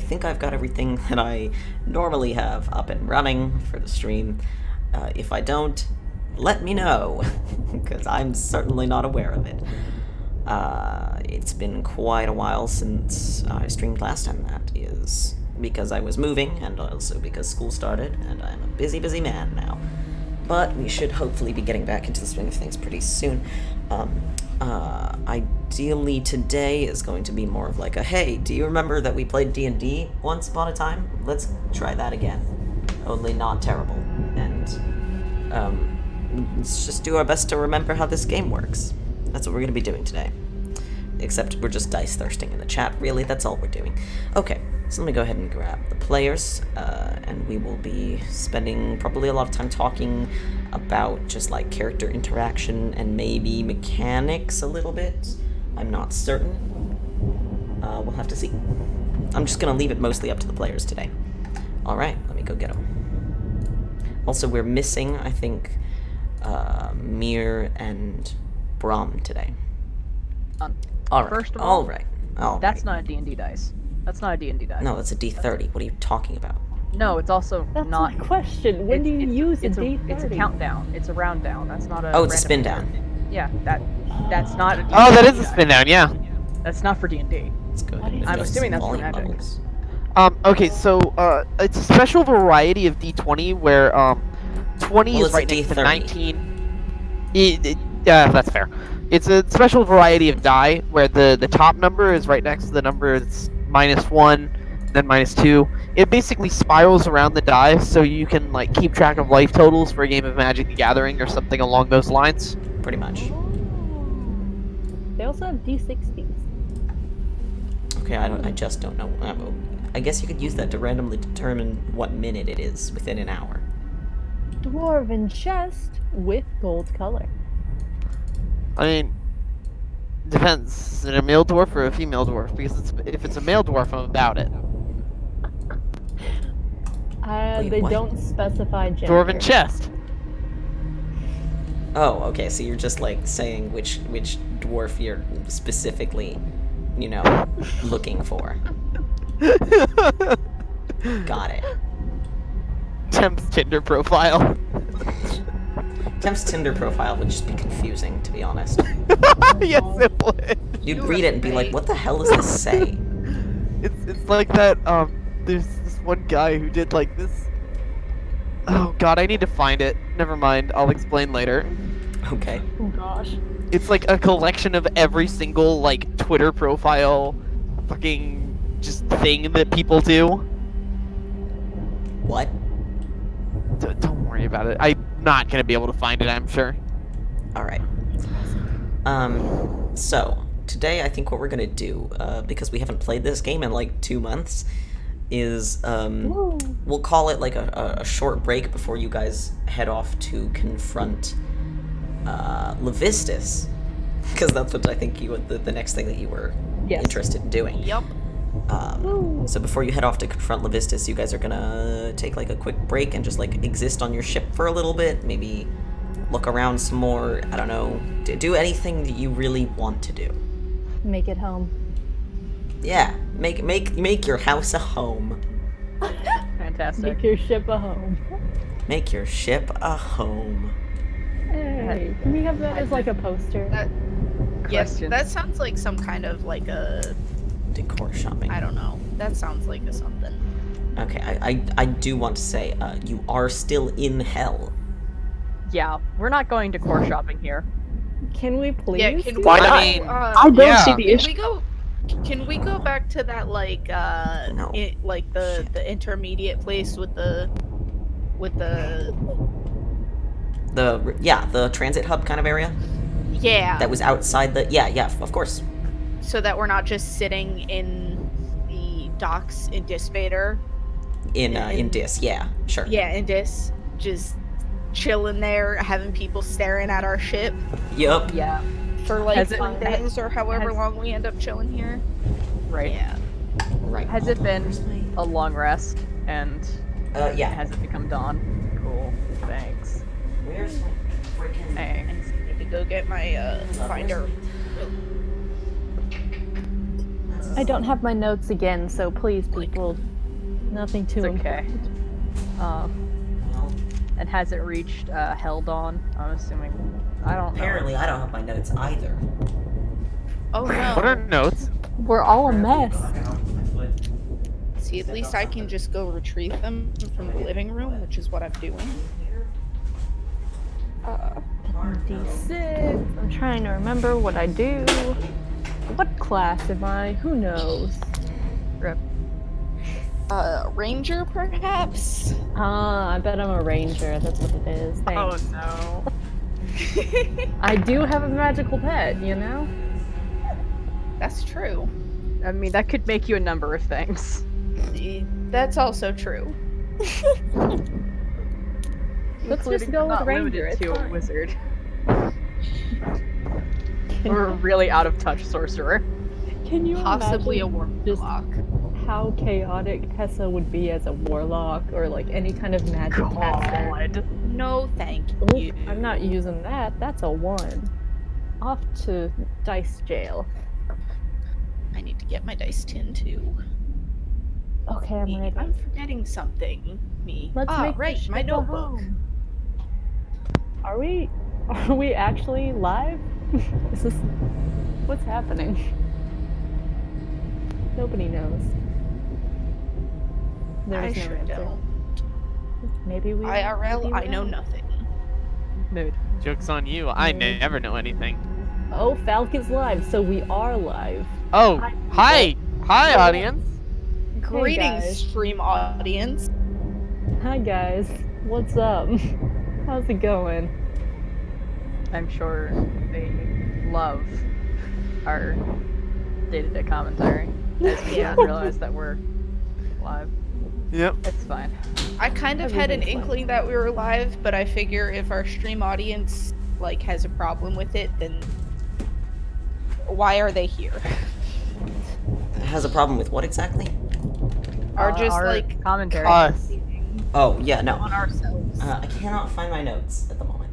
think I've got everything that I normally have up and running for the stream. If I don't, let me know, because I'm certainly not aware of it. It's been quite a while since I streamed last time. That is because I was moving, and also because school started, and I'm a busy, busy man now. But we should hopefully be getting back into the swing of things pretty soon. Ideally today is going to be more of like a, hey, do you remember that we played D&D once upon a time? Let's try that again. Only not terrible. And, let's just do our best to remember how this game works. That's what we're going to be doing today. Except we're just dice thirsting in the chat, really, that's all we're doing. Okay, so let me go ahead and grab the players, and we will be spending probably a lot of time talking about just like character interaction and maybe mechanics a little bit. I'm not certain. We'll have to see. I'm just gonna leave it mostly up to the players today. Alright, let me go get them. Also, we're missing, I think, Mir and Brahm today. Alright, First of all, alright. That's not a D&D dice. That's not a D&D die. No, that's a D30. What are you talking about? No, it's also That's not. my question. When do you use a D30? It's a countdown. It's a round down. That's not a. Oh, it's a random spin down. Yeah, that's not a D&D Oh, that is a die. spin down, yeah. That's not for D&D. Let's go ahead and I'm adjust assuming that's for volume Magic. levels. Okay, so, it's a special variety of D20 where, 20 Well, is right it's a next to D30. 19. Yeah, that's fair. It's a special variety of die where the top number is right next to the number that's -1, then -2. It basically spirals around the die so you can, like, keep track of life totals for a game of Magic the Gathering or something along those lines. Pretty much. They also have D60s. Okay, I just don't know. I guess you could use that to randomly determine what minute it is within an hour. Dwarven chest with gold color. I mean, depends. Is it a male dwarf or a female dwarf? Because if it's a male dwarf, I'm about it. Wait, They what? don't specify gender. Dwarven chest. Oh, okay, so you're just like saying which dwarf you're specifically, you know, looking for. Got it. Temp's Tinder profile. Temp's Tinder profile would just be confusing, to be honest. Yes, it would. You'd read it and be like, what the hell does this say? It's like that. There's this one guy who did like this. Oh God, I need to find it. Never mind. I'll explain later. Okay. Oh gosh. It's like a collection of every single like Twitter profile, fucking just thing that people do. What? Don't worry about it. I'm not gonna be able to find it, I'm sure. Alright. So, today I think what we're gonna do, because we haven't played this game in like 2 months, is, we'll call it like a short break before you guys head off to confront, Levistus. Because that's what I think the next thing that you were interested in doing. Yup. So before you head off to confront Levistus, you guys are gonna take like a quick break and just like exist on your ship for a little bit, maybe look around some more, I don't know, do anything that you really want to do. Make it home. Yeah, make your house a home. Fantastic. Make your ship a home. Make your ship a home. Hey, can we have that as like a poster? Yes, Question. that sounds like some kind of like a, Decor shopping. I don't know. That sounds like a something. Okay, I do want to say, you are still in hell. Yeah, we're not going to core shopping here. Can we please? Yeah, can we Why go, not? I mean, I don't yeah. see the can issue. we go? Can we go back to that like No. like the intermediate place with the the transit hub kind of area yeah, that was outside the yeah, of course. so that we're not just sitting in the docks in Disvader. In Dis, yeah, sure. Yeah, in Dis, just chilling there, having people staring at our ship Yup. Yeah. for like Has it- 4 days or however has- long we end up chilling here. Right. Yeah. Right. Has it been a long rest? And Yeah. has it become dawn? Cool. Thanks. Where's my freaking... Thanks. Need to go get my finder. That's I don't have my notes again, so please, people, nothing too It's okay. important. Well, And has it reached Helldawn? I'm assuming. I don't know. apparently I don't have my notes either. Oh What are no. notes? We're all a mess. See, at least I can just go retrieve them from the living room, which is what I'm doing. D6. I'm trying to remember what I do. What class am I? Who knows? Rip. Ranger, perhaps? I bet I'm a ranger. That's what it is. Thanks. no. I do have a magical pet, you know? That's true. I mean, that could make you a number of things. That's also true. Let's just Including go but with not ranger. limited It's to a fine. wizard. Or a really out of touch sorcerer. Can you Possibly a imagine just warlock. how chaotic Tessa would be as a warlock or like any kind of magic caster? God. No, thank Oop, you. I'm not using that. That's a 1. Off to dice jail. I need to get my dice tin too. Okay, I'm ready. I'm forgetting something. Let's make right, this my ship a notebook. home. Are we actually live? Is this what's happening? Nobody knows. I There's no sure answer. don't. Maybe we IRL, maybe I we know don't. nothing. Mood. Joke's on you. I never know anything. Oh, Falcon's live, so we are live. Oh, Hi. hi, audience. Greetings, guys. stream audience. Hi guys, what's up? How's it going? I'm sure they love our day-to-day commentary. As we Yeah. realize that we're live. Yep. It's fine. I kind of had an Everything's fine. inkling that we were live, but I figure if our stream audience has a problem with it, then why are they here? It has a problem with what exactly? Are just our commentary. Us. Oh, yeah, no. on ourselves. I cannot find my notes at the moment,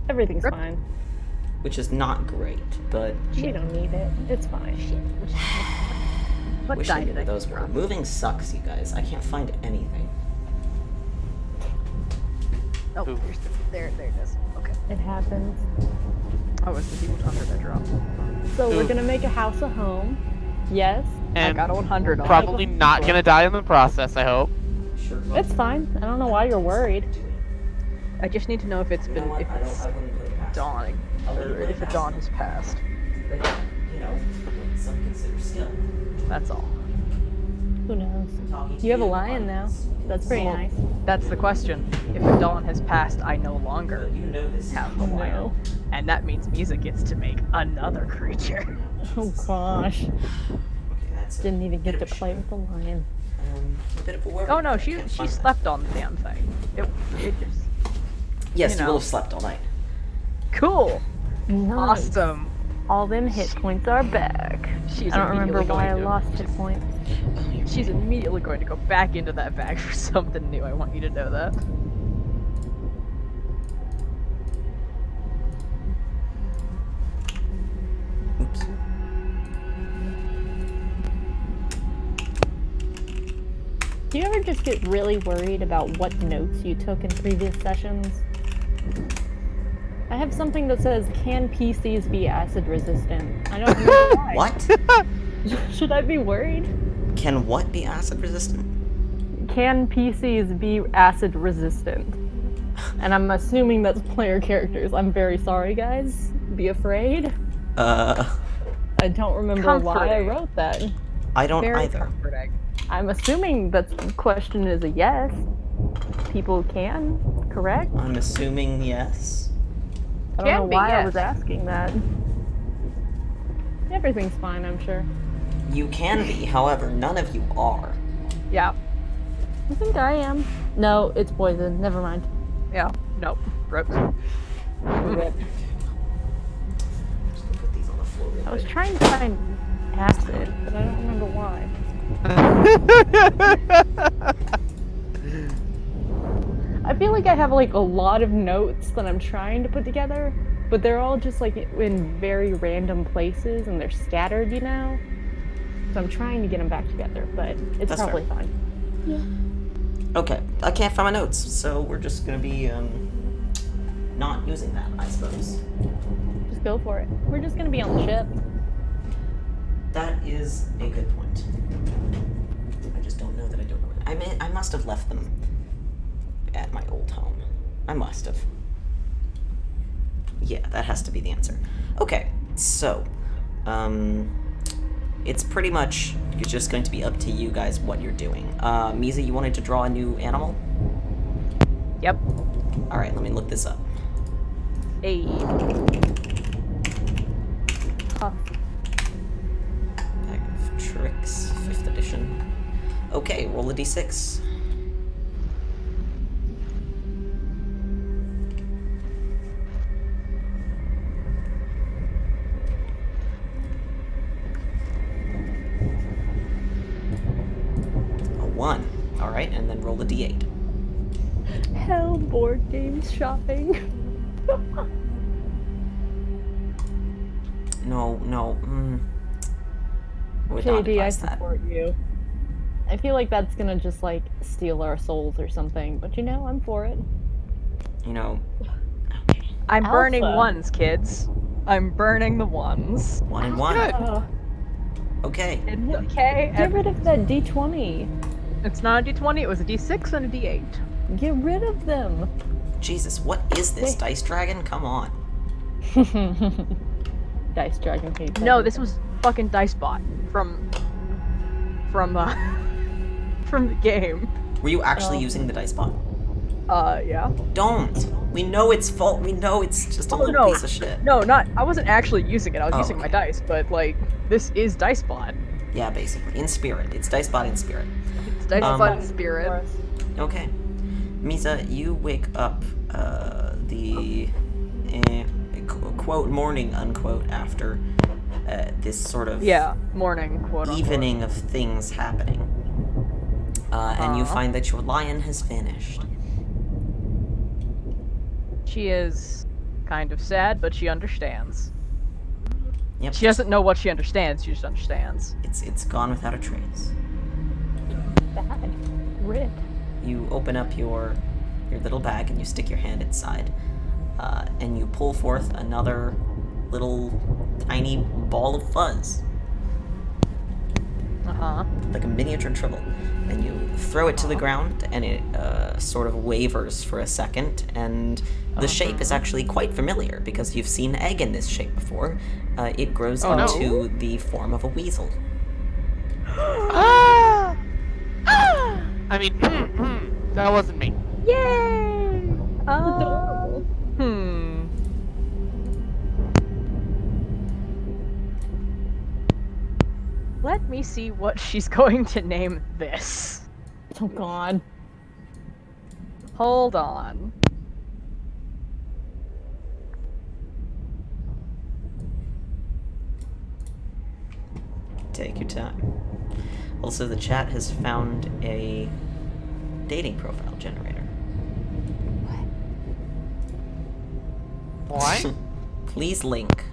Everything's Rip. fine. which is not great, but We don't need it. It's fine. What wish I die knew did I what those get were. from? Moving sucks, you guys. I can't find anything. Oh, Ooh. there it is. Okay. It happens. Oh, it's the huge 100 I dropped. So we're Ooh. gonna make a house a home. Yes. I And got a 100 on it. probably not gonna die in the process, I hope. Sure. It's fine. I don't know why you're worried. I just need to know if it's You know been what? if I it's wouldn't put it past you. dawning I wouldn't or put it if the past dawn you. has passed. But, you know, some consider skill. That's all. Who knows? I'm talking to You have a lion now. That's pretty Well, nice. That's the question. If the dawn has passed, I no longer You know this. have the No. lion. And that means Mizha gets to make another creature. Oh gosh. Okay, that's a Didn't even bit get of to a play shame. with the lion. A bit of a worry. Oh no, I she can't she find that. slept on the damn thing. It just Yes, you you know. will have slept all night. cool. Nice. Awesome. All them hit points are back. She's I don't remember immediately why I going to- lost hit points. She's immediately going to go back into that bag for something new. I want you to know that. Oops. Do you ever just get really worried about what notes you took in previous sessions? I have something that says, can PCs be acid resistant? I don't know why. What? Should I be worried? Can what be acid resistant? Can PCs be acid resistant? And I'm assuming that's player characters. I'm very sorry, guys. Be afraid. I don't remember why I Comforting. wrote that. I don't Very either. comforting. I'm assuming that the question is a yes. People can, correct? I'm assuming yes. I don't know Can be, why I yes. was asking that. Everything's fine, I'm sure. You can be, however, none of you are. Yeah. I think I am. No, it's poison. Never mind. Yeah. Nope. Rip. Rip. Just gonna put these on the floor real I was quick. trying to find acid, but I don't remember why. I feel like I have like a lot of notes that I'm trying to put together, but they're all just like in very random places and they're scattered, you know? So I'm trying to get them back together, but it's That's probably fair. fine. Okay, I can't find my notes, so we're just gonna be not using that, I suppose. Just go for it. We're just gonna be on the ship. That is a good point. I just don't know that I don't know it. I must have left them at my old home. I must have. Yeah, that has to be the answer. Okay, so, it's pretty much just going to be up to you guys what you're doing. Mizha, you wanted to draw a new animal? Yep. Alright, let me look this up. A. Huh. Bag of Tricks, 5th edition. Okay, roll a d6. A 1. Alright, and then roll a d8. Hell, board games shopping. No. Would not JD, I advise that. support you. I feel like that's gonna just like steal our souls or something, but you know, I'm for it. You know, okay. I'm burning Alpha. ones, kids. I'm burning the ones. 1 and 1. Uh, Okay. Okay. get rid of that D20. It's not a D20. It was a D6 and a D8. Get rid of them. Jesus, what is this? Wait. Dice Dragon? Come on. Dice Dragon hates No, everything. this was fucking Dicebot from from the game. Were you actually Oh. using the dice bot? Yeah. Don't. We know it's fault. We know it's just a Oh, little no. piece of shit. No, not. I wasn't actually using it. I was Oh, using my okay. dice, but like this is Dicebot. Yeah, basically. In spirit. It's dice bot in spirit. It's Dicebot in For spirit. us. Okay. Mizha, you wake up the quote morning unquote after this sort of Yeah, morning, quote unquote. evening of things happening. And you Aw. find that your lion has vanished. She is kind of sad, but she understands. Yep. She doesn't know what she understands. She just understands. It's gone without a trace. Bad. Rip. You open up your little bag and you stick your hand inside, and you pull forth another little tiny ball of fuzz, like a miniature tribble, and you throw it to the ground, and it sort of wavers for a second, and the shape is actually quite familiar because you've seen egg in this shape before. It grows Oh, no. into the form of a weasel. Ah! I mean, that wasn't me. Yay! Adorable. Let me see what she's going to name this. Oh god. Hold on. Take your time. Also, the chat has found a dating profile generator. Why? Please link.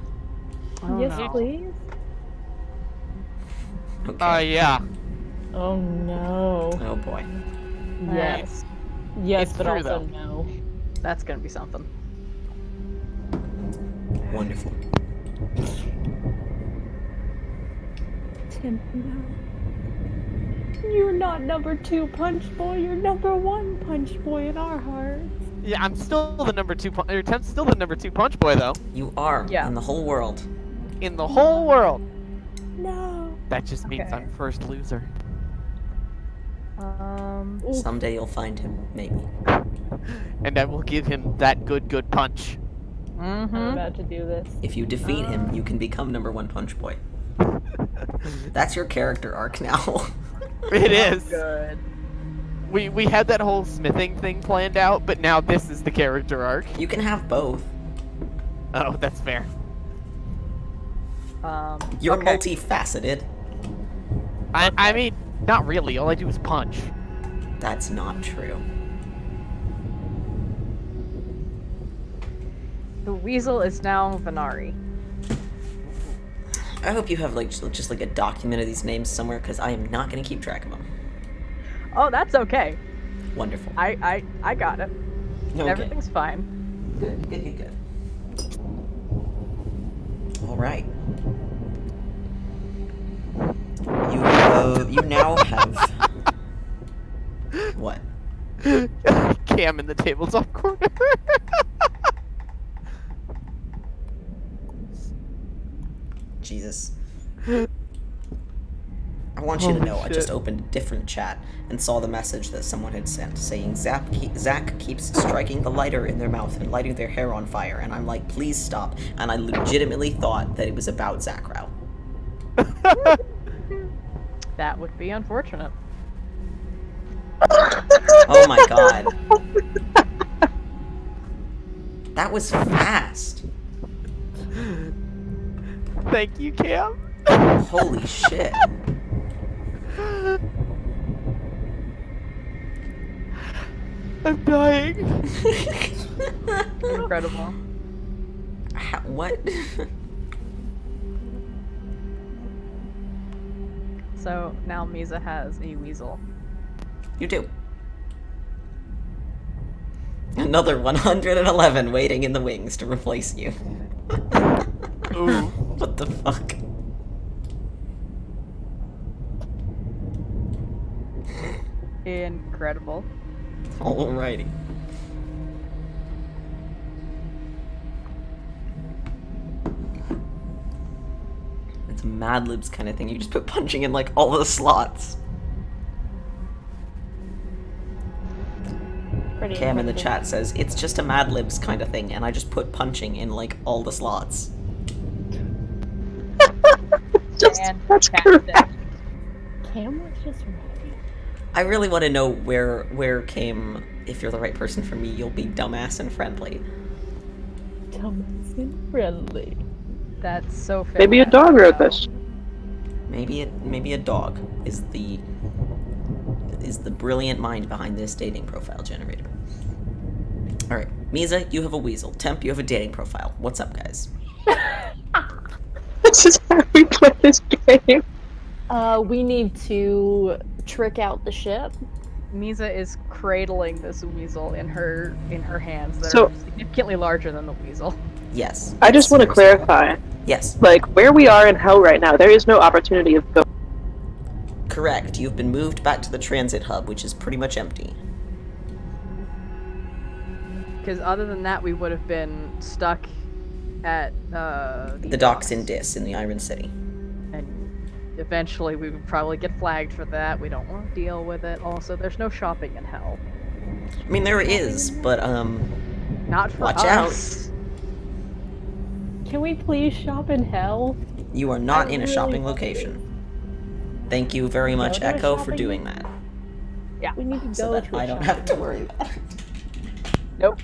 Oh, Yes, no. please. Okay. Yeah. Oh no. Oh boy. Yes. Yes, It's but true, also though. no. That's gonna be something. Wonderful. Tim, no. You're not number 2 punch boy, you're number 1 punch boy in our hearts. Yeah, I'm still the number 2 or Temp's still the number 2 punch boy though. You are Yeah. in the whole world. In the whole world. No. That just means Okay. I'm first loser. Oof. Someday you'll find him, maybe. And I will give him that good punch. I'm about to do this. If you defeat him, you can become number 1 punch boy. That's your character arc now. It is. Good. We had that whole smithing thing planned out, but now this is the character arc. You can have both. Oh, that's fair. You're okay. multifaceted. I mean, not really. All I do is punch. That's not true. The weasel is now Venari. I hope you have like just like a document of these names somewhere, because I am not going to keep track of them. Oh, that's okay. Wonderful. I got it. Okay. Everything's fine. Good. All right. You now have what? Cam in the tabletop corner. Jesus. I want you to know, I shit. just opened a different chat and saw the message that someone had sent saying Zach keeps striking the lighter in their mouth and lighting their hair on fire, and I'm like, please stop. And I legitimately thought that it was about Zackrow. That would be unfortunate. Oh my god. That was fast. Thank you, Cam. Holy shit. I'm dying. Incredible. What? So now Mizha has a weasel. You do. Another 111 waiting in the wings to replace you. Ooh. What the fuck? Incredible. Alrighty. It's a Mad Libs kind of thing. You just put punching in like all the slots. Pretty Cam in the incredible. chat says it's just a Mad Libs kind of thing, and I just put punching in like all the slots. That's Fantastic. correct. Cam was just ready. I really want to know where Cam. If you're the right person for me, you'll be dumbass and friendly. Dumbass and friendly. That's so fair. Maybe a dog wrote this. Maybe a dog is the brilliant mind behind this dating profile generator. All right, Mizha, you have a weasel. Temp, you have a dating profile. What's up, guys? This is how we play this game. We need to trick out the ship. Mizha is cradling this weasel in her hands that So- are significantly larger than the weasel. Yes. I just want to clarify, Yes, like, where we are in hell right now, there is no opportunity of going. correct. You've been moved back to the transit hub, which is pretty much empty. Because other than that, we would have been stuck at The docks in Dis, in the Iron City. And eventually we would probably get flagged for that. We don't want to deal with it. Also, there's no shopping in hell. I mean, there is, but Not for Watch us. Can we please shop in hell? you are not I in a really shopping want to. location. Thank you very much, to a Echo, for shopping- doing that. Yeah, we need to So go that to a I don't shopping have to mall. worry about it. Nope.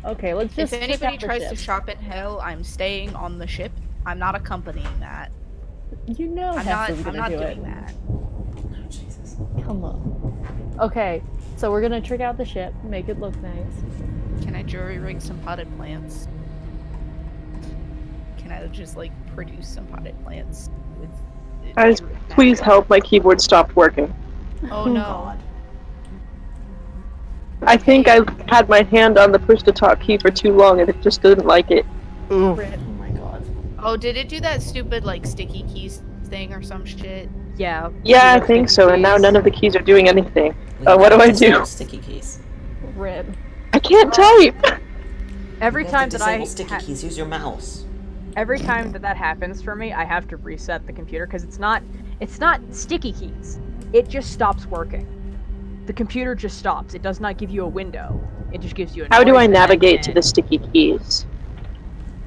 Okay, let's just If check anybody out the tries to ship. shop in hell, I'm staying on the ship. I'm not accompanying that. You know I'm not. Hessa's I'm gonna not do doing it. that. Oh, Jesus. Come on. Okay, so we're gonna trick out the ship, make it look nice. Can I jury rig some potted plants? Can I just like produce some potted plants with? Guys, please help, my keyboard stopped working. Oh no. God. I think I had my hand on the push-to-talk key for too long and it just didn't like it. Ooh. Oh my god. Oh, did it do that stupid like sticky keys thing or some shit? Yeah. Yeah, I Zero think sticky so, and now keys. none of the keys are doing anything. We What do have I to disable do? Sticky keys. Rip. I can't type! Every You time have to that I disable sticky keys, use your mouse. every time that happens for me, I have to reset the computer because it's not sticky keys. It just stops working. The computer just stops. It does not give you a window. It just gives you a How do noise I and then navigate to end. the sticky keys?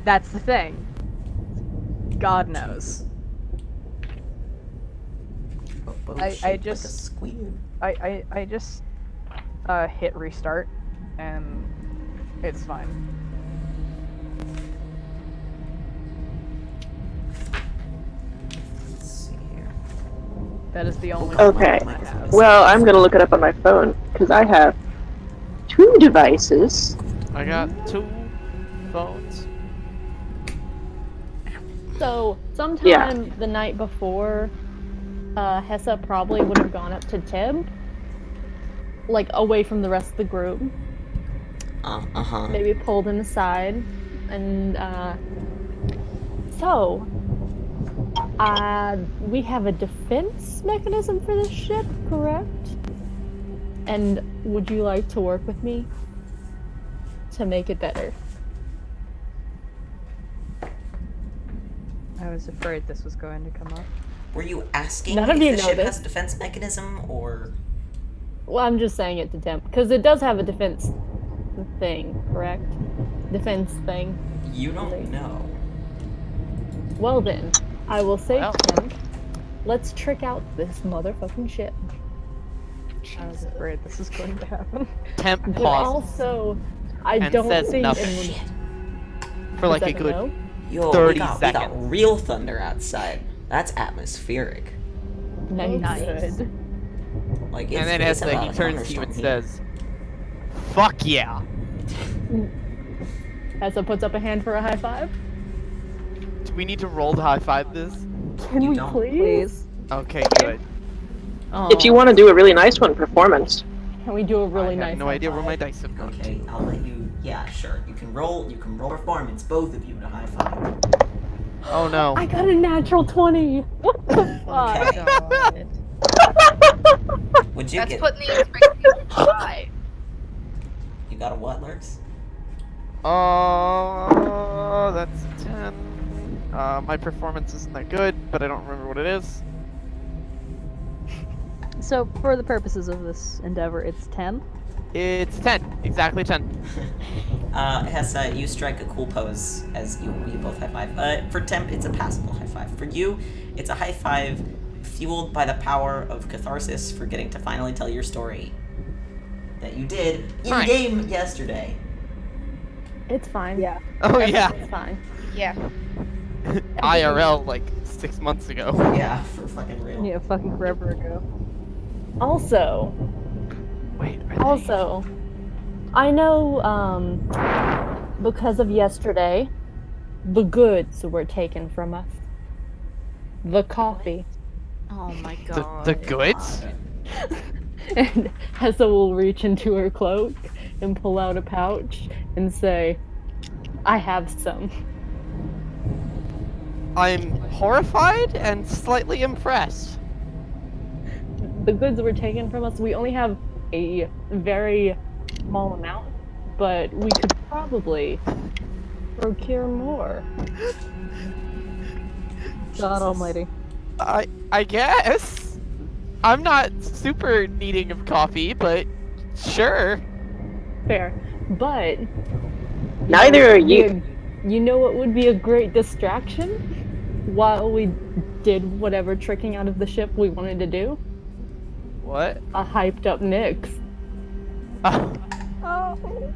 That's the thing. God knows. Boat I shaped just- like a squeal. I just hit restart and it's fine. Let's see here. That is the only Okay. one I have. Well, I'm gonna look it up on my phone, because I have 2 devices. I got 2 phones. So, sometime the night before, Hessa probably would have gone up to Tib, like away from the rest of the group. Uh-huh. Maybe pulled him aside, and so we have a defense mechanism for this ship, correct? And would you like to work with me to make it better? I was afraid this was going to come up. Were you asking None if of you the know ship this. has a defense mechanism, or... Well, I'm just saying it to Temp, because it does have a defense thing, correct? Defense thing. You don't know. Well then, I will say Well. Temp, let's trick out this motherfucking ship. I was afraid this was going to happen. Temp But pauses also, I and don't says think nothing in for like a Is that good no? Yo, 30 we got seconds. real thunder outside. That's atmospheric. Nice. Good. Like, it's, And then it's Hessa, about he a turns to you and thunderstorm here. says, "Fuck yeah!" Hessa puts up a hand for a high five. Do we need to roll to high five this? Can You we don't. please? Okay, good. If you want to do a really nice one, performance. Can we do a really I nice have no high idea where my five? dice have gone Okay, to. I'll let you... Yeah, sure. You can roll performance, both of you, to high five. Oh no. I got a natural 20! What the fuck? Okay. Would you That's get... putting the expectation high. You got a what, Lurks? That's 10. My performance isn't that good, but I don't remember what it is. So, for the purposes of this endeavor, it's 10. It's 10. Exactly 10. Hessa, you strike a cool pose as you both high five. For Temp, it's a passable high five. For you, it's a high five fueled by the power of catharsis for getting to finally tell your story that you did in-game yesterday. It's fine. Yeah. Oh yeah. It's fine. Yeah. IRL like 6 months ago. Yeah, for fucking real. Yeah, fucking forever ago. Also, Wait, I know, because of yesterday, the goods were taken from us. The coffee. Oh my the, god. the goods? And Hessa will reach into her cloak and pull out a pouch and say, I have some. I'm horrified and slightly impressed. The goods were taken from us. We only have a very small amount, but we could probably procure more. God almighty. I guess. I'm not super needing of coffee, but sure. Fair. But Neither are you. You know what would be a great distraction while we did whatever tricking out of the ship we wanted to do? What? A hyped up Nyx. Oh boy.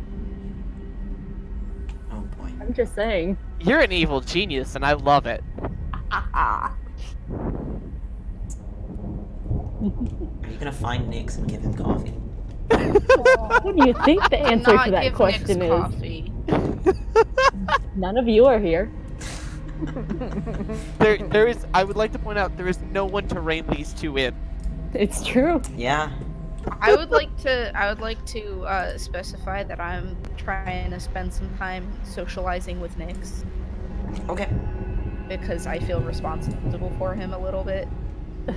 I'm just saying. You're an evil genius, and I love it. Are you gonna find Nix and give him coffee? What do you think the answer Not to that give question Nyx is? coffee. None of you are here. There is. I would like to point out there is no one to rein these two in. It's true. Yeah. I would like to specify that I'm trying to spend some time socializing with Nyx Okay. because I feel responsible for him a little bit.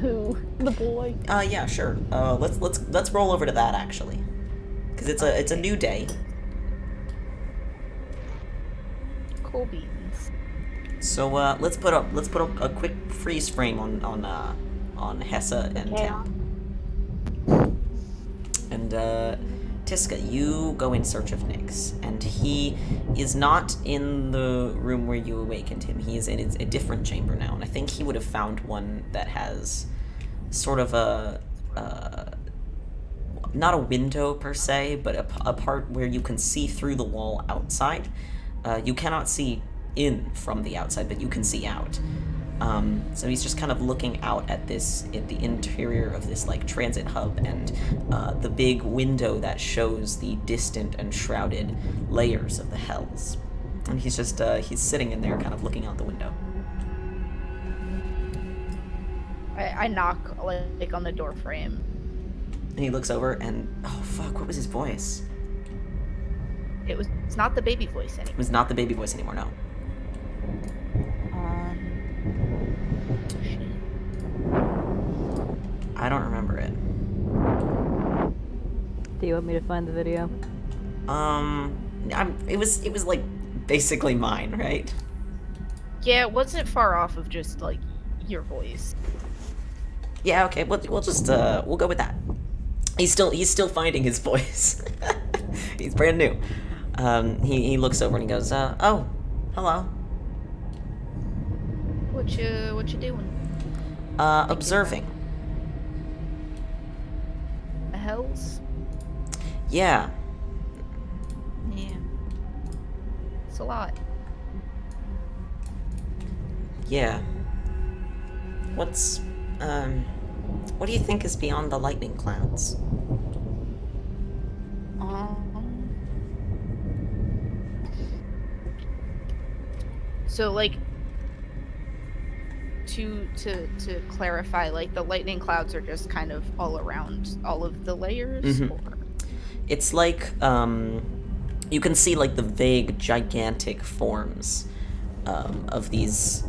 Who? The boy. Yeah, sure. Let's roll over to that actually, because it's a new day. Cool beans. So let's put up a quick freeze frame on Hessa and Yeah. Temp. And Tiska, you go in search of Nyx, and he is not in the room where you awakened him. He is in a different chamber now, and I think he would have found one that has sort of a not a window per se, but a part where you can see through the wall outside. You cannot see in from the outside, but you can see out. So he's just kind of looking out at the interior of this like transit hub and the big window that shows the distant and shrouded layers of the hells. And he's just he's sitting in there, kind of looking out the window. I knock like on the door frame. And he looks over and, oh fuck, what was his voice? It's not the baby voice It anymore. was not the baby voice anymore, no. Shit. I don't remember it. Do you want me to find the video? It was like basically mine, right? Yeah, it wasn't far off of just like your voice. Yeah, okay, we'll just we'll go with that. He's still finding his voice. He's brand new. He looks over and he goes, oh, hello. What you doing? Observing. The hells? Yeah. Yeah. It's a lot. Yeah. What do you think is beyond the lightning clouds? So like to clarify, like the lightning clouds are just kind of all around all of the layers, or? It's like, you can see like the vague, gigantic forms of these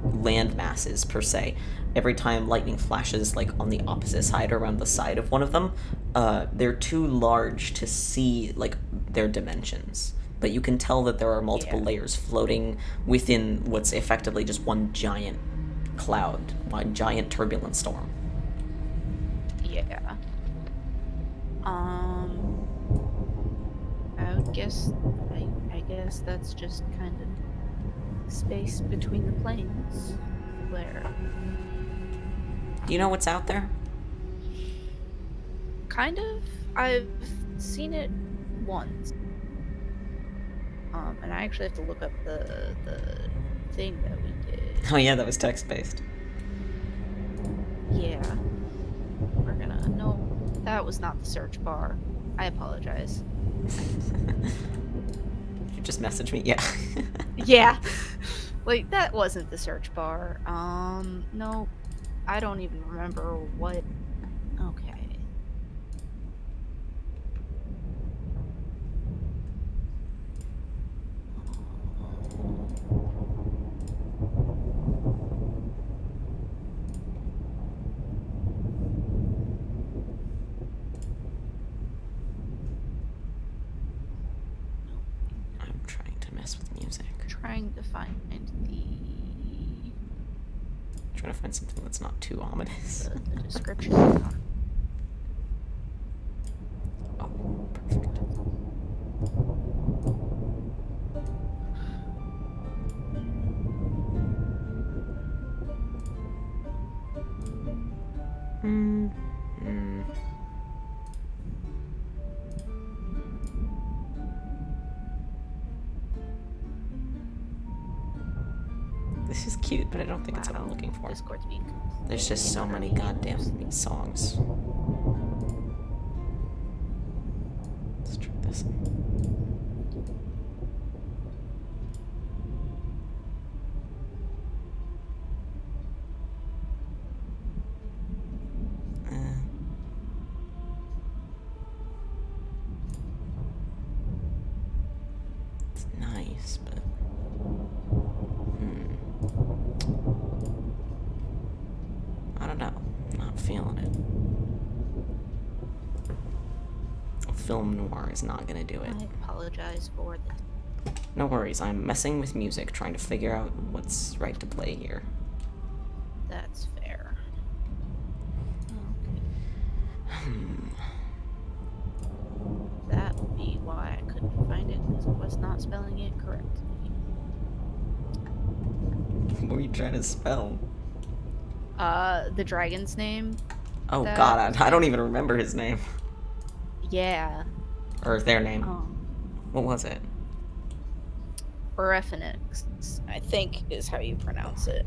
land masses per se. Every time lightning flashes like on the opposite side or around the side of one of them, they're too large to see like their dimensions. But you can tell that there are multiple layers floating within what's effectively just one giant cloud, one giant turbulent storm. Yeah. I guess that's just kind of space between the planes where Do you know what's out there? kind of I've seen it once. And I actually have to look up the thing that we did. Oh yeah, that was text-based. Yeah. No, that was not the search bar. I apologize. You just messaged me? Yeah. Yeah. Like, that wasn't the search bar. No. I don't even remember what... Okay. I'm trying to mess with music. Trying to find Trying to find something that's not too ominous. the description. Oh, perfect. This is cute, but I don't think it's what I'm looking for. Discord's being There's just so many goddamn songs. Let's try this. It's nice, but I don't know. Not feeling it. Film noir is not gonna do it. I apologize for this. No worries, I'm messing with music, trying to figure out what's right to play here. That's fair. Okay. That would be why I couldn't find it, because I was not spelling it correctly. What were you trying to spell? The dragon's name. Oh god, I don't even remember his name. Yeah. Or their name. Um, What was it? Orephenix, I think is how you pronounce it.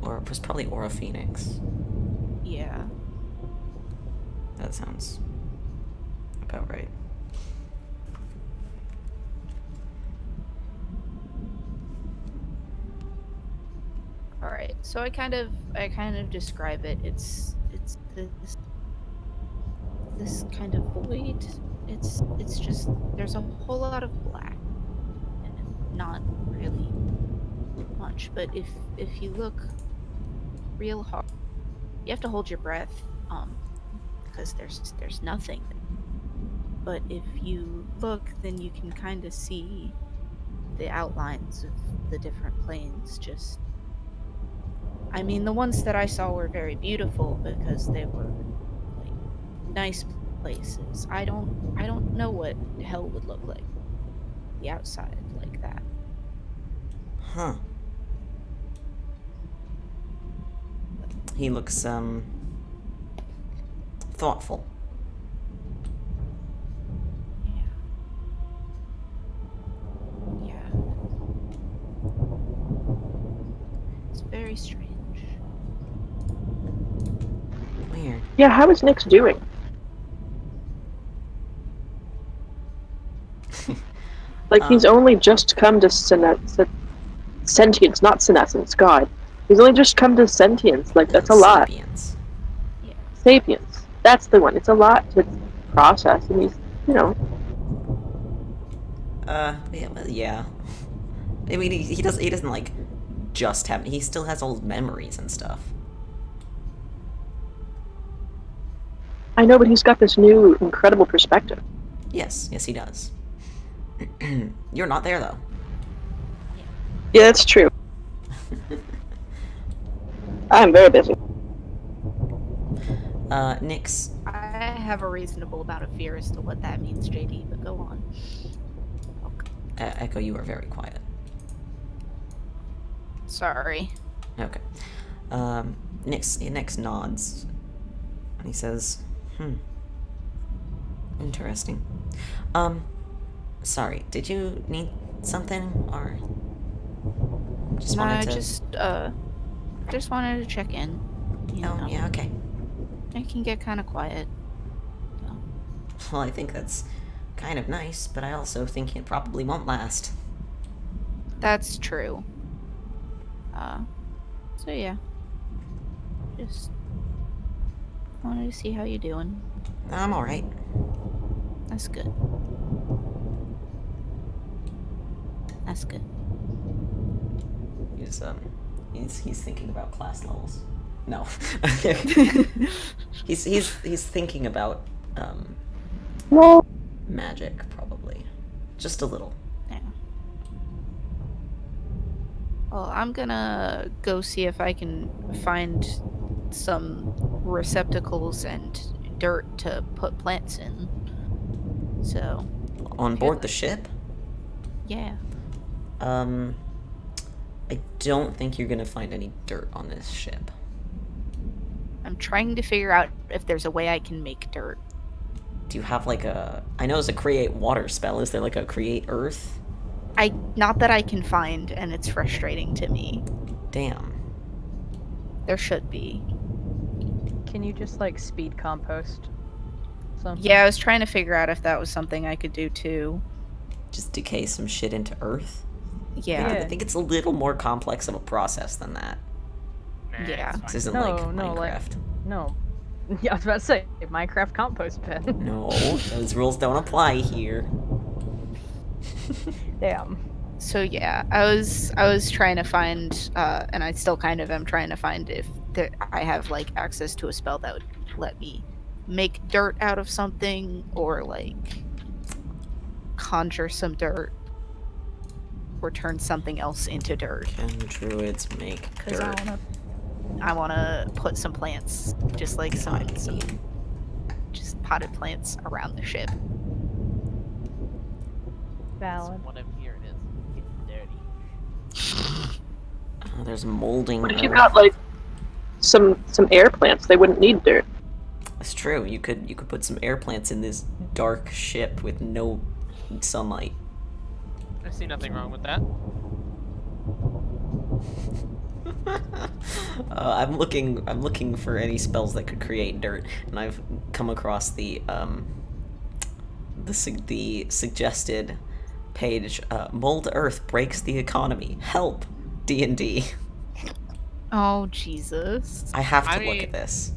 Or it was probably Aura Phoenix. Yeah. That sounds about right. All right. So I kind of describe it. It's this kind of void. It's just there's a whole lot of black and not really much. But if you look real hard, you have to hold your breath, because there's nothing. But if you look, then you can kind of see the outlines of the different planes. Just, I mean, the ones that I saw were very beautiful because they were like nice places. I don't know what hell would look like the outside like that. Huh. He looks, thoughtful. Yeah. It's very strange. Weird. Yeah, how is Nyx doing? Like, he's only just come to sentience, not senescence, God. He's only just come to sentience, like, that's a lot. Sapiens. Yeah. Sapiens. That's the one. It's a lot to process, and he's, you know... Yeah. I mean, he doesn't, like, just have... He still has old memories and stuff. I know, but he's got this new, incredible perspective. Yes, he does. You're not there, though. Yeah, that's true. I'm very busy. Nyx. I have a reasonable amount of fear as to what that means, JD, but go on. Okay. Echo, you are very quiet. Sorry. Okay. Nyx nods. And he says, interesting. Sorry, did you need something, or... Just wanted to... just wanted to check in. You know. Yeah, okay. It can get kind of quiet. So. Well, I think that's kind of nice, but I also think it probably won't last. That's true. So yeah. Just wanted to see how you're doing. I'm alright. That's good. That's good. He's thinking about class levels. No. he's thinking about Well, magic, probably. Just a little. Yeah. Well, I'm gonna go see if I can find some receptacles and dirt to put plants in. So. On board the ship? Yeah. I don't think you're gonna find any dirt on this ship. I'm trying to figure out if there's a way I can make dirt. Do you have like a... I know it's a create water spell. Is there like a create earth? Not that I can find, and it's frustrating to me. Damn. There should be. Can you just like speed compost something? Yeah, I was trying to figure out if that was something I could do too. Just decay some shit into earth? Yeah. I think it's a little more complex of a process than that. Yeah. This isn't No, like no, like- Minecraft. No. Yeah, I was about to say Minecraft compost bin. No, those rules don't apply here. Damn. So yeah, I was trying to find, and I still kind of am trying to find if I have like access to a spell that would let me make dirt out of something, or like conjure some dirt, or turn something else into dirt. Can druids make Because dirt? I wanna put some plants, just like some just potted plants around the ship. Valid. What I'm hearing is it's dirty. Oh, there's molding. what if you got, like, some air plants? They wouldn't need dirt. It's true. You could put some air plants in this dark ship with no sunlight. I see nothing wrong with that. I'm looking for any spells that could create dirt, and I've come across the suggested page. Mold Earth breaks the economy. Help, D&D. Oh, Jesus. I have to I look mean- at this.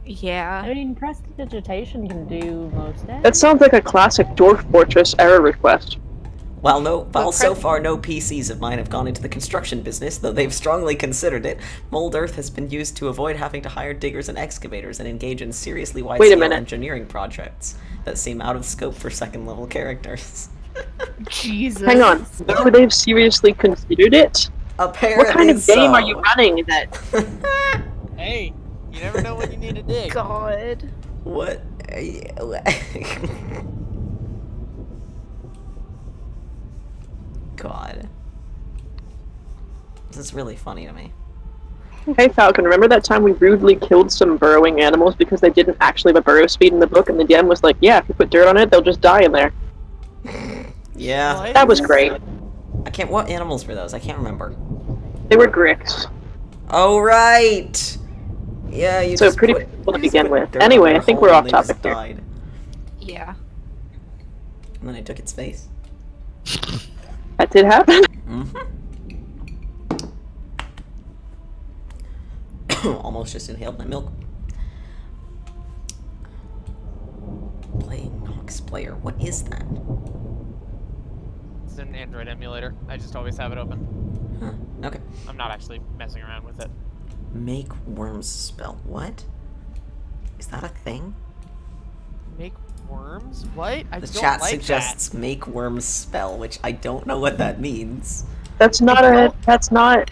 Yeah. I mean, prestidigitation can do most things. That sounds like a classic Dwarf Fortress error request. While so far no PCs of mine have gone into the construction business, though they've strongly considered it, mold earth has been used to avoid having to hire diggers and excavators and engage in seriously wide-scale minute. engineering projects that seem out of scope for second-level characters. Jesus. Hang on. Though they've seriously considered it? Apparently What kind of game are you so. running that... Hey, you never know when you need to dig. God. What? God. This is really funny to me. Hey Falcon, remember that time we rudely killed some burrowing animals because they didn't actually have a burrow speed in the book, and the DM was like, yeah, if you put dirt on it, they'll just die in there. Yeah. What? That was great. What animals were those? I can't remember. They were gricks. Oh, right! Yeah, you So just pretty put, people to you just begin put with. dirt on Anyway, their I think hole we're and off they just topic here. died. Yeah. And then I took its face. That did happen. Almost just inhaled my milk. Playing Nox player. What is that? It's an Android emulator. I just always have it open. Huh. Okay. I'm not actually messing around with it. Make worms spell. What? Is that a thing? Make worms? What? I The don't chat like suggests make worms spell, which I don't know what that means. That's not a... That's not...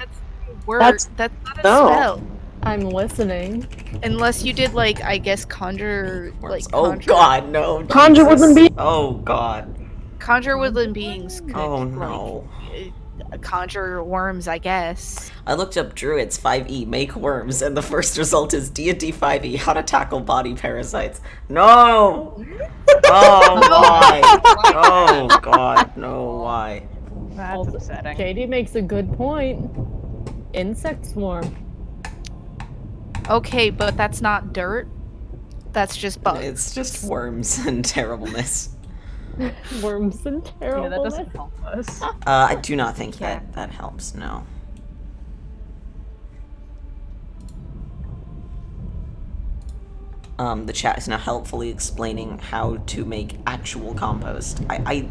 Word. That's- That's not a no. spell. I'm listening. Unless you did, like, I guess conjure, Worms. like, Oh conjure, God, no! Conjure Jesus. woodland being- Oh God! conjure woodland beings. Could, Oh like, no! conjure worms, I guess. I looked up Druids 5e make worms, and the first result is D&D 5e how to tackle body parasites. No! Oh why? Oh God, no why? That's Also, upsetting. JD makes a good point. Insect swarm. Okay, but that's not dirt. That's just bugs. It's just worms and terribleness. Worms and Yeah, terribleness. that doesn't help us. I do not think that helps. No. The chat is now helpfully explaining how to make actual compost. I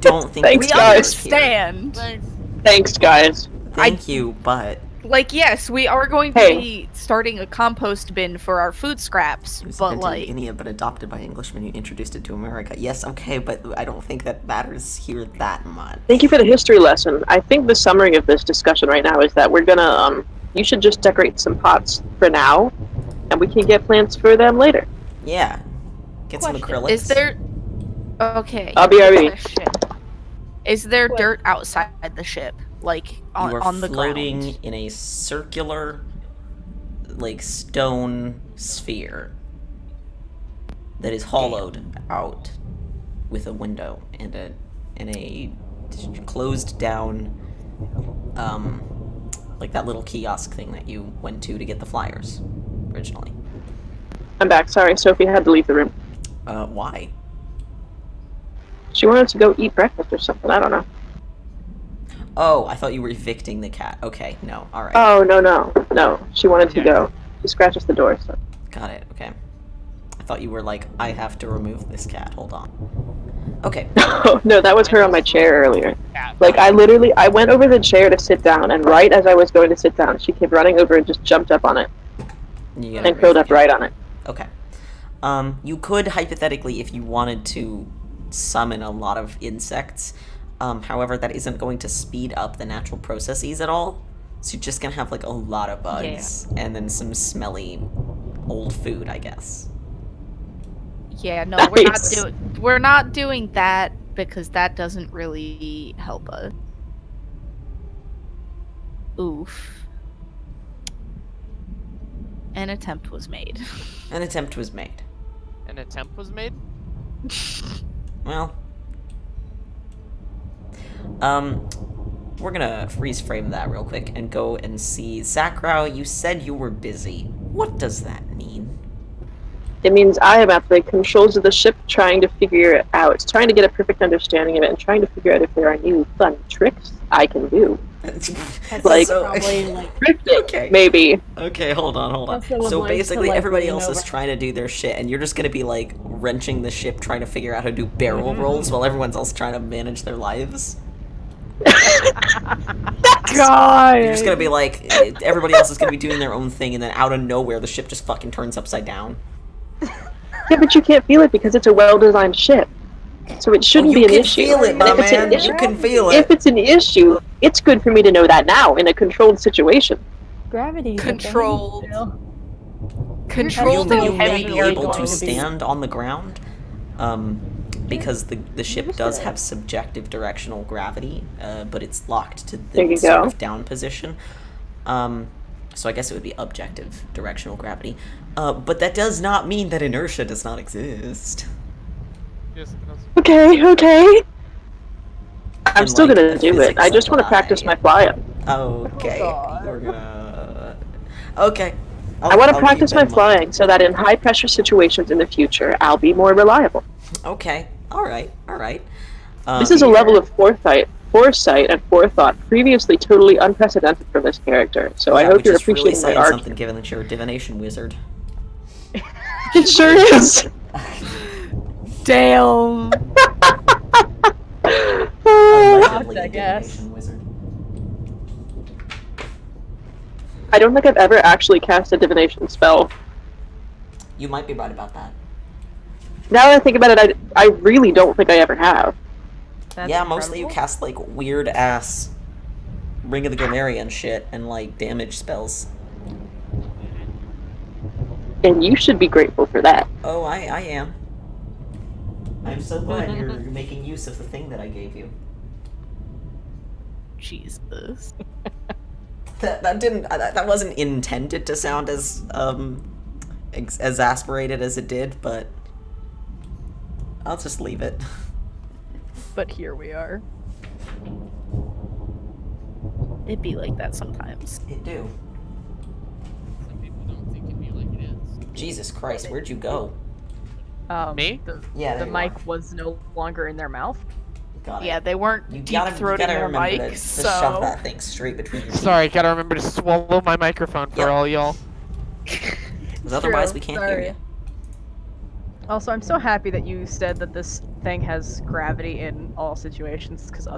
don't think Thanks, it's We guys. understand. Thanks. Thanks, guys. Thank you, but Like, yes, we are going to Hey. be starting a compost bin for our food scraps, it was but invented in like, India but adopted by Englishmen who introduced it to America. Yes, okay, but I don't think that matters here that much. Thank you for the history lesson. I think the summary of this discussion right now is that we're gonna, you should just decorate some pots for now, and we can get plants for them later. Yeah. Get some Question. acrylics. is there? Okay. I'll be RB. question. Is there dirt outside the ship, like on, You are on the floating ground? in a circular, like, stone sphere that is hollowed out with a window and a closed down, like that little kiosk thing that you went to get the flyers originally. I'm back. Sorry, Sophie had to leave the room. Why? She wanted to go eat breakfast or something. I don't know. Oh, I thought you were evicting the cat. Okay, no, alright. Oh, no. She wanted to go. She scratches the door, so. Got it, okay. I thought you were like, I have to remove this cat, hold on. Okay. No, that was her on my chair earlier. Cat. Like, I went over the chair to sit down, and right as I was going to sit down, she came running over and just jumped up on it, You gotta and curled up right on it. Okay. You could, hypothetically, if you wanted to summon a lot of insects, however, that isn't going to speed up the natural processes at all. So you're just gonna have, like, a lot of bugs, and then some smelly old food, I guess. Yeah, no, Nice. we're not doing that because that doesn't really help us. Oof. An attempt was made. An attempt was made. An attempt was made? Well... we're gonna freeze frame that real quick and go and see. Zackrow, you said you were busy. What does that mean? It means I am at the controls of the ship trying to figure it out, trying to get a perfect understanding of it, and trying to figure out if there are new fun tricks I can do. Like- So- Probably, like, Drifting, Okay. maybe. Okay, hold on. Tessa would So like to, basically, like, everybody lean else is over. trying to do their shit, and you're just gonna be like wrenching the ship, trying to figure out how to do barrel rolls, while everyone's else trying to manage their lives. God. You're just gonna be like, everybody else is gonna be doing their own thing, and then out of nowhere, the ship just fucking turns upside down. Yeah, but you can't feel it because it's a well-designed ship. So it shouldn't you be an can issue. feel it, And my if it's an man. issue- You can feel If it. it's an issue, it's good for me to know that now in a controlled situation. Gravity. Controlled. You, Controlled Control you and may heavy be definitely able going to to be- stand on the ground, because the ship does have subjective directional gravity, but it's locked to There the you sort go. of down position. So I guess it would be objective directional gravity. But that does not mean that inertia does not exist. Okay. I'm And, still like, gonna the do it. I physics just want to apply. practice my fly-up. Okay, God. you're gonna... Okay. I want to I'll practice keep my in mind. flying so that in high-pressure situations in the future, I'll be more reliable. Okay, alright. This is a level of foresight and forethought previously totally unprecedented for this character. So I hope which you're is really appreciating my saying art. something given that you're a divination wizard. It sure is. Damn. Allegedly I a guess. divination wizard. I don't think I've ever actually cast a divination spell. You might be right about that. Now that I think about it, I really don't think I ever have. That's Yeah, mostly you incredible. cast like weird ass Ring of the Grammarian shit and like damage spells. And you should be grateful for that. Oh, I am. I'm so glad you're making use of the thing that I gave you. Jesus. That wasn't intended to sound as exasperated as it did, but I'll just leave it. But here we are. It'd be like that sometimes. It do. Some people don't think it'd be like it is. Jesus Christ, where'd you go? Me? Yeah, The there you mic are. was no longer in their mouth. Got it. Yeah, they weren't You deep gotta throating their remember to mics, shove so that thing straight between your teeth. Sorry, gotta remember to swallow my microphone for Yep. all y'all. Because otherwise we can't hear Sorry. you. Also, I'm so happy that you said that this thing has gravity in all situations, because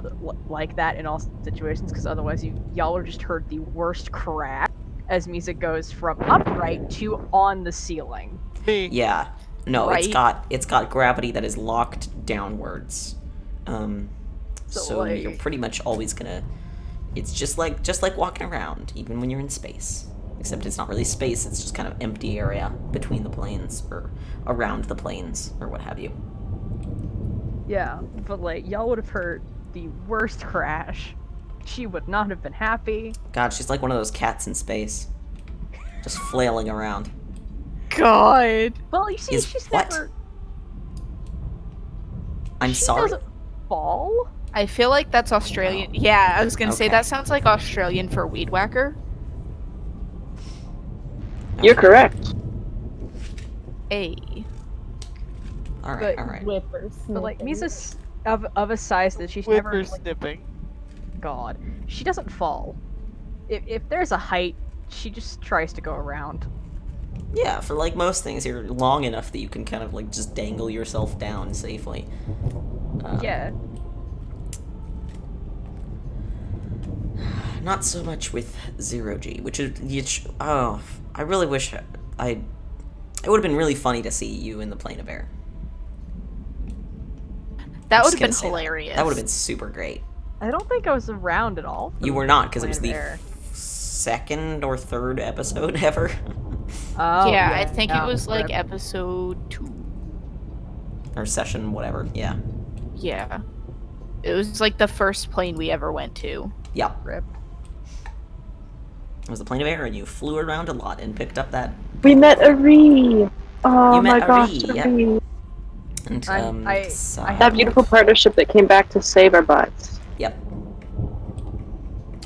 like that in all situations, because otherwise y'all would have just heard the worst crack as music goes from upright to on the ceiling. Yeah. No, Right. it's got gravity that is locked downwards. So like- you're pretty much always gonna. It's just like walking around, even when you're in space. Except it's not really space; it's just kind of empty area between the planes or around the planes or what have you. Yeah, but like y'all would have heard the worst crash. She would not have been happy. God, she's like one of those cats in space, just flailing around. God. Well, you see, Is she's what? never. I'm she sorry. doesn't fall. I feel like that's Australian. Yeah, I was gonna say Okay. that sounds like Australian for weed whacker. You're correct. Hey. All right, but all right. Whippers. But like Misa's of a size that she's never. Whipper Like, snipping. God, she doesn't fall. If there's a height, she just tries to go around. Yeah, for like most things, you're long enough that you can kind of like just dangle yourself down safely. Yeah. Not so much with 0G, which is oh, I really wish it would have been really funny to see you in the plane of air. That I'm would just have been gonna say hilarious. That would have been super great. I don't think I was around at all. for You were not, because it was Planet the Air. second or third episode ever. Oh, Yeah, I think yeah, it was like rip. episode 2. Or session, whatever. Yeah. Yeah. It was like the first plane we ever went to. Yeah. Rip. It was the plane of air, and you flew around a lot and picked up that. We met Ari. Oh You my met gosh, Ari, yeah. Ari. And I That beautiful partnership that came back to save our butts. Yep.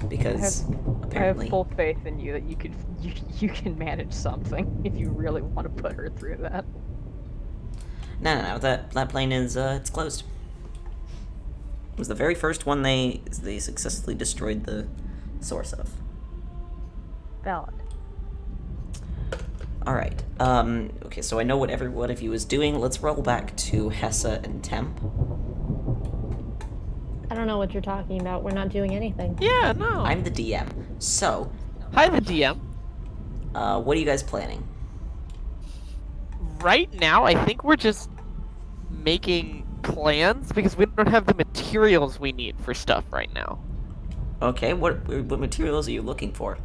Because I have apparently. full faith in you that you can manage something if you really want to put her through that. No. That plane is it's closed. It was the very first one they successfully destroyed the source of. Valid. Alright, okay, so I know what every one of you is doing. Let's roll back to Hessa and Temp. I don't know what you're talking about. We're not doing anything. Yeah, no. I'm the DM. So, Hi, the DM. what are you guys planning? Right now, I think we're just making plans because we don't have the materials we need for stuff right now. Okay, what materials are you looking for?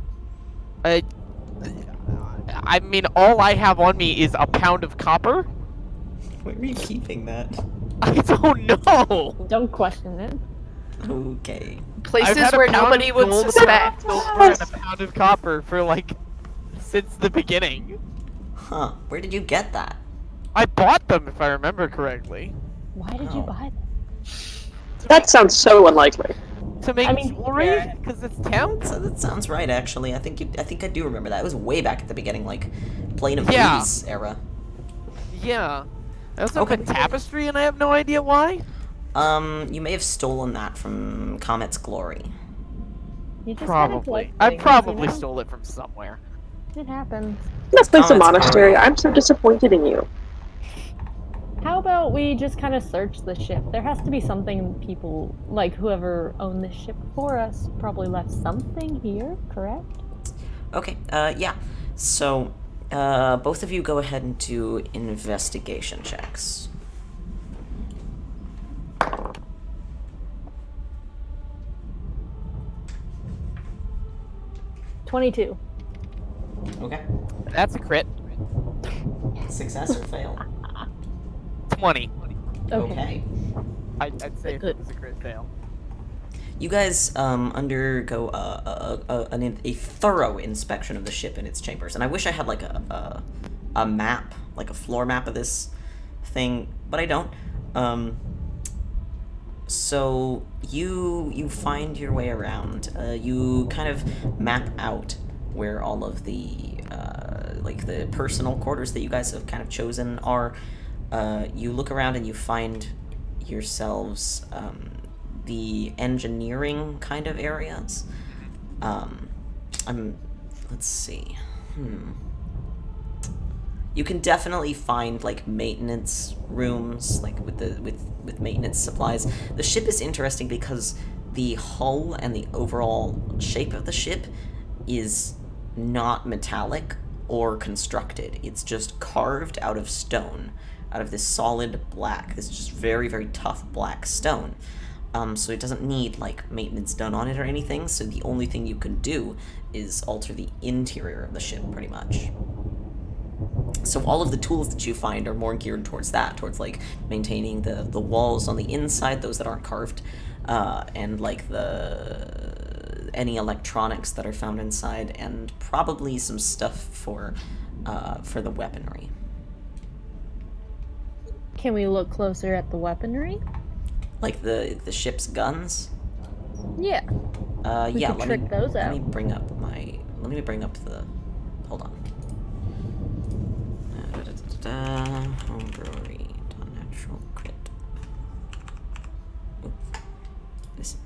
I mean, all I have on me is a pound of copper. Where are you keeping that? I don't know. Don't question it. Okay. I've Places had a where pound of nobody would gold, suspect. silver, and a pound of copper for like since the beginning. Huh, where did you get that? I bought them, if I remember correctly, Why did you Oh. buy them? That sounds so unlikely. to make I mean, jewelry because it's town. So that sounds right, actually. I think I do remember that. It was way back at the beginning, like Plane of Yeah. Peace era. Yeah. I also have Okay. a tapestry, and I have no idea why. You may have stolen that from Comet's Glory. You just gotta Probably. collect I things, probably you know? stole it from somewhere. It happens. This place a Comet's monastery. Glory. I'm so disappointed in you. How about we just kind of search the ship? There has to be something people, like whoever owned this ship before us, probably left something here, correct? Okay, yeah. So, both of you go ahead and do investigation checks. $22. Okay. That's a crit. Success or fail? 20. Okay. I'd say Good. it was a crit fail. You guys undergo a thorough inspection of the ship and its chambers, and I wish I had like a map, like a floor map of this thing, but I don't. So you find your way around. You kind of map out where all of the like the personal quarters that you guys have kind of chosen are. You look around and you find yourselves the engineering kind of areas. Let's see. You can definitely find like maintenance rooms, like with maintenance supplies. The ship is interesting because the hull and the overall shape of the ship is not metallic or constructed. It's just carved out of stone, out of this solid black, this just very, very tough black stone. So it doesn't need like maintenance done on it or anything, so the only thing you can do is alter the interior of the ship pretty much. So all of the tools that you find are more geared towards that, towards like maintaining the walls on the inside, those that aren't carved, and like any electronics that are found inside, and probably some stuff for the weaponry. Can we look closer at the weaponry? Like the ship's guns. Yeah. We Yeah. could trick those Let out. me bring up the. Hold on. Home brewery, natural crit. Oop. This.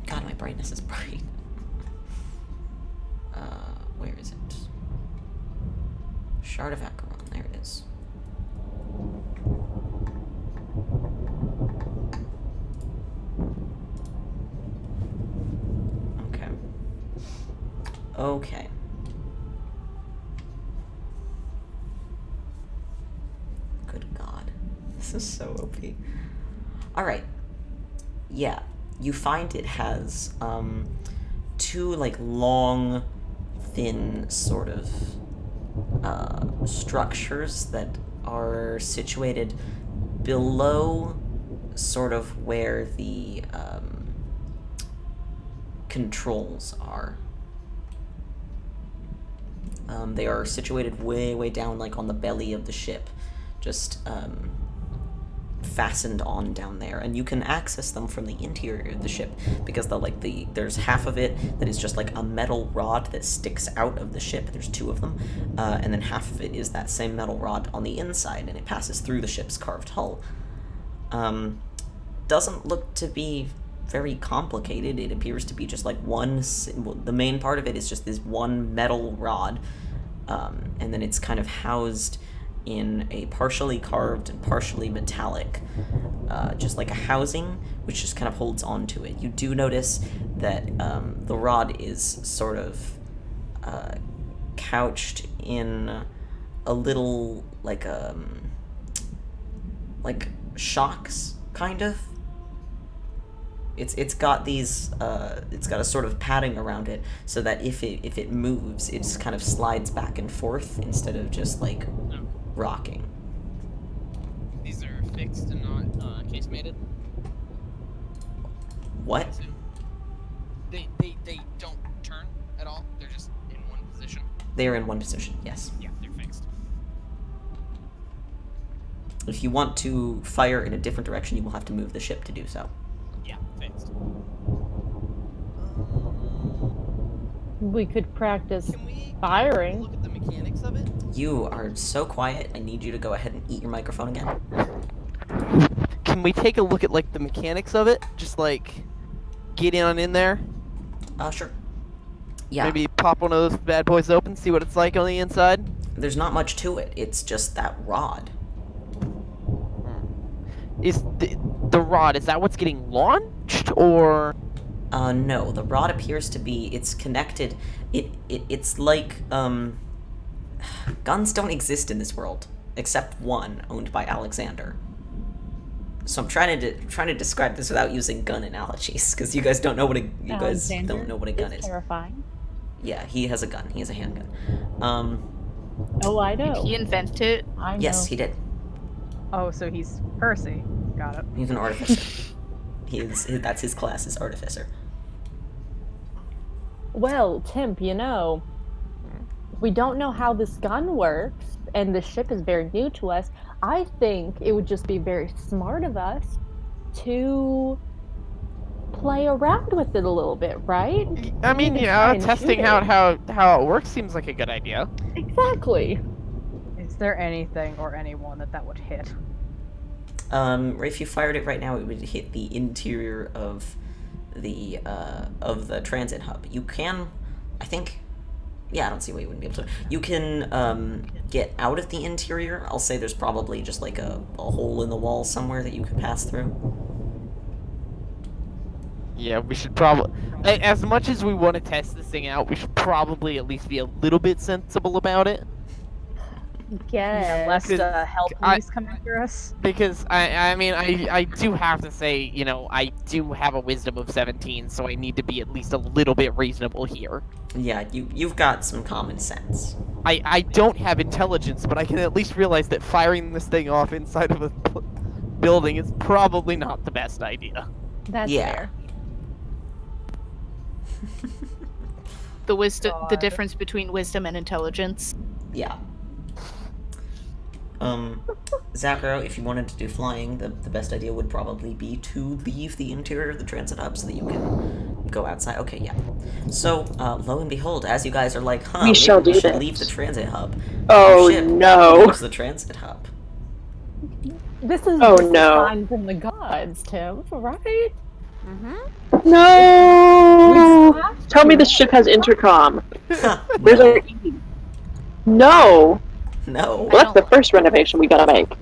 God, my brightness is bright. Where is it? Shard of Acheron. There it is. Okay. Okay. Good God. This is so OP. Alright. Yeah. You find it has, two, like, long, thin, sort of, structures that are situated below, sort of, where the, controls are. They are situated way, way down, like, on the belly of the ship. Just, fastened on down there, and you can access them from the interior of the ship, because there's half of it that is just like a metal rod that sticks out of the ship. There's two of them, and then half of it is that same metal rod on the inside, and it passes through the ship's carved hull. doesn't look to be very complicated. It appears to be just like the main part of it is just this one metal rod, and then it's kind of housed in a partially carved and partially metallic, just like a housing, which just kind of holds on to it. You do notice that the rod is sort of couched in a little like shocks, kind of. It's got these it's got a sort of padding around it so that if it moves, it just kind of slides back and forth instead of just like rocking. These are fixed and not casemated. What? They don't turn at all. They're just in one position. They are in one position, yes. Yeah, they're fixed. If you want to fire in a different direction, you will have to move the ship to do so. Yeah, fixed. We could practice Can we firing. look at the mechanics of it? You are so quiet. I need you to go ahead and eat your microphone again. Can we take a look at like the mechanics of it? Just like get in there. Sure. Yeah. Maybe pop one of those bad boys open, see what it's like on the inside. There's not much to it. It's just that rod. Is the rod, is that what's getting launched, or? No. The rod appears to be, it's connected. It's like, guns don't exist in this world, except one, owned by Alexander. So I'm trying to describe this without using gun analogies, because you guys don't know what a gun is. Terrifying. Yeah, he has a gun. He has a handgun. Oh, I know. He invented it. I know. Yes, he did. Oh, so he's Percy. Got it. He's an artificer. That's his class, is artificer. Well, Timp, we don't know how this gun works, and the ship is very new to us. I think it would just be very smart of us to play around with it a little bit, right? I mean, Maybe try and testing shoot out it. how it works seems like a good idea. Exactly. Is there anything or anyone that would hit? If you fired it right now, it would hit the interior of the transit hub. You can, I think, yeah, I don't see why you wouldn't be able to. You can get out of the interior. I'll say there's probably just like a hole in the wall somewhere that you could pass through. Yeah, we should probably, as much as we want to test this thing out, we should probably at least be a little bit sensible about it. Yes. Lest hell police come after us. Because I mean I do have to say, I do have a wisdom of 17, so I need to be at least a little bit reasonable here. Yeah, you've got some common sense. I don't have intelligence, but I can at least realize that firing this thing off inside of a building is probably not the best idea. That's fair. The difference between wisdom and intelligence. Yeah. Zackrow, if you wanted to do flying, the best idea would probably be to leave the interior of the transit hub so that you can go outside. Okay, yeah. So, lo and behold, as you guys are like, We should leave the transit hub. Oh, Your ship no. leaves the transit hub. This is Oh, just no. a sign from the gods, Tim, right? No! Tell me the ship has intercom. Where's our E? No! No. Well, that's the first renovation we gotta make.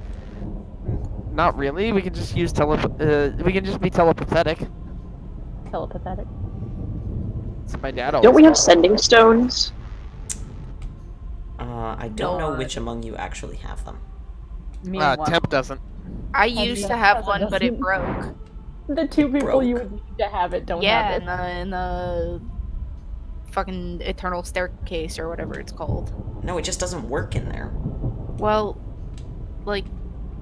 Not really. We can just use we can just be telepathetic. Telepathetic. It's my dad always Don't we have called it. sending stones? I don't know which among you actually have them. Me and one. Temp doesn't. I used to have one, but it broke. The two people Broke. you would need to have it don't Yeah, have it. in the fucking eternal staircase or whatever it's called. No, it just doesn't work in there. Well, like,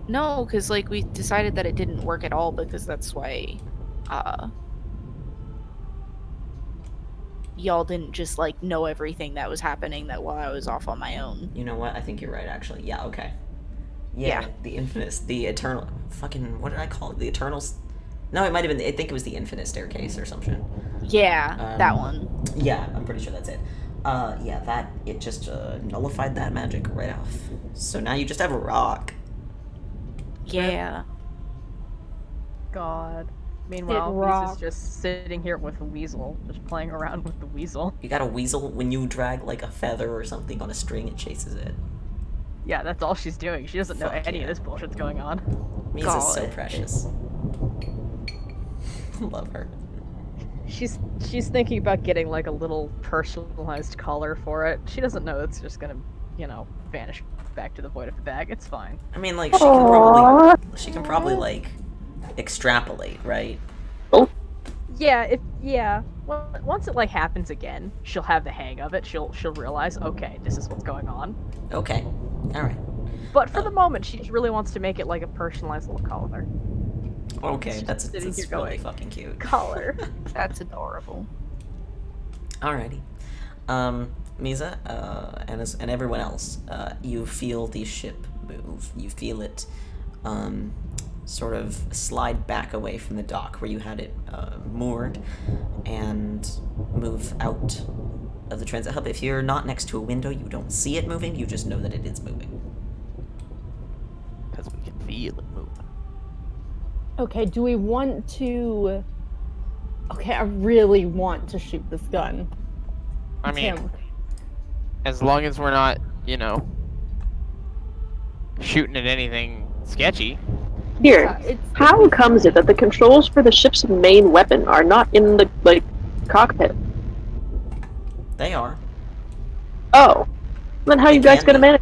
no, because like we decided that it didn't work at all because that's why, y'all didn't just like know everything that was happening that while I was off on my own. You know what? I think you're right, actually. Yeah, okay. Yeah, the eternal, fucking, what did I call it? The eternals? No, it might have been, I think it was the infinite staircase or something. Yeah, that one. Yeah, I'm pretty sure that's it. Yeah, it just nullified that magic right off. So now you just have a rock. Yeah. God. Meanwhile, rocks. Misa's just sitting here with a weasel, just playing around with the weasel. You got a weasel. When you drag like a feather or something on a string, it chases it. Yeah, that's all she's doing. She doesn't know Fuck any yeah. of this bullshit's going on. Misa's so God. precious. Love her. She's thinking about getting like a little personalized collar for it. She doesn't know it's just gonna, vanish back to the void of the bag. It's fine. I mean, like she can probably like extrapolate, right? Yeah. Once it like happens again, she'll have the hang of it. She'll realize, okay, this is what's going on. Okay. All right. But for the moment, she just really wants to make it like a personalized little collar. Okay, that's sitting here really going, fucking cute. Collar. That's adorable. Alrighty. Mizha, and everyone else, you feel the ship move. You feel it, sort of slide back away from the dock where you had it, moored, and move out of the transit hub. If you're not next to a window, you don't see it moving, you just know that it is moving. Because we can feel it moving. Okay, do we want to... Okay, I really want to shoot this gun. I mean, Tim. as long as we're not, shooting at anything sketchy. Here, how comes it that the controls for the ship's main weapon are not in the, cockpit? They are. Oh. Then how They you guys can gonna be. manage?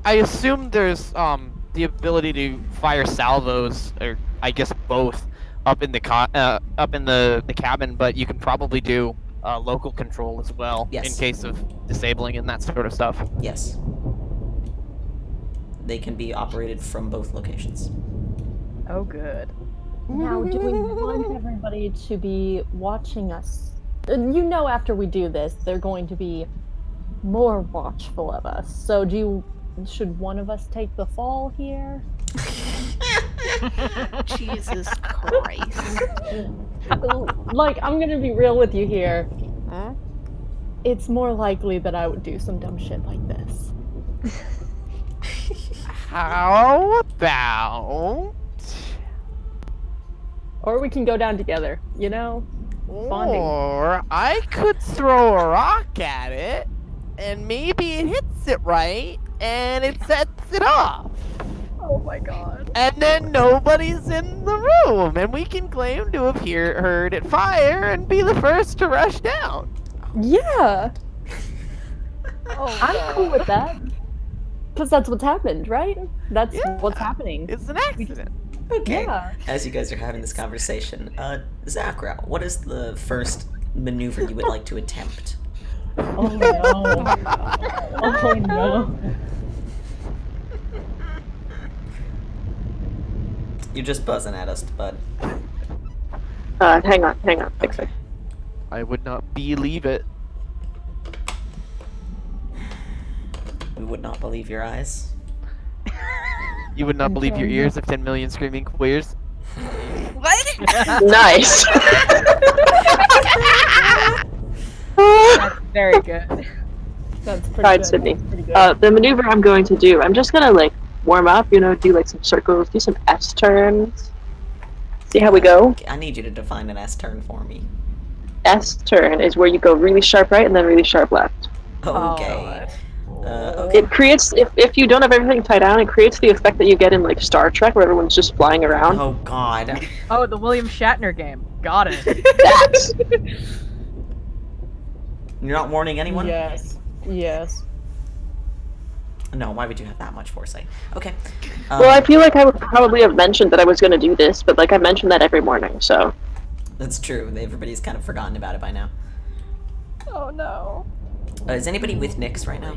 I assume there's the ability to fire salvos, or I guess both, up in the cabin, but you can probably do local control as well Yes. in case of disabling and that sort of stuff. Yes. They can be operated from both locations. Oh, good. Now, do we want everybody to be watching us? After we do this, they're going to be more watchful of us. So should one of us take the fall here? Jesus Christ. I'm gonna be real with you here. It's more likely that I would do some dumb shit like this. How about... Or we can go down together, Bonding. Or I could throw a rock at it, and maybe it hits it right, and it sets it off. Oh my god. And then nobody's in the room, and we can claim to have heard it fire and be the first to rush down. Yeah, Oh, I'm cool with that. Because that's what's happened, right? That's Yeah. what's happening. It's an accident. Okay. Yeah. As you guys are having this conversation, Zackrow, what is the first maneuver you would like to attempt? Oh no. Oh no. You're just buzzing at us, bud. Hang on. Okay. I would not believe it. We would not believe your eyes. You would not believe your ears of 10 million screaming queers. What? Nice. That's very good. That's pretty Alright, good. Sydney. That's pretty good. The maneuver I'm going to do, I'm just gonna warm up, do some circles, do some S turns. See how we go? I need you to define an S turn for me. S turn is where you go really sharp right and then really sharp left. Okay. Okay. It creates, if you don't have everything tied down, it creates the effect that you get in Star Trek where everyone's just flying around. Oh god. Oh, the William Shatner game. Got it. That. You're not warning anyone? Yes. Yes. No, why would you have that much foresight? Okay. Well, I feel like I would probably have mentioned that I was going to do this, but I mention that every morning, so. That's true. Everybody's kind of forgotten about it by now. Oh no. Is anybody with Nyx right now?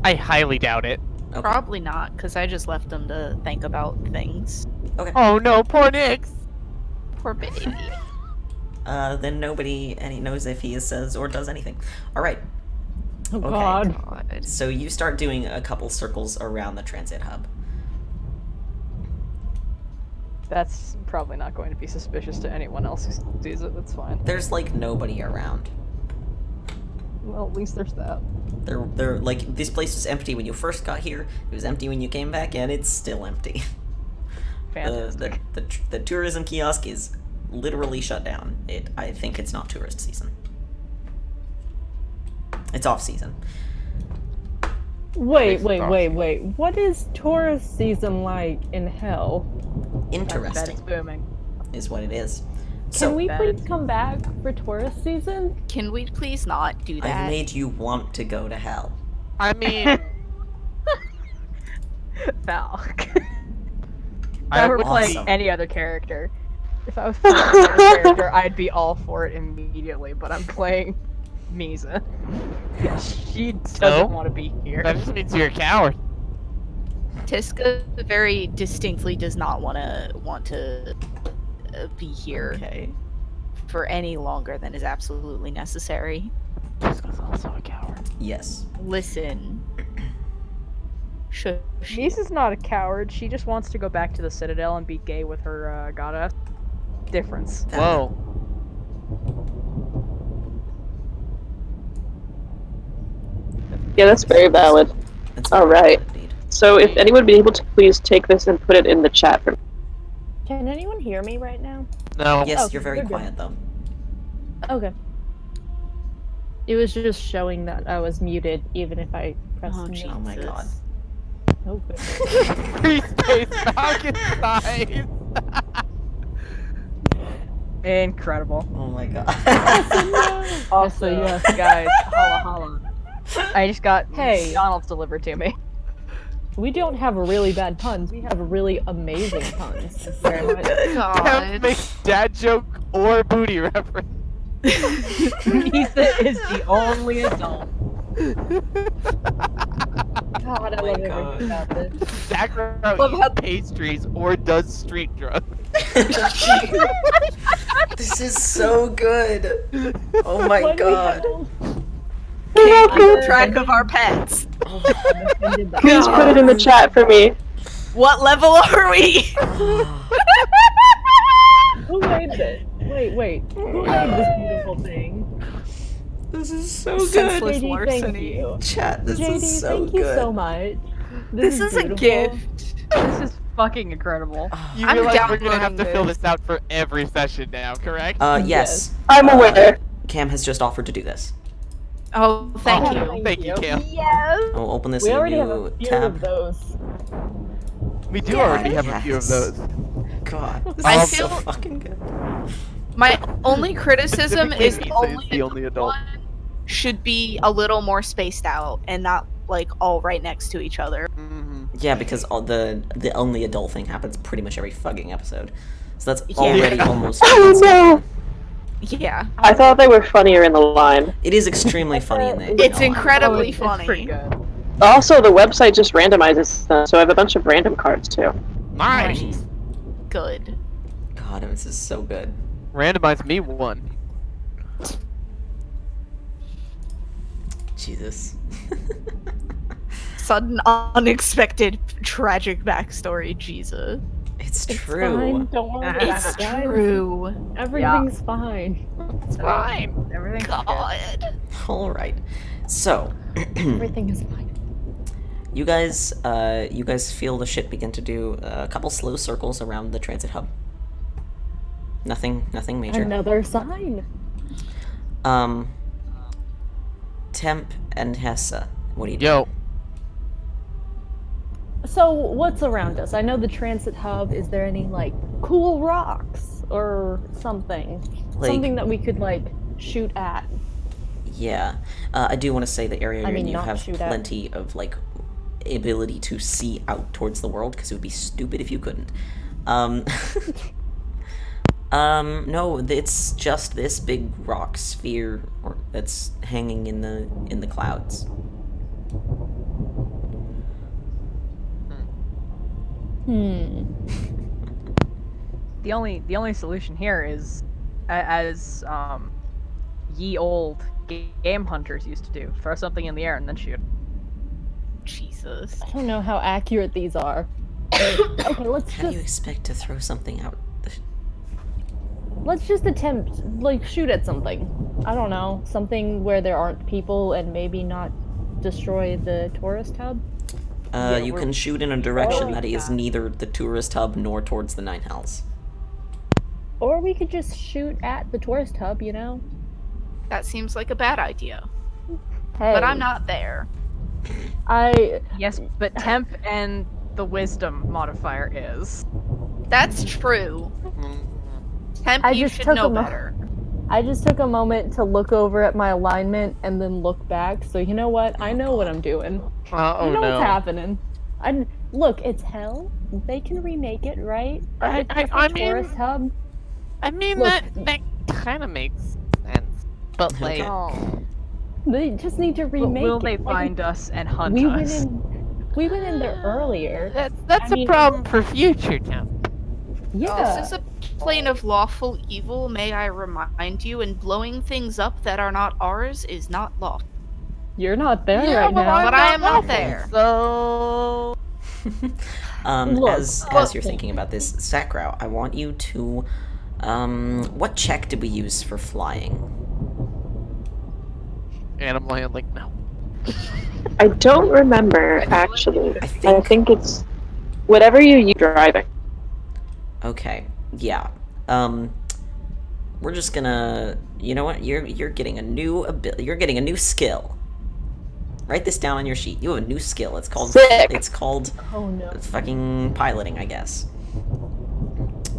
I highly doubt it. Okay. Probably not, because I just left them to think about things. Okay. Oh no, poor Nyx! Poor baby. Then nobody knows if he says or does anything. All right. Oh Okay. god. God. So you start doing a couple circles around the transit hub. That's probably not going to be suspicious to anyone else who sees it. That's fine. There's nobody around. Well, at least there's that. They're this place was empty when you first got here. It was empty when you came back, and it's still empty. Fantastic. The tourism kiosk is literally shut down. I think it's not tourist season. It's off season. Wait. What is tourist season like in hell? That Interesting is booming. is what it is. Can So we bad. please come back for tourist season? Can we please not do I've that? made you want to go to hell. I mean, Val. I If I were would playing Awesome. any other character, if I was playing any other character, I'd be all for it immediately. But I'm playing Mizha. Yeah, she doesn't So? want to be here. that just means you're a coward. Tiska very distinctly does not want to be here Okay. for any longer than is absolutely necessary. Tiska's also a coward. Yes. Listen. Shush. Mizha's not a coward. She just wants to go back to the Citadel and be gay with her goddess. Difference. Whoa. Yeah, that's very valid. That's All right. indeed. So if anyone would be able to please take this and put it in the chat for me. Can anyone hear me right now? No. Yes, Oh, you're very you're good. quiet though. Okay. It was just showing that I was muted, even if I pressed Oh, mute. Oh my Jesus. god. Oh, good. Free space Falcon size. Incredible. Oh my god. Also, yes. guys, holla holla. I just got Hey. McDonald's delivered to me. We don't have really bad puns. We have really amazing puns. Very much. Can't God. make dad joke or booty reference. Mizha is the only adult. God, I Oh my love God. everything about this. Zackrow Love eats how- pastries or does street drugs. This is so good. Oh my When we god. go- Keep track of our pets. Oh. I'm offended that- Please put it in the chat for me. What level are we? Who made this? Wait. Who made this beautiful thing? This is so Senseless good. JD, thank larceny. you. Chat, this JD, is so thank good. you so much. This is a beautiful. gift. This is fucking incredible. You I'm realize we're gonna have to downloading fill this. this out for every session now, correct? Yes. I'm aware. Cam has just offered to do this. Oh, thank Oh, you. Thank you, Cam. Yes. I'll open this We in a already have new a few tab. of those. We do already have a few of Yes. those. God, this I is so feel- fucking good. My only criticism Specifically is Mizha only is the only adult. one should be a little more spaced out and not like all right next to each other. Mm-hmm. Yeah, because all the only adult thing happens pretty much every fucking episode. So that's Yeah. already almost. Oh no! Yeah. I thought they were funnier in the line. It is extremely funny in the. It's in the incredibly It's funny. pretty good. Also, the website just randomizes them, so I have a bunch of random cards too. Nice. Good. God, this is so good. Randomize me one. Jesus. Sudden, unexpected, tragic backstory, Jesus. It's It's true. fine. Don't worry about It's it, guys. true. Everything's fine. It's fine. Everything's good. God. All right. So, Everything is fine. you guys feel the ship begin to do a couple slow circles around the transit hub. Nothing major. Another sign. Temp and Hessa, what do you do? Yo, So, what's around us? I know the transit hub. Is there any, like, cool rocks or something? Like- Something that we could, like, shoot at? Yeah, I do want to say the area I you're in, mean, you not have shoot at. plenty of like ability to see out towards the world because it would be stupid if you couldn't. No, it's just this big rock sphere that's hanging in the clouds. The only solution here is, as ye old game hunters used to do, throw something in the air and then shoot. Jesus. I don't know how accurate these are. Okay, How do you expect to throw something out? let's just attempt, like, shoot at something. I don't know, something where there aren't people and maybe not destroy the tourist hub. You can shoot in a direction that is neither the tourist hub nor towards the Nine Hells. Or we could just shoot at the tourist hub, you know? That seems like a bad idea. Hey, But I'm not there. Yes, but temp and the wisdom modifier is. That's true. Temp, I you just should took know a mo- better. I just took a moment to look over at my alignment and then look back. So you know what? I know what I'm doing. Oh I know no. what's happening. Look, it's hell. They can remake it, right? It's just a I mean- tourist hub. I mean, Look. that kind of makes sense. But, like, Oh. They just need to remake Will it. they Like, find us and hunt we went us? we went in there earlier. that's I a mean- problem for future temp. Yeah. This is a plane of lawful evil, may I remind you, and blowing things up that are not ours is not lawful. You're not there Yeah, right but now. But I am not there. So... Look, as you're thinking about this, Zackrow, I want you to, what check did we use for flying? Animal handling, no. I don't remember, actually. I I think it's whatever you use driving. Okay, yeah. We're just gonna, you know what? You're getting a new you're getting a new skill. Write this down on your sheet. You have a new skill. It's called Sick. Oh no. fucking piloting, I guess.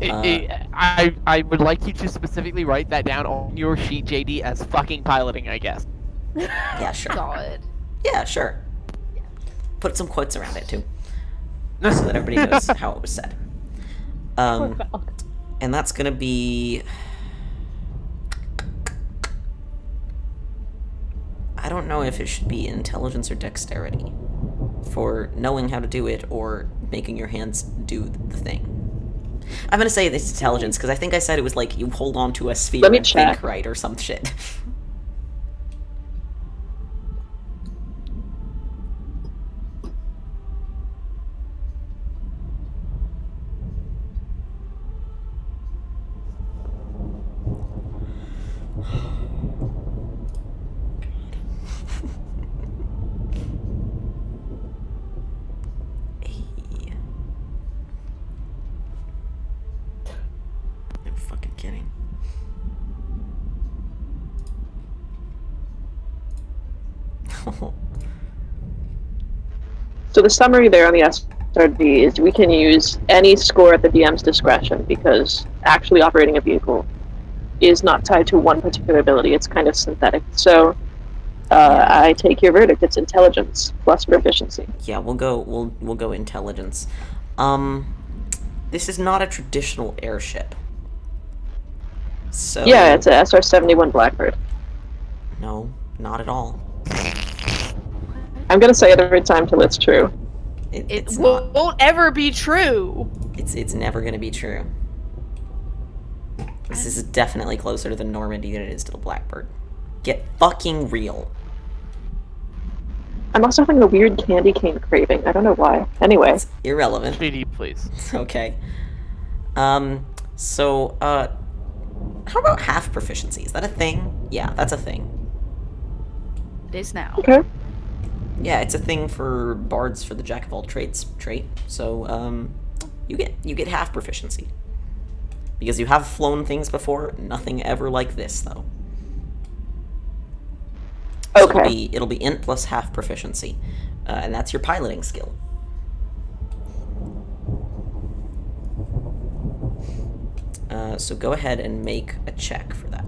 I would like you to specifically write that down on your sheet, JD, as fucking piloting, I guess. Yeah, sure. God. Yeah, sure. Put some quotes around it too, so that everybody knows how it was said. Poor Falcon. And that's gonna be. I don't know if it should be intelligence or dexterity for knowing how to do it or making your hands do the thing. I'm gonna say it's intelligence because I think I said it was like you hold on to a sphere Let me and check. think right or some shit. No fucking kidding. So the summary there on the SRD is we can use any score at the DM's discretion because actually operating a vehicle is not tied to one particular ability. It's kind of synthetic. So I take your verdict. It's intelligence plus proficiency. Yeah, we'll go intelligence. This is not a traditional airship. So Yeah, it's a SR-71 Blackbird. no, not at all. I'm gonna say it every time till it's true. It It's not. won't ever be true. It's never gonna be true. This is definitely closer to the Normandy than it is to the Blackbird. Get fucking real. I'm also having a weird candy cane craving. I don't know why. Anyway, It's irrelevant. JD, please. Okay. So, how about half proficiency? Is that a thing? Yeah, that's a thing. It is now. okay. Yeah, it's a thing for bards for the jack of all trades trait. So, you get half proficiency. Because you have flown things before, nothing ever like this though. So Okay. it'll be int plus half proficiency, and that's your piloting skill. So go ahead and make a check for that.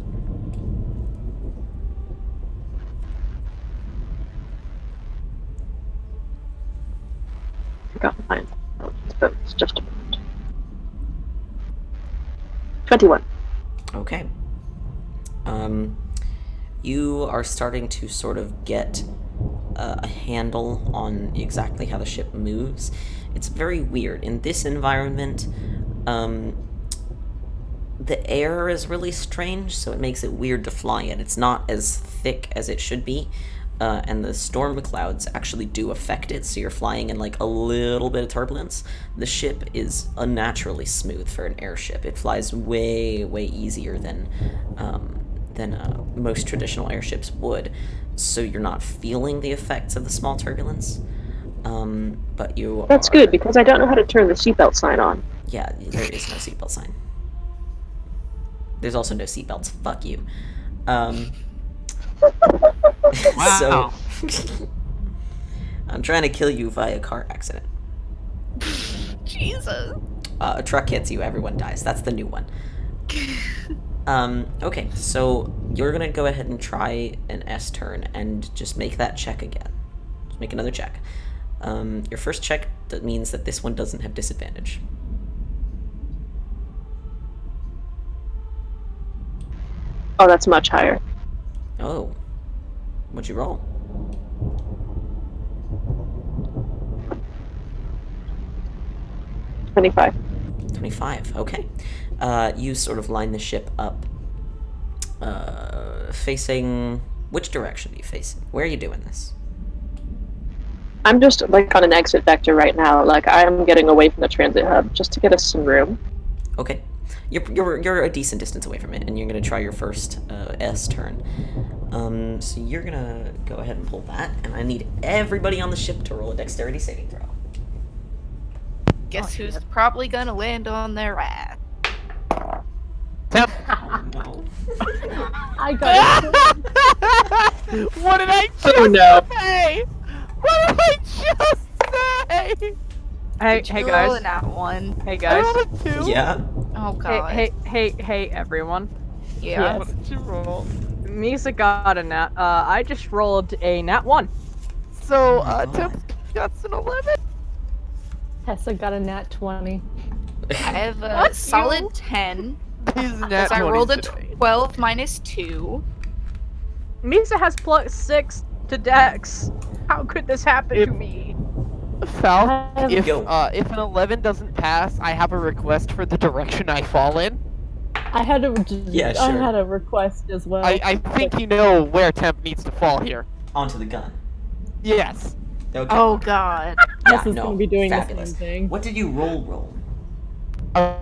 Forgot mine. But it's just a moment. 21. Okay. You are starting to sort of get a handle on exactly how the ship moves. It's very weird. In this environment, the air is really strange, so it makes it weird to fly in. It's not as thick as it should be, and the storm clouds actually do affect it, so you're flying in like a little bit of turbulence. The ship is unnaturally smooth for an airship. It flies way, way easier than most traditional airships would, so you're not feeling the effects of the small turbulence. But you That's are... good, because I don't know how to turn the seatbelt sign on. Yeah, there is no seatbelt sign. There's also no seatbelts. Fuck you. So... I'm trying to kill you via car accident. Jesus. A truck hits you, everyone dies. That's the new one. Okay, so you're gonna go ahead and try an S turn and just make that check again. Just make another check. Your first check, that means that this one doesn't have disadvantage. Oh, that's much higher. Oh. What'd you roll? 25. 25, okay. You sort of line the ship up, facing... Which direction are you facing? Where are you doing this? I'm just, like, on an exit vector right now. Like, I'm getting away from the transit hub just to get us some room. Okay. You're a decent distance away from it, and you're going to try your first S turn. So you're going to go ahead and pull that, and I need everybody on the ship to roll a dexterity saving throw. Guess who's probably gonna land on their ass? Temp. Oh, no. I got it. What did I just say? What did I just say? Hey, Did hey you guys. roll an at one? Hey I guys. rolled a 2. Yeah? Oh god. Hey, everyone. Yeah. What did you roll? Mizha got a nat. I just rolled a nat 1. So, Oh. Temp got an 11. Tessa got a nat 20. I have a What? solid 10. He's nat Because I rolled a 20 12 minus 2. Mizha has +6 to dex. How could this happen If- to me? Fal, if Go. if an 11 doesn't pass, I have a request for the direction I fall in. I had a Yeah, I sure. had a request as well. I think you know where Temp needs to fall here. Onto the gun. Yes. Okay. Oh god. Yeah, Tessa's no, gonna be doing fabulous. the same thing. What did you roll? I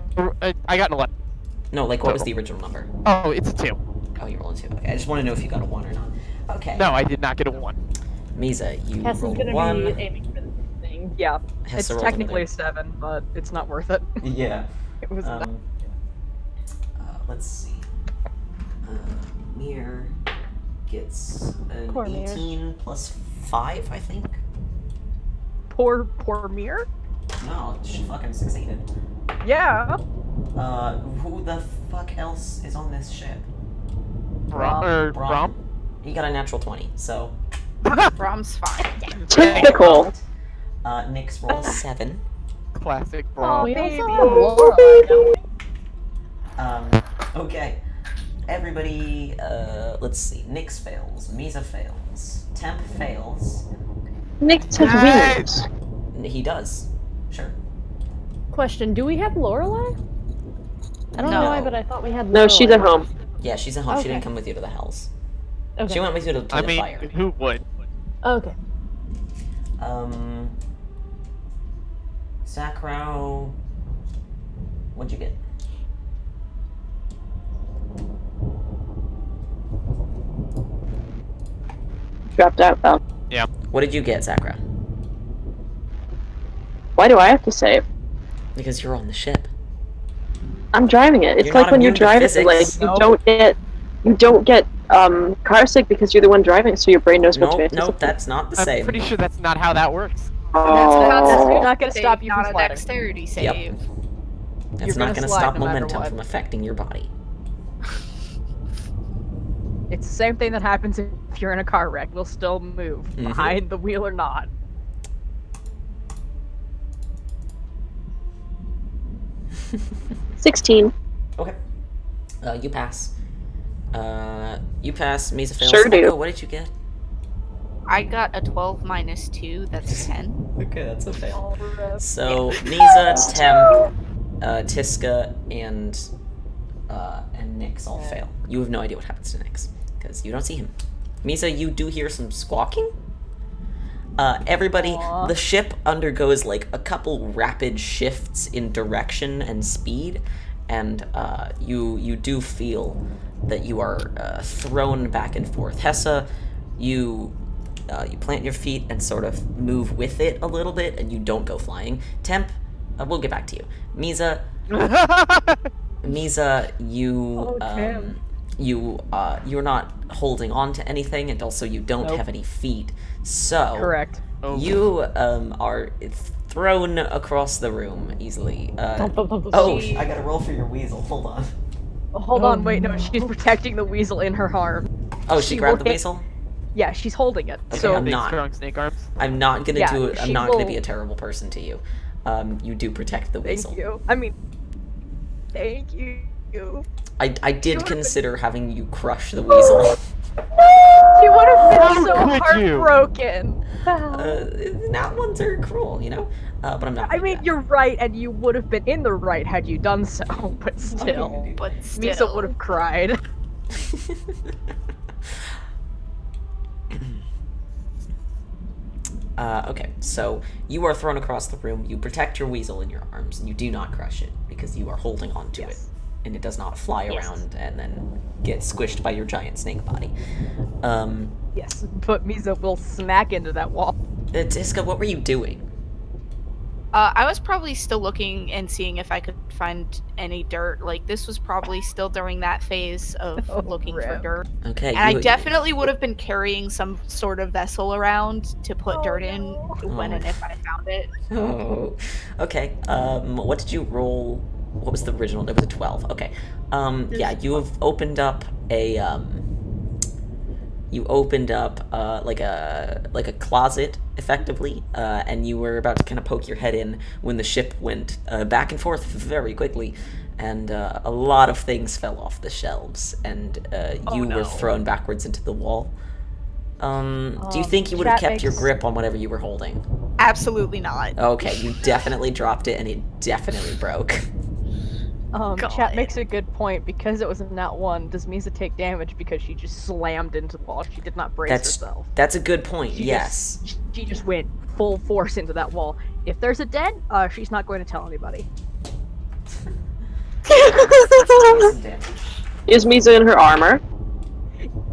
got an 11. No, like, what was the original number? Oh, it's a 2. Oh, you rolled a 2. Okay, I just want to know if you got a 1 or not. Okay. No, I did not get a 1. Mizha, you Tessa's rolled gonna a 1. be aiming for the thing. Yeah, Hessa it's rolled technically another- a 7, but it's not worth it. Yeah. It was Let's see. Mir gets an Poor Mir. 18 plus 5, I think. poor Mir. No, she fucking succeeded. Yeah. Who the fuck else is on this ship? Brom? Brom. He got a natural 20, so... Brom's fine. Typical. Nyx rolled 7. Classic Oh, Brom. we baby. also have Laura, don't we? Okay. Everybody, let's see. Nyx fails. Mizha fails. Temp fails. Nick has wings. He does. Sure. Question: do we have Lorelai? I don't No. know why, but I thought we had. No, she's Lorelai. at home. Yeah, she's at home. She didn't Okay. come with you to the hells. Okay. She went with you to I the mean, fire. who would? Okay. Zackrow, what'd you get? Dropped out, though. Yeah. What did you get, Zackrow? Why do I have to save? Because you're on the ship. I'm driving it. It's You're like not when you're immune to driving, physics. like you don't get car sick because you're the one driving, so your brain knows what to Nope, anticipate. nope, that's not the I'm same. pretty sure that's not how that works. Oh. not gonna stop you from Not a sliding. dexterity save. Yep. That's You're not gonna gonna slide stop no matter momentum what. from affecting your body. It's the same thing that happens if you're in a car wreck. You'll still move Mhm. behind the wheel or not. – 16. Okay. You pass. You pass. Mizha fails. Sure do. Falco, what did you get? I got a 12 minus 2, that's 10. Okay, that's a fail. All the rest. So Mizha, Temp, Tiska, and Nyx all fail. You have no idea what happens to Nyx because you don't see him. Mizha, you do hear some squawking. Everybody, Aw. the ship undergoes like a couple rapid shifts in direction and speed, and you do feel that you are thrown back and forth. Hessa, you you plant your feet and sort of move with it a little bit, and you don't go flying. Temp, we'll get back to you. Mizha, you you're not holding on to anything, and also you don't have any feet. So Correct. you are thrown across the room easily. Oh, I gotta roll for your weasel. Hold on. Hold on, wait, no, she's protecting the weasel in her arm. Oh, she grabbed the weasel? Yeah, she's holding it. Okay, so I'm Big, not. strong snake arms. I'm not gonna Yeah, do it. I'm she not gonna will- be a terrible person to you. You do protect the weasel. Thank you. I mean, thank you. I did consider having you crush the weasel. She would have been How so could you? heartbroken. Not ones are cruel, you know. But I'm not. I gonna do mean, that. you're right, and you would have been in the right had you done so, but still. But Misa still. would have cried. Okay, so you are thrown across the room. You protect your weasel in your arms, and you do not crush it because you are holding on to it, and it does not fly around and then get squished by your giant snake body. Yes, but Misa will smack into that wall. Tiska, what were you doing? I was probably still looking and seeing if I could find any dirt. Like, this was probably still during that phase of looking for rip. dirt. Okay, And I definitely would have been carrying some sort of vessel around to put dirt in when and if I found it. Oh, okay. What did you roll? What was the original? It was a 12. Okay. Yeah, you have opened up a like a closet, effectively, and you were about to kind of poke your head in when the ship went back and forth very quickly, and a lot of things fell off the shelves, and you were thrown backwards into the wall. Do you think you would have chat kept your makes- grip on whatever you were holding? Absolutely not. Okay, you definitely dropped it, and it definitely broke. Chat makes a good point. Because it was in that one, does Misa take damage because she just slammed into the wall? She did not brace herself. That's a good point. She Yes. She just went full force into that wall. If there's a dent, she's not going to tell anybody. Is Misa in her armor?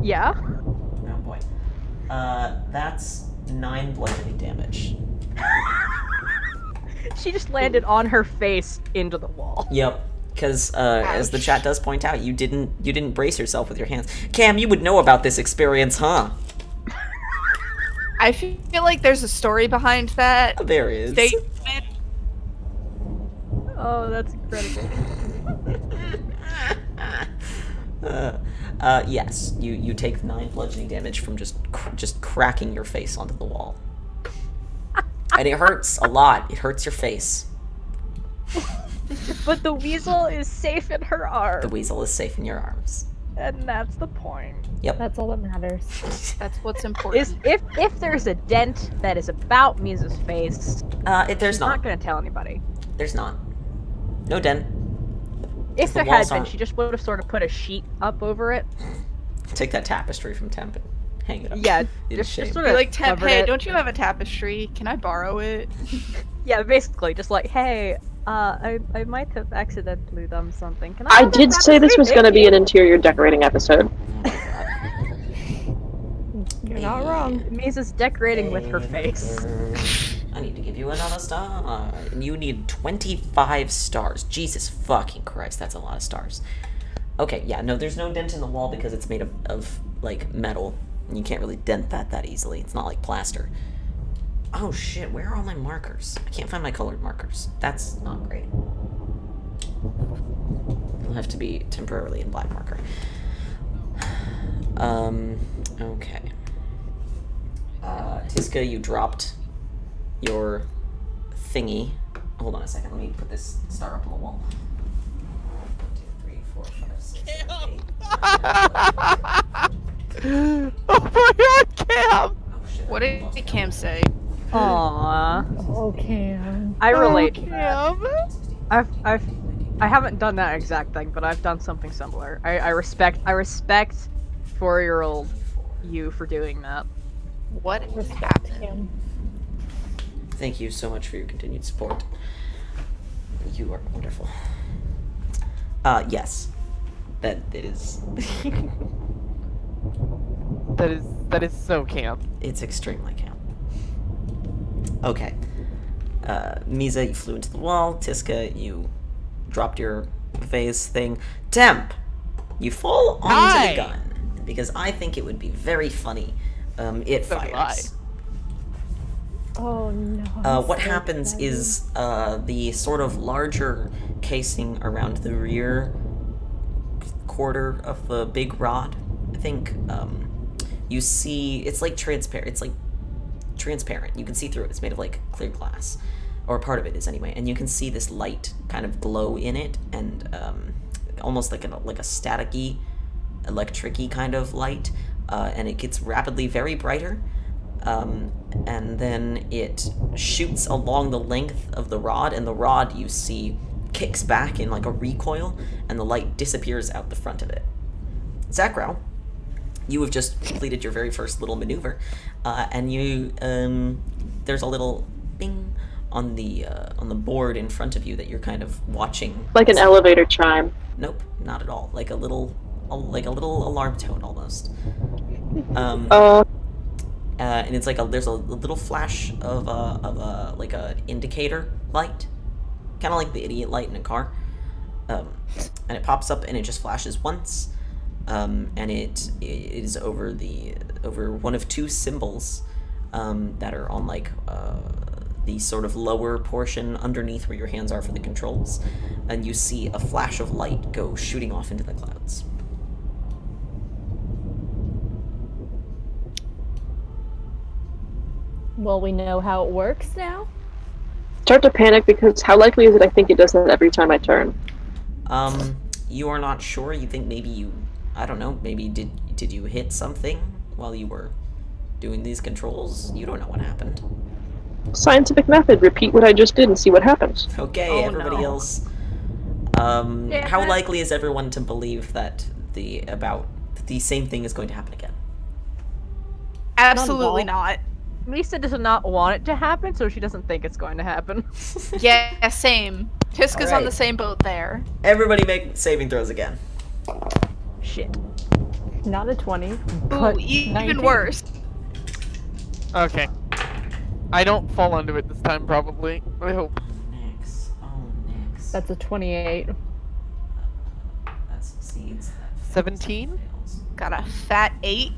Yeah? Oh boy. That's 9 bludgeoning damage. She just landed on her face into the wall. Yep. Because as the chat does point out, you didn't brace yourself with your hands. Cam, you would know about this experience, huh? I feel like there's a story behind that There is. statement. Oh, that's incredible. Yes, you take 9 bludgeoning damage from just cracking your face onto the wall. And it hurts a lot. It hurts your face. But the weasel is safe in her The arm, weasel is safe in your arms. and that's the point. Yep. That's all that matters. That's what's important. Is if there's a dent that is about Misa's face, There's she's not. not going to tell anybody. There's not. No dent. If The there walls had been, aren't- she just would have sort of put a sheet up over it. Take that tapestry from Temp and hang it up. Yeah, In just shame. sort Be of like, Temp, covered hey, it. don't you have a tapestry? Can I borrow it? Yeah, basically, just like, hey, I might have accidentally done something. Can I? I have that did say this tapestry? was going to Thank be you." an interior decorating episode. You're not wrong. Misa's decorating with her face. I need to give you another star. And you need 25 stars. Jesus fucking Christ, that's a lot of stars. Okay, yeah, no, there's no dent in the wall because it's made of like, metal. And you can't really dent that easily. It's not like plaster. Oh shit, where are all my markers? I can't find my colored markers. That's not great. It'll have to be temporarily in black marker. Okay. Tiska, you dropped your thingy. Hold on a second, let me put this star up on the wall. 1, 2, 3, 4, 5, 6, 7, 8. Oh my god, Cam! Oh shit. What did Cam say? Aww. Okay. I relate. Cam! I haven't done that exact thing, but I've done something similar. I respect 4-year-old you for doing that. What Respect happened? him. Thank you so much for your continued support. You are wonderful. Yes. That it is. That is so camp. It's extremely camp. Okay. Mizha, you flew into the wall. Tiska, you dropped your phase thing. Temp, you fall onto Hi. the gun because I think it would be very funny. It So do fires. Oh no. What happens is the sort of larger casing around the rear quarter of the big rod, I think, you see, it's like transparent. It's like transparent. You can see through it. It's made of like clear glass, or part of it is anyway. And you can see this light kind of glow in it, and almost like a staticky, electric-y kind of light. And it gets rapidly very brighter. And then it shoots along the length of the rod, and the rod, you see, kicks back in like a recoil, and the light disappears out the front of it. Zackrow, you have just completed your very first little maneuver, and you there's a little bing on the board in front of you that you're kind of watching. Like an elevator chime. Nope, not at all. Like a little alarm tone almost. And it's like there's a little flash of like a indicator light, kind of like the idiot light in a car. And it pops up and it just flashes once, and it is over one of two symbols that are on like the sort of lower portion underneath where your hands are for the controls, and you see a flash of light go shooting off into the clouds. Well, we know how it works now. Start to panic because how likely is it I think it does that every time I turn? You are not sure. You think maybe I don't know, maybe did you hit something while you were doing these controls? You don't know what happened. Scientific method. Repeat what I just did and see what happens. Okay, Oh, everybody no. else. Damn How it. likely is everyone to believe that the same thing is going to happen again? Absolutely Not not. Lisa does not want it to happen, so she doesn't think it's going to happen. Yeah, same. Tiska's on Alright. the same boat there. Everybody make saving throws again. Shit. Not a 20, Ooh, but even 19. worse. Okay. I don't fall into it this time, probably. I hope. Nix. Oh, Nix. That's a 28. That succeeds. That fails, 17? that fails. Got a fat 8.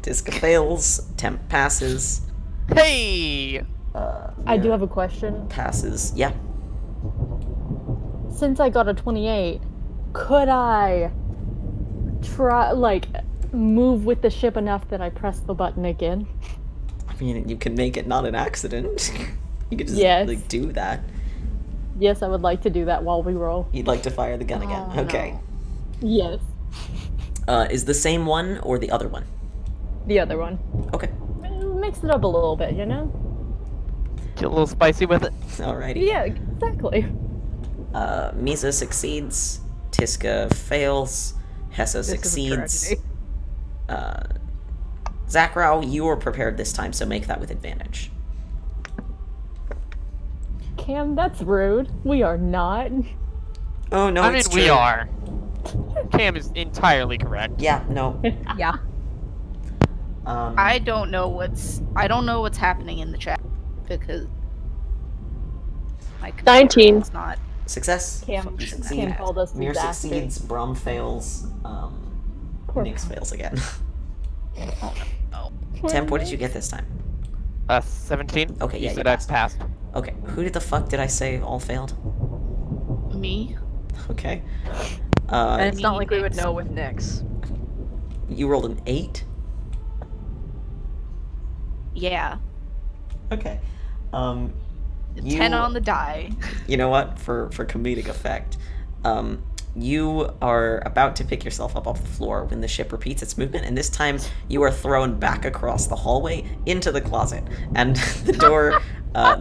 Tiska fails. Temp passes. Hey! I do have a question. Passes. Yeah. Since I got a 28, could I try, like, move with the ship enough that I press the button again? I mean, you can make it not an accident. You could just Yes. like do that. Yes, I would like to do that while we roll. You'd like to fire the gun again. Oh, Okay. Yes. Is the same one or the other one? The other one. Okay. Mix it up a little bit, you know? Get a little spicy with it. Alrighty. Yeah, exactly. Mizha succeeds. Tiska fails. Hessa This is a succeeds. tragedy. Zackrow, you are prepared this time, so make that with advantage. Cam, that's rude. We are not. Oh no, I mean, it's we true. are. Cam is entirely correct. Yeah, no. Yeah. I don't know what's happening in the chat because my computer 19. is not. Success. Cam, You succeed. Cam called us Mir disaster. succeeds. Brum fails. Poor Nix fails again. Oh. Temp, what did you get this time? 17? Okay, yeah, You you said I passed. passed. Okay, who the fuck did I say all failed? Me? Okay. And it's not like we would Nix. know with Nyx. You rolled an 8? Yeah. Okay. You, 10 on the die. You know what? For comedic effect, you are about to pick yourself up off the floor when the ship repeats its movement, and this time you are thrown back across the hallway into the closet, and the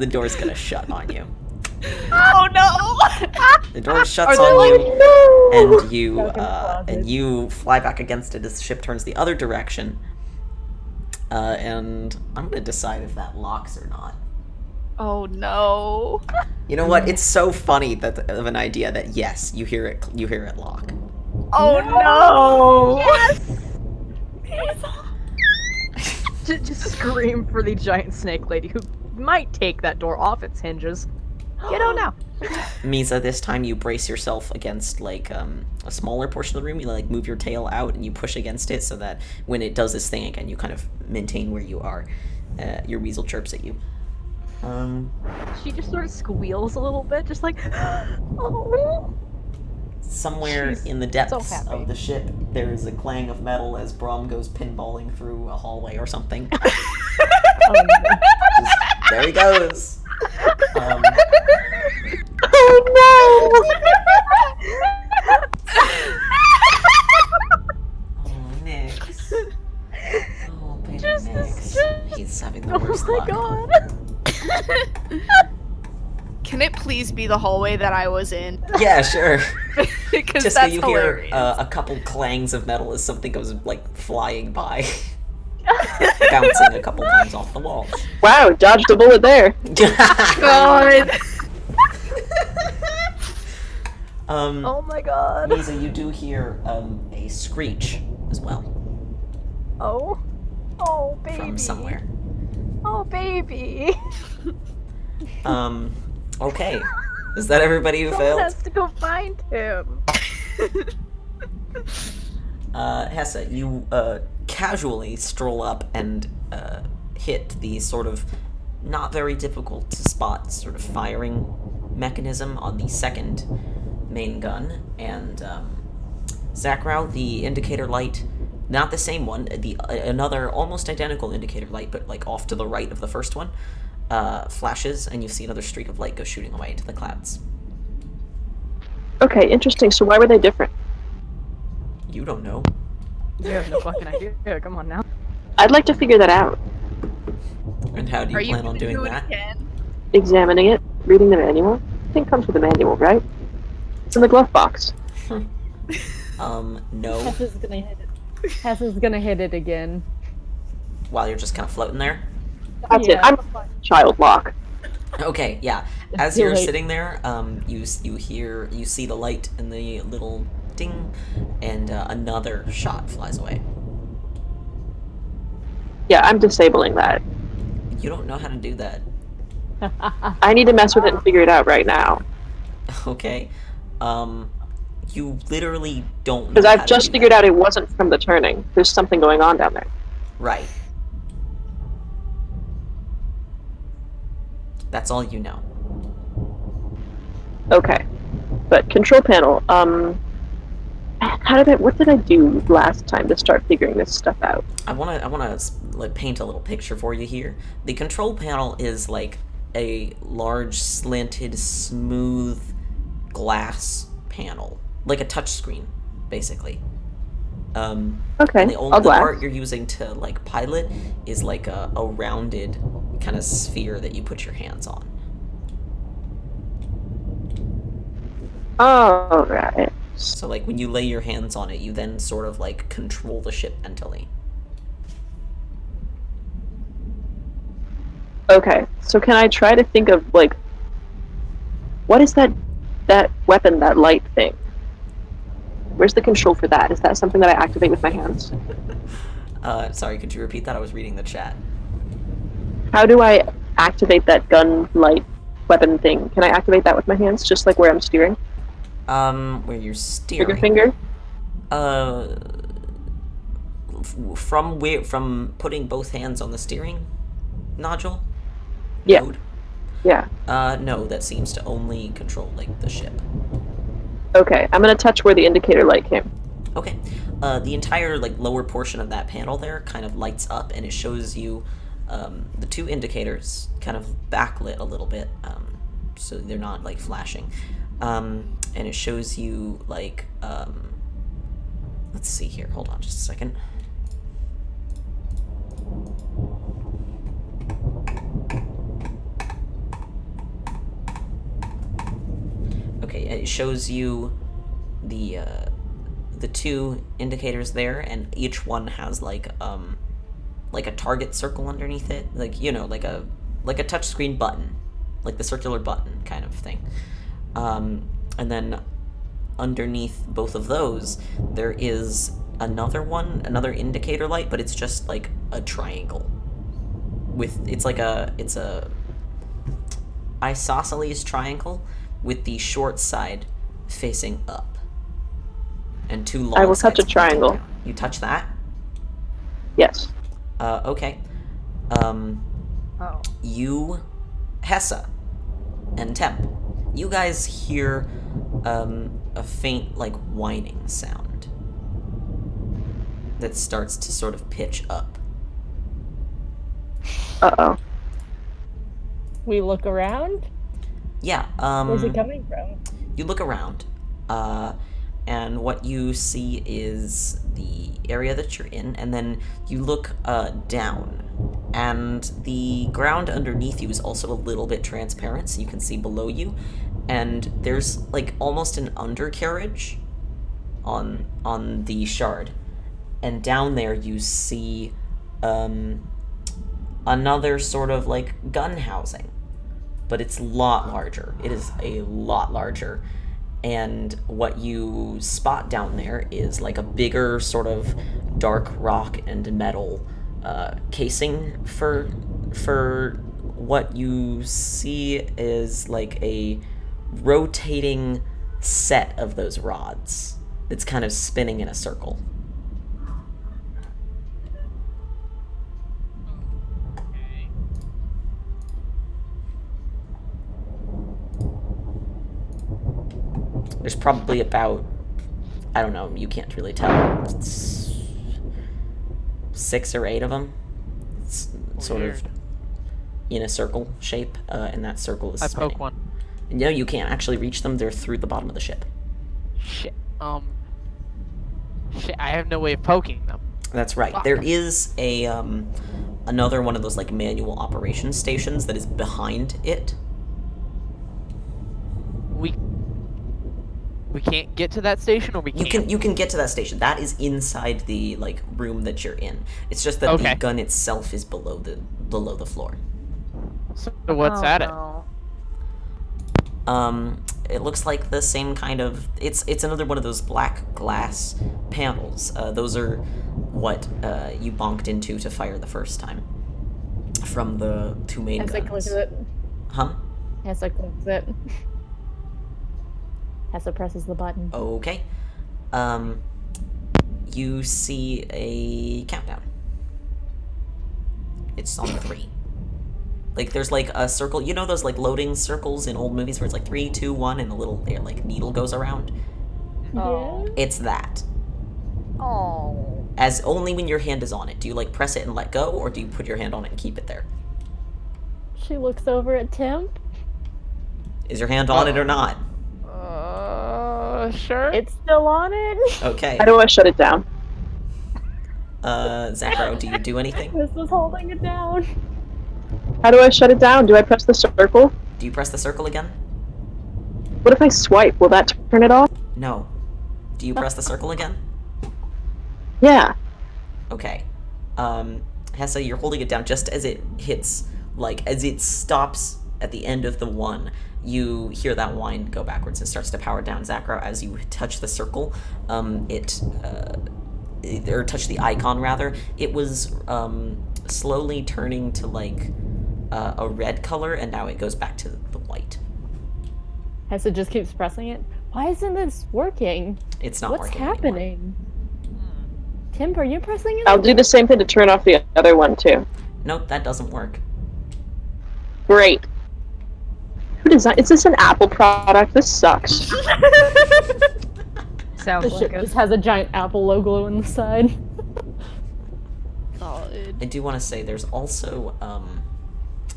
door's gonna shut on you. Oh no! The door shuts Are on they you, and you Stuck in the closet. and you fly back against it as the ship turns the other direction. And I'm gonna decide if that locks or not. Oh no! You know what? It's so funny of an idea that yes, you hear it lock. Oh no! Just scream for the giant snake lady who might take that door off its hinges. You don't know. Mizha, this time you brace yourself against like a smaller portion of the room. You like move your tail out and you push against it so that when it does this thing again, you kind of maintain where you are. Your weasel chirps at you. She just sort of squeals a little bit, just like, oh. Somewhere She's in the depths so happy. of the ship, there is a clang of metal as Brom goes pinballing through a hallway or something. There he goes. Oh, Nix. Oh, baby Nix. He's having the worst luck. God. Can it please be the hallway that I was in? Yeah, sure. Because Tiska, that's you hilarious. hear a couple clangs of metal as something goes, like, flying by. Bouncing a couple times off the walls. Wow, dodged a bullet there. God. Oh my god. Mizha, you do hear a screech as well Oh. Oh, baby. from somewhere. Oh, baby. Okay. Is that everybody who Someone failed? has to go find him. Hessa, you casually stroll up and hit the sort of not very difficult to spot sort of firing mechanism on the second main gun, and Zackrow, the indicator light, not the same one, another almost identical indicator light, but like off to the right of the first one, flashes, and you see another streak of light go shooting away into the clouds. Okay, interesting. So why were they different? You don't know. You have no fucking idea. Come on now. I'd like to figure that out. And how do you Are you plan on gonna doing do it that? again? Examining it, reading the manual. I think it comes with a manual, right? It's in the glove box. No. Hessa's gonna hit it. Hessa's gonna hit it again. While you're just kind of floating there? That's it. I'm a child lock. Okay, yeah. As too you're late. sitting there, you see the light and the little ding, and another shot flies away. Yeah, I'm disabling that. You don't know how to do that. I need to mess with it and figure it out right now. Okay. You literally don't know Because how I've to just do figured that. out it wasn't from the turning. There's something going on down there. Right. That's all you know. Okay. But control panel, what did I do last time to start figuring this stuff out? I wanna like paint a little picture for you here. The control panel is like a large, slanted, smooth glass panel, like a touch screen, basically. Okay, And the all only glass. part you're using to like pilot is like a rounded kind of sphere that you put your hands on. Oh, right. So like when you lay your hands on it, you then sort of like control the ship mentally. Okay, so can I try to think of, like, what is that weapon, that light thing? Where's the control for that? Is that something that I activate with my hands? Sorry, could you repeat that? I was reading the chat. How do I activate that gun light weapon thing? Can I activate that with my hands, just like where I'm steering? Where you're steering. Finger? From putting both hands on the steering nodule? Yeah. Node? Yeah. No, that seems to only control, like, the ship. Okay, I'm gonna touch where the indicator light came. Okay. The entire, like, lower portion of that panel there kind of lights up, and it shows you, the two indicators kind of backlit a little bit, so they're not, like, flashing. And it shows you, like, let's see here, hold on just a second. Okay, it shows you the two indicators there, and each one has like a target circle underneath it, like, you know, like a touchscreen button, like the circular button kind of thing. And then underneath both of those, there is another indicator light, but it's just like a triangle. It's a isosceles triangle with the short side facing up. And two long I will touch sides a triangle. pointing down. You touch that? Yes. Okay. Oh. You, Hessa, and Temp, you guys hear a faint, like, whining sound that starts to sort of pitch up. Uh-oh. We look around. Yeah, Where's it coming from? you look around, and what you see is the area that you're in, and then you look down, and the ground underneath you is also a little bit transparent, so you can see below you, and there's like almost an undercarriage on the shard, and down there you see another sort of like gun housing, but it's a lot larger. It is a lot larger. And what you spot down there is like a bigger sort of dark rock and metal casing for what you see is like a rotating set of those rods that's kind of spinning in a circle. There's probably about, I don't know, you can't really tell, 6 or 8 of them. It's sort of in a circle shape, and that circle is I spinning. poke one. No, you can't actually reach them. They're through the bottom of the ship. Shit. Shit, I have no way of poking them. That's right. Fuck. There is a another one of those like manual operation stations that is behind it. We can't get to that station, or we can. You can get to that station. That is inside the like room that you're in. It's just that the Okay. gun itself is below the floor. So what's Oh, at it? no. It looks like the same kind of. It's another one of those black glass panels. Those are what you bonked into to fire the first time from the 2 main Hessa guns. clicks it. Huh? Hessa clicks it. Hessa presses the button. Okay. You see a countdown. It's on 3. Like, there's like a circle. You know those like loading circles in old movies where it's like 3, 2, 1, and a little like needle goes around? Oh. It's that. Oh. As only when your hand is on it. Do you like press it and let go, or do you put your hand on it and keep it there? She looks over at Temp. Is your hand on it or not? Sure. It's still on it. Okay. How do I shut it down? Zackrow, do you do anything? This was holding it down. How do I shut it down? Do I press the circle? Do you press the circle again? What if I swipe? Will that turn it off? No. Do you press the circle again? Yeah. Okay. Hessa, you're holding it down just as it hits, like, as it stops at the end of the 1, you hear that whine go backwards and starts to power down. Zackrow, as you touch the circle, or touch the icon, rather, it was, slowly turning to, like, a red color, and now it goes back to the white. Hessa just keeps pressing it. Why isn't this working? It's not What's working anymore. happening? Tim, are you pressing it? I'll do the same thing to turn off the other one, too. Nope, that doesn't work. Great. Who designed? Is this an Apple product? This sucks. Sounds The like ship it. just has a giant Apple logo on the side. Solid. I do want to say there's also,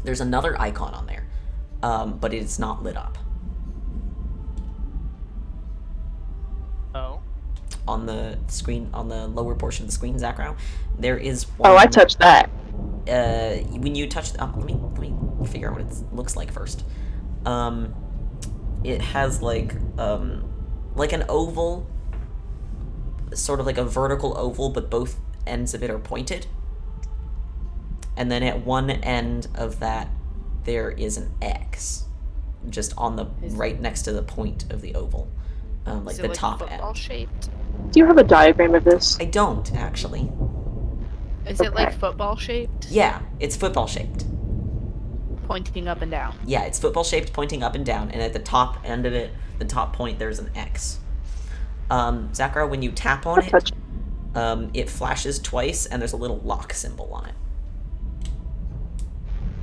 there's another icon on there, but it is not lit up. Oh. On the screen, on the lower portion of the screen, Zackrow, there is one. Oh, I touched that. When you touch, let me figure out what it looks like first. It has like an oval, sort of like a vertical oval, but both ends of it are pointed. And then at one end of that, there is an X, just on the right next to the point of the oval. Like Is the it top football end. shaped? Do you have a diagram of this? I don't, actually. Is it like Okay. football shaped? Yeah, it's football shaped. Pointing up and down. Yeah, it's football shaped, pointing up and down, and at the top end of it, the top point, there's an X. Zackrow, when you tap on I'll touch it, it flashes twice, and there's a little lock symbol on it.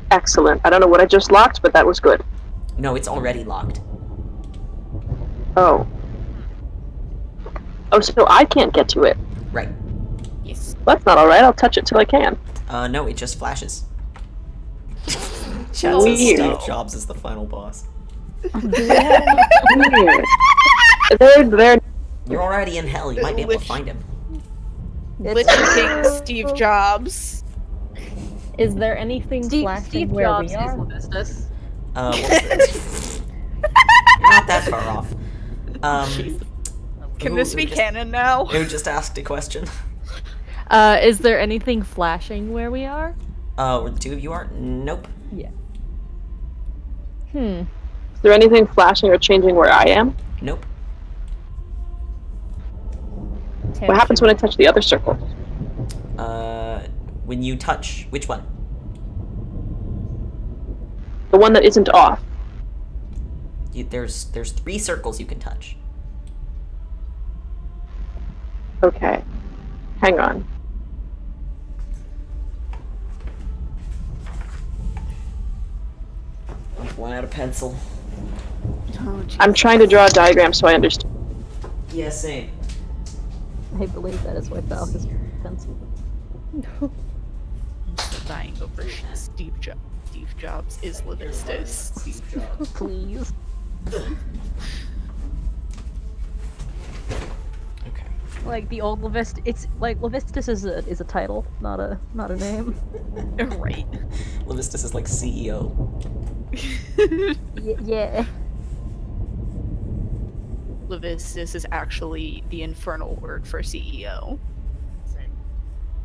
Excellent. I don't know what I just locked, but that was good. No, it's already locked. Oh. Oh, so I can't get to it. Right. Yes. That's not alright. I'll touch it till I can. No, it just flashes. Chat says Weird. Steve Jobs is the final boss. Weird. They're You're already in hell, you might be able to find him. Lich King Steve Jobs. Is there anything flashing Steve where Jobs we is are? Levistus. What was this? You're not that far off. Can who- this who be just- canon now? Who just asked a question? Is there anything flashing where we are? Where the two of you are? Nope. Yeah. Is there anything flashing or changing where I am? Nope. What happens when I touch the other circle? When you touch, which one? The one that isn't off. There's 3 circles you can touch. Okay. Hang on. One out of pencil. Oh, I'm trying to draw a diagram so I understand. Yeah, same. I believe that is why Falcon's pencil. I'm still dying over Steve Jobs. Steve Jobs is Levistus. Please. Okay. Like the old Levistus. It's like Levistus is a title, not a name. Right. Levistus is like CEO. Yeah. Levistus is actually the infernal word for CEO.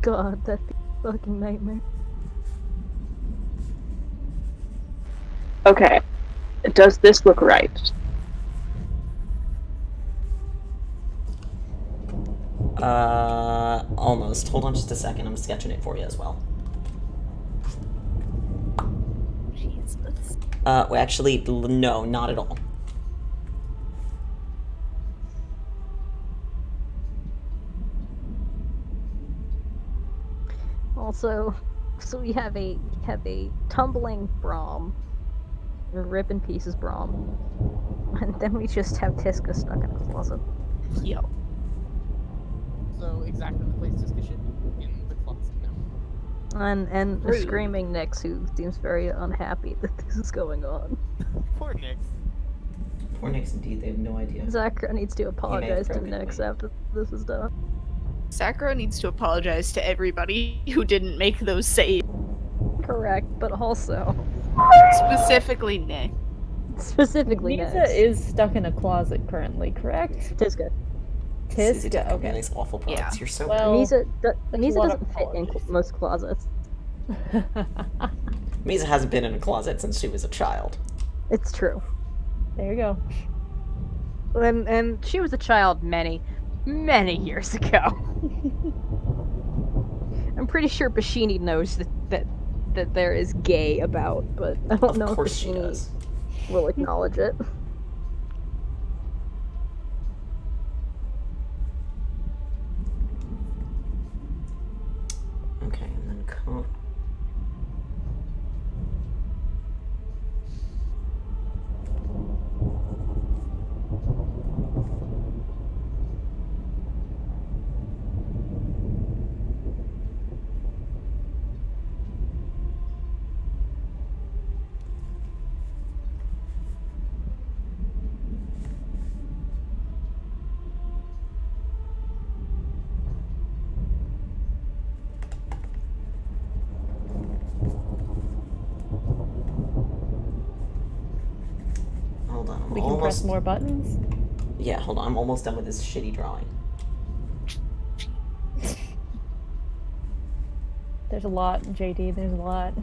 God, that'd be a fucking nightmare. Okay. Does this look right? Almost. Hold on just a second. I'm sketching it for you as well. Jesus. Well, actually, no, not at all. Also, so we have a tumbling Braum, a rip in pieces Braum, and then we just have Tiska stuck in a closet. Yo. So exactly the place Tiska should be, in the closet now. And a Rude. screaming Nyx who seems very unhappy that this is going on. Poor Nyx. Poor Nyx, indeed. They have no idea. Zackrow needs to apologize to broken Nyx me. after this is done. Zackrow needs to apologize to everybody who didn't make those saves. Correct, but also Specifically Nick. specifically Mizha Nyx. is stuck in a closet currently, correct? Tiska. Susie Tiska, took okay. These awful products. Yeah. You're so Well, Mizha a Mizha lot of doesn't fit in apologies. most closets. Mizha hasn't been in a closet since she was a child. It's true. There you go. And she was a child many years ago. I'm pretty sure Bashini knows that there is gay about, but I don't know Of if course she Bashini does. will acknowledge it. Okay, and then coat. Hold on, I'm We can almost... press more buttons. Yeah, hold on, I'm almost done with this shitty drawing. There's a lot, JD, there's a lot.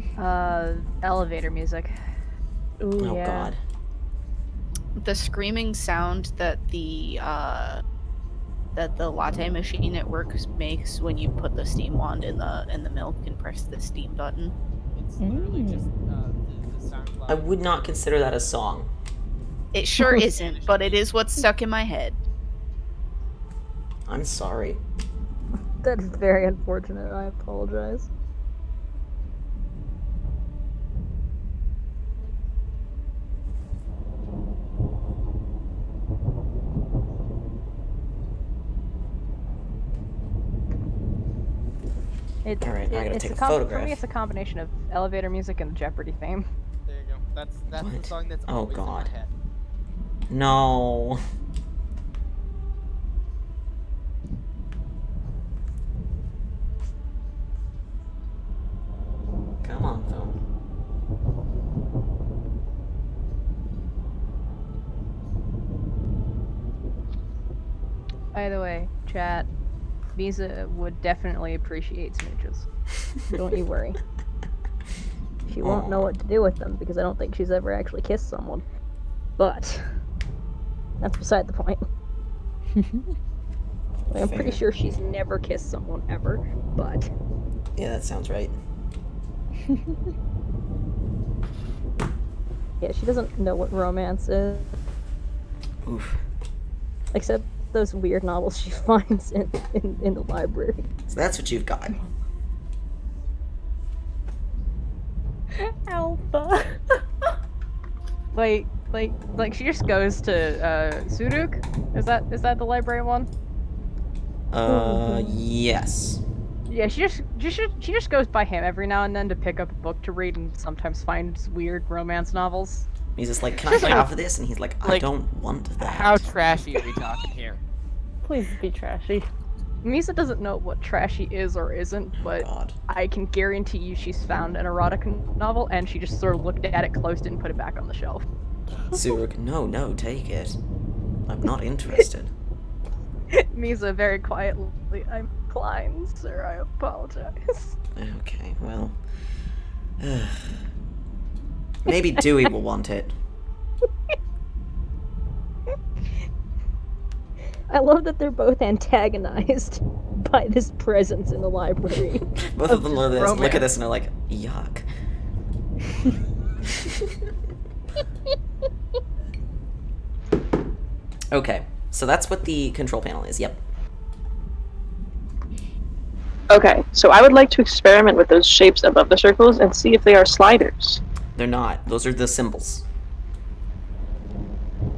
Elevator music. Ooh, Oh yeah. god. the screaming sound that the latte machine at work makes when you put the steam wand in the milk and press the steam button. It's literally just the sound cloud. I would not consider that a song. It sure isn't, but it is what's stuck in my head. I'm sorry. That is very unfortunate. I apologize. All right, now I gotta take a For photograph. me, it's a combination of elevator music and the Jeopardy theme. There you go. That's What? the song that's Oh, always God. in my head. No. Come on, phone. By the way, chat, Mizha would definitely appreciate smooches. Don't you worry. She won't know what to do with them because I don't think she's ever actually kissed someone. But that's beside the point. I'm pretty sure she's never kissed someone ever, but Yeah, that sounds right. yeah, she doesn't know what romance is, Oof. except those weird novels she finds in the library. So that's what you've got. Alpha. Like she just goes to Suruk. Is that the library one? Yes. Yeah, she just goes by him every now and then to pick up a book to read and sometimes finds weird romance novels. He's just like, can I have this? And he's like, I don't want that. How trashy are we talking here? Please be trashy. Mizha doesn't know what trashy is or isn't, but God. I can guarantee you she's found an erotic novel and she just sort of looked at it, closed it, and put it back on the shelf. Suruk, no, take it. I'm not interested. Mizha very quietly, I'm inclined, sir, I apologize. Okay, well. Maybe Dewey will want it. I love that they're both antagonized by this presence in the library. Both of them look at romance. this and they're like, yuck. Okay, so that's what the control panel is, yep. Okay, so I would like to experiment with those shapes above the circles and see if they are sliders. They're not. Those are the symbols.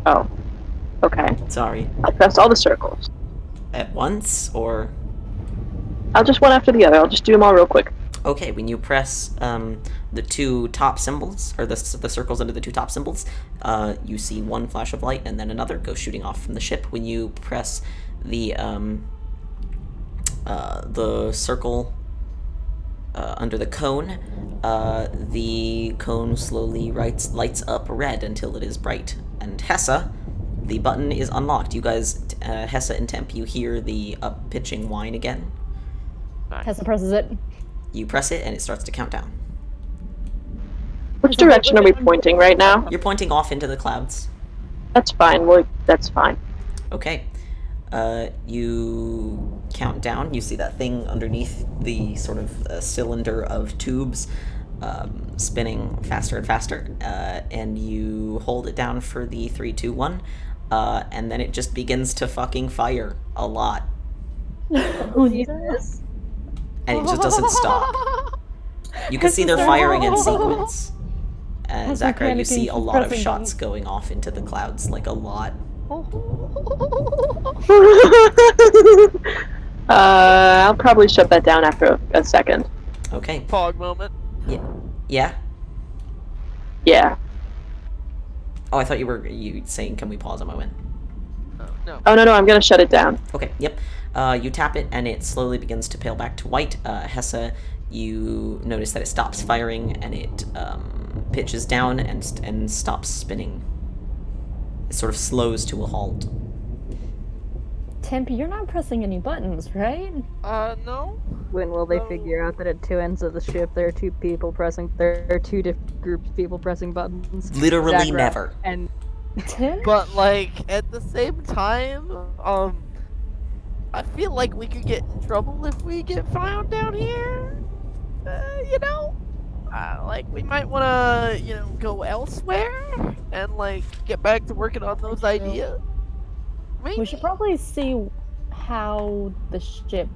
Oh. Okay. Sorry. I'll press all the circles. At once, or... I'll just one after the other. I'll just do them all real quick. Okay, when you press the two top symbols, or the circles under the two top symbols, you see one flash of light and then another go shooting off from the ship. When you press the circle under the cone slowly lights up red until it is bright. And Hessa, the button is unlocked. You guys, Hessa and Temp, you hear the up-pitching whine again. Hessa presses it. You press it and it starts to count down. Which direction are we pointing right now? You're pointing off into the clouds. That's fine. That's fine. Okay. You count down. You see that thing underneath the sort of cylinder of tubes spinning faster and faster. And you hold it down for the 3, 2, 1. And then it just begins to fucking fire a lot. Oh, Jesus. And it just doesn't stop. You can see they're firing in sequence. Zackrow, you see a lot of shots going off into the clouds, like a lot. I'll probably shut that down after a second. Okay. Pog moment. Yeah? Yeah. Oh, I thought you were saying, can we pause on my win? No. Oh, no, I'm gonna shut it down. Okay, yep. You tap it, and it slowly begins to pale back to white. Hessa, you notice that it stops firing, and it pitches down and stops spinning. It sort of slows to a halt. Tempe, you're not pressing any buttons, right? No. When will they figure out that at two ends of the ship there are two people pressing? There are two different groups of people pressing buttons. Literally Zackrow never. And But like at the same time, I feel like we could get in trouble if we get found down here. You know, like we might want to, go elsewhere and like get back to working on those True. ideas. We should probably see how the ship,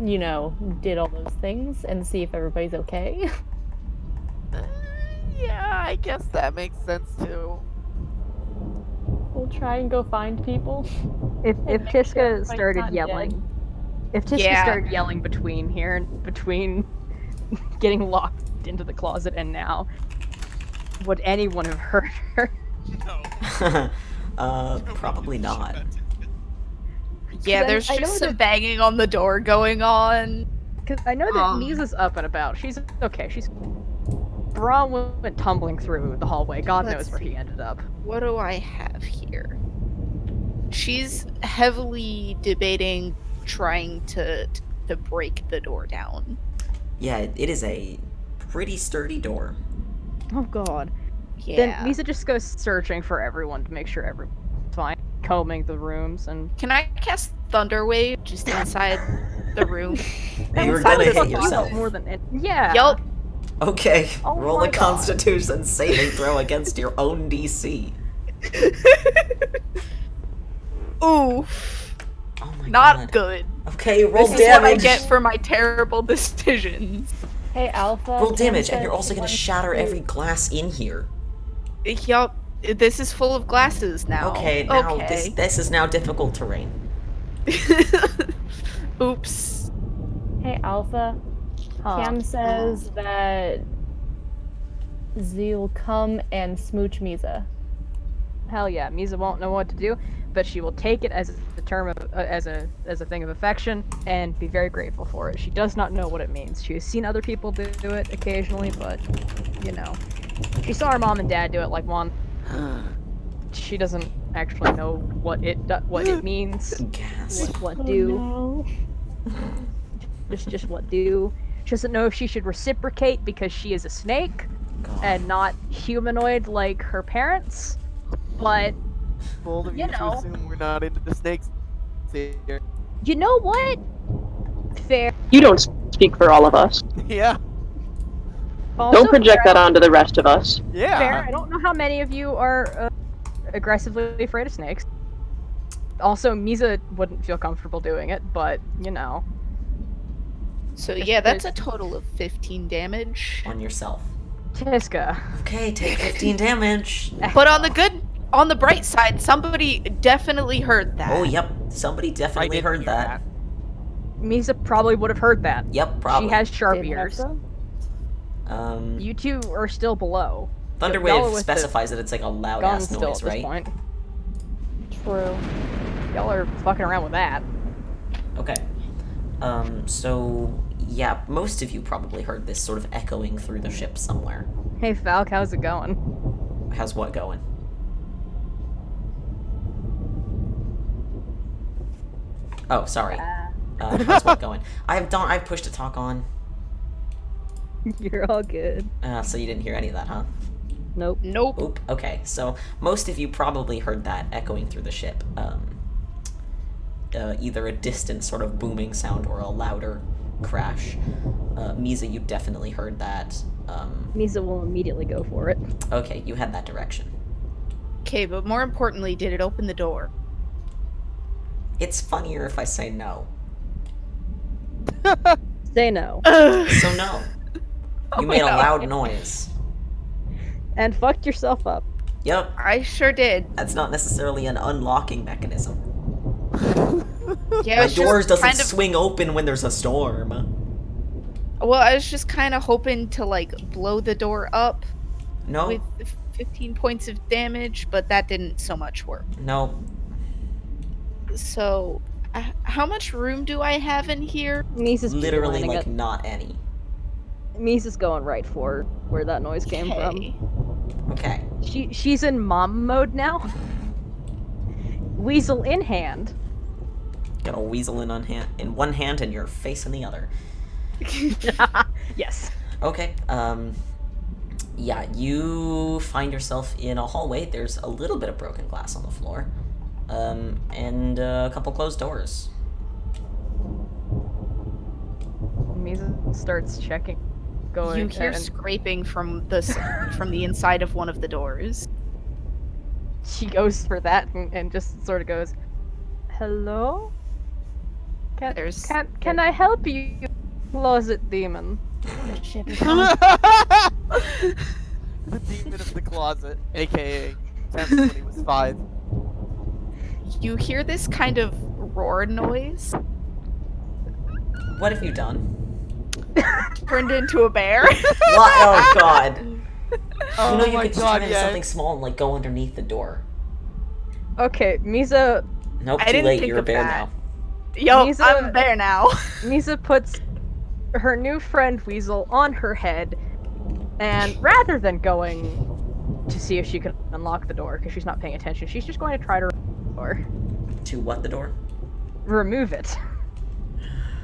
did all those things and see if everybody's okay. Yeah, I guess that makes sense too. We'll try and go find people. If make sure Tiska everybody's started not yelling, dead. if Tiska Yeah. started yelling between here and between getting locked into the closet and now, would anyone have heard her? Probably not. Yeah, I- there's I know just some that- banging on the door going on. Because I know that Mizha's up and about. She's okay. Braun went tumbling through the hallway. God Let's knows where see. he ended up. What do I have here? She's heavily debating trying to break the door down. Yeah, it is a pretty sturdy door. Oh God. Yeah. Then Mizha just goes searching for everyone to make sure everyone's fine, combing the rooms and. Can I cast Thunder Wave just inside the room? You're Inside gonna the fuck hit you yourself. more than yeah. Yup. Okay, Oh roll my a God. Constitution saving throw against your own DC. Ooh, Oh my not god. good. Okay, roll This is what I damage. get for my terrible decisions. Hey, Alpha. Roll Cam damage, and said you're also she gonna wants shatter to- every glass in here. Yup. This is full of glasses now. Okay, now Okay. this is now difficult terrain. Oops. Hey, Alpha. Huh. Cam says that Z will come and smooch Mizha. Hell yeah, Mizha won't know what to do, but she will take it as a term of as a thing of affection and be very grateful for it. She does not know what it means. She has seen other people do it occasionally, but she saw her mom and dad do it like one. She doesn't actually know what it means. Gas. What do? Oh, Just what do. She doesn't know if she should reciprocate because she is a snake God. and not humanoid like her parents. But Bold of You you to know. assume we're not into the snakes here. you know what? Fair. You don't speak for all of us. Yeah. Also Don't project fair. that onto the rest of us. Yeah. Fair. I don't know how many of you are aggressively afraid of snakes. Also, Mizha wouldn't feel comfortable doing it, but So yeah, that's a total of 15 damage. On yourself. Tiska. Okay, take 15 damage. But on the bright side, somebody definitely heard that. Oh, yep. Somebody I definitely didn't heard hear that. Mizha probably would have heard that. Yep, probably. She has sharp did ears. Hefta? You two are still below. Thunder y'all are Wave with the specifies that it's like a loud Gun ass still noise, at this right? point. True. Y'all are fucking around with that. Okay. So yeah, most of you probably heard this sort of echoing through the ship somewhere. Hey Falk, how's it going? How's what going? Oh, sorry. How's what going? I've pushed to talk on. You're all good. So you didn't hear any of that, huh? Nope. Nope. Oop. Okay, so most of you probably heard that echoing through the ship. Either a distant sort of booming sound or a louder crash. Mizha, you definitely heard that. Mizha will immediately go for it. Okay, you had that direction. Okay, but more importantly, did it open the door? It's funnier if I say no. Say no. So no. You made a no. loud noise. And fucked yourself up. Yep, I sure did. that's not necessarily an unlocking mechanism. Yeah, The doors doesn't swing open when there's a storm. Well, I was just kind of hoping to like blow the door up No, with 15 points of damage, but that didn't so much work. no. So, how much room do I have in here? Mizha's Literally, beelining like, it. not any. Mizha's going right for where that noise came Okay. from. Okay. She's in mom mode now. Weasel in hand. Got a weasel in one hand and your face in the other. Yes. Okay, Yeah, you find yourself in a hallway. There's a little bit of broken glass on the floor, and a couple closed doors. Mizha starts checking, going. You hear scraping from the inside of one of the doors. She goes for that and just sort of goes, "Hello? Can I help you, closet demon?" The ship is The demon of the closet, aka Samson when he was 5. You hear this kind of roar noise. What have you done? Turned into a bear. What? Oh god. Oh you know you my could just god, turn into yeah. something small and like go underneath the door. Okay, Mizha Nope, I too didn't late. think You're a of bear that. now. Yo, Mizha- I'm a bear now. Mizha puts her new friend Weasel on her head, and rather than going to see if she can unlock the door, because she's not paying attention, she's just going to try to To what the door? remove it.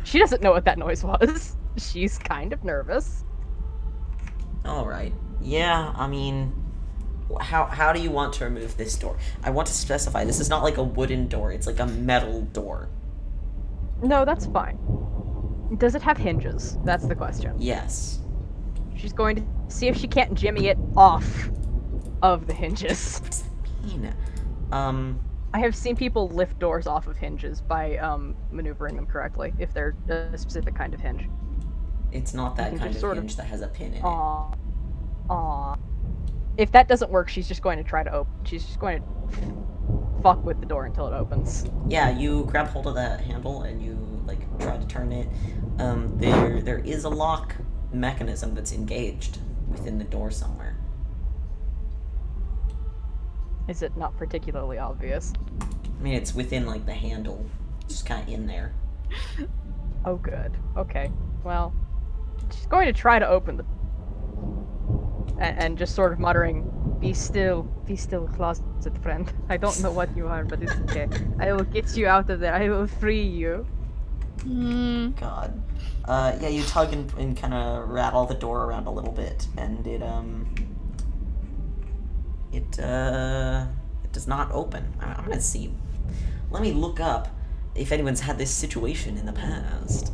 She doesn't know what that noise was. She's kind of nervous. All right. Yeah, I mean, how do you want to remove this door? I want to specify this is not like a wooden door. It's like a metal door. No, that's fine. Does it have hinges? That's the question. Yes. She's going to see if she can't jimmy it off of the hinges. What does that mean? I have seen people lift doors off of hinges by maneuvering them correctly, if they're a specific kind of hinge. It's not that can kind just of sort of- hinge that has a pin in it. Aww. If that doesn't work, she's just going to try to open. She's just going to fuck with the door until it opens. Yeah, you grab hold of that handle and you like try to turn it. There is a lock mechanism that's engaged within the door somewhere. Is it not particularly obvious? I mean, it's within like the handle, just kind of in there. Oh, good. Okay. Well, she's going to try to open the... And just sort of muttering, be still, closet friend. I don't know what you are, but it's okay. I will get you out of there. I will free you." God. Yeah, you tug and kind of rattle the door around a little bit, and it does not open. I'm gonna see. Let me look up if anyone's had this situation in the past.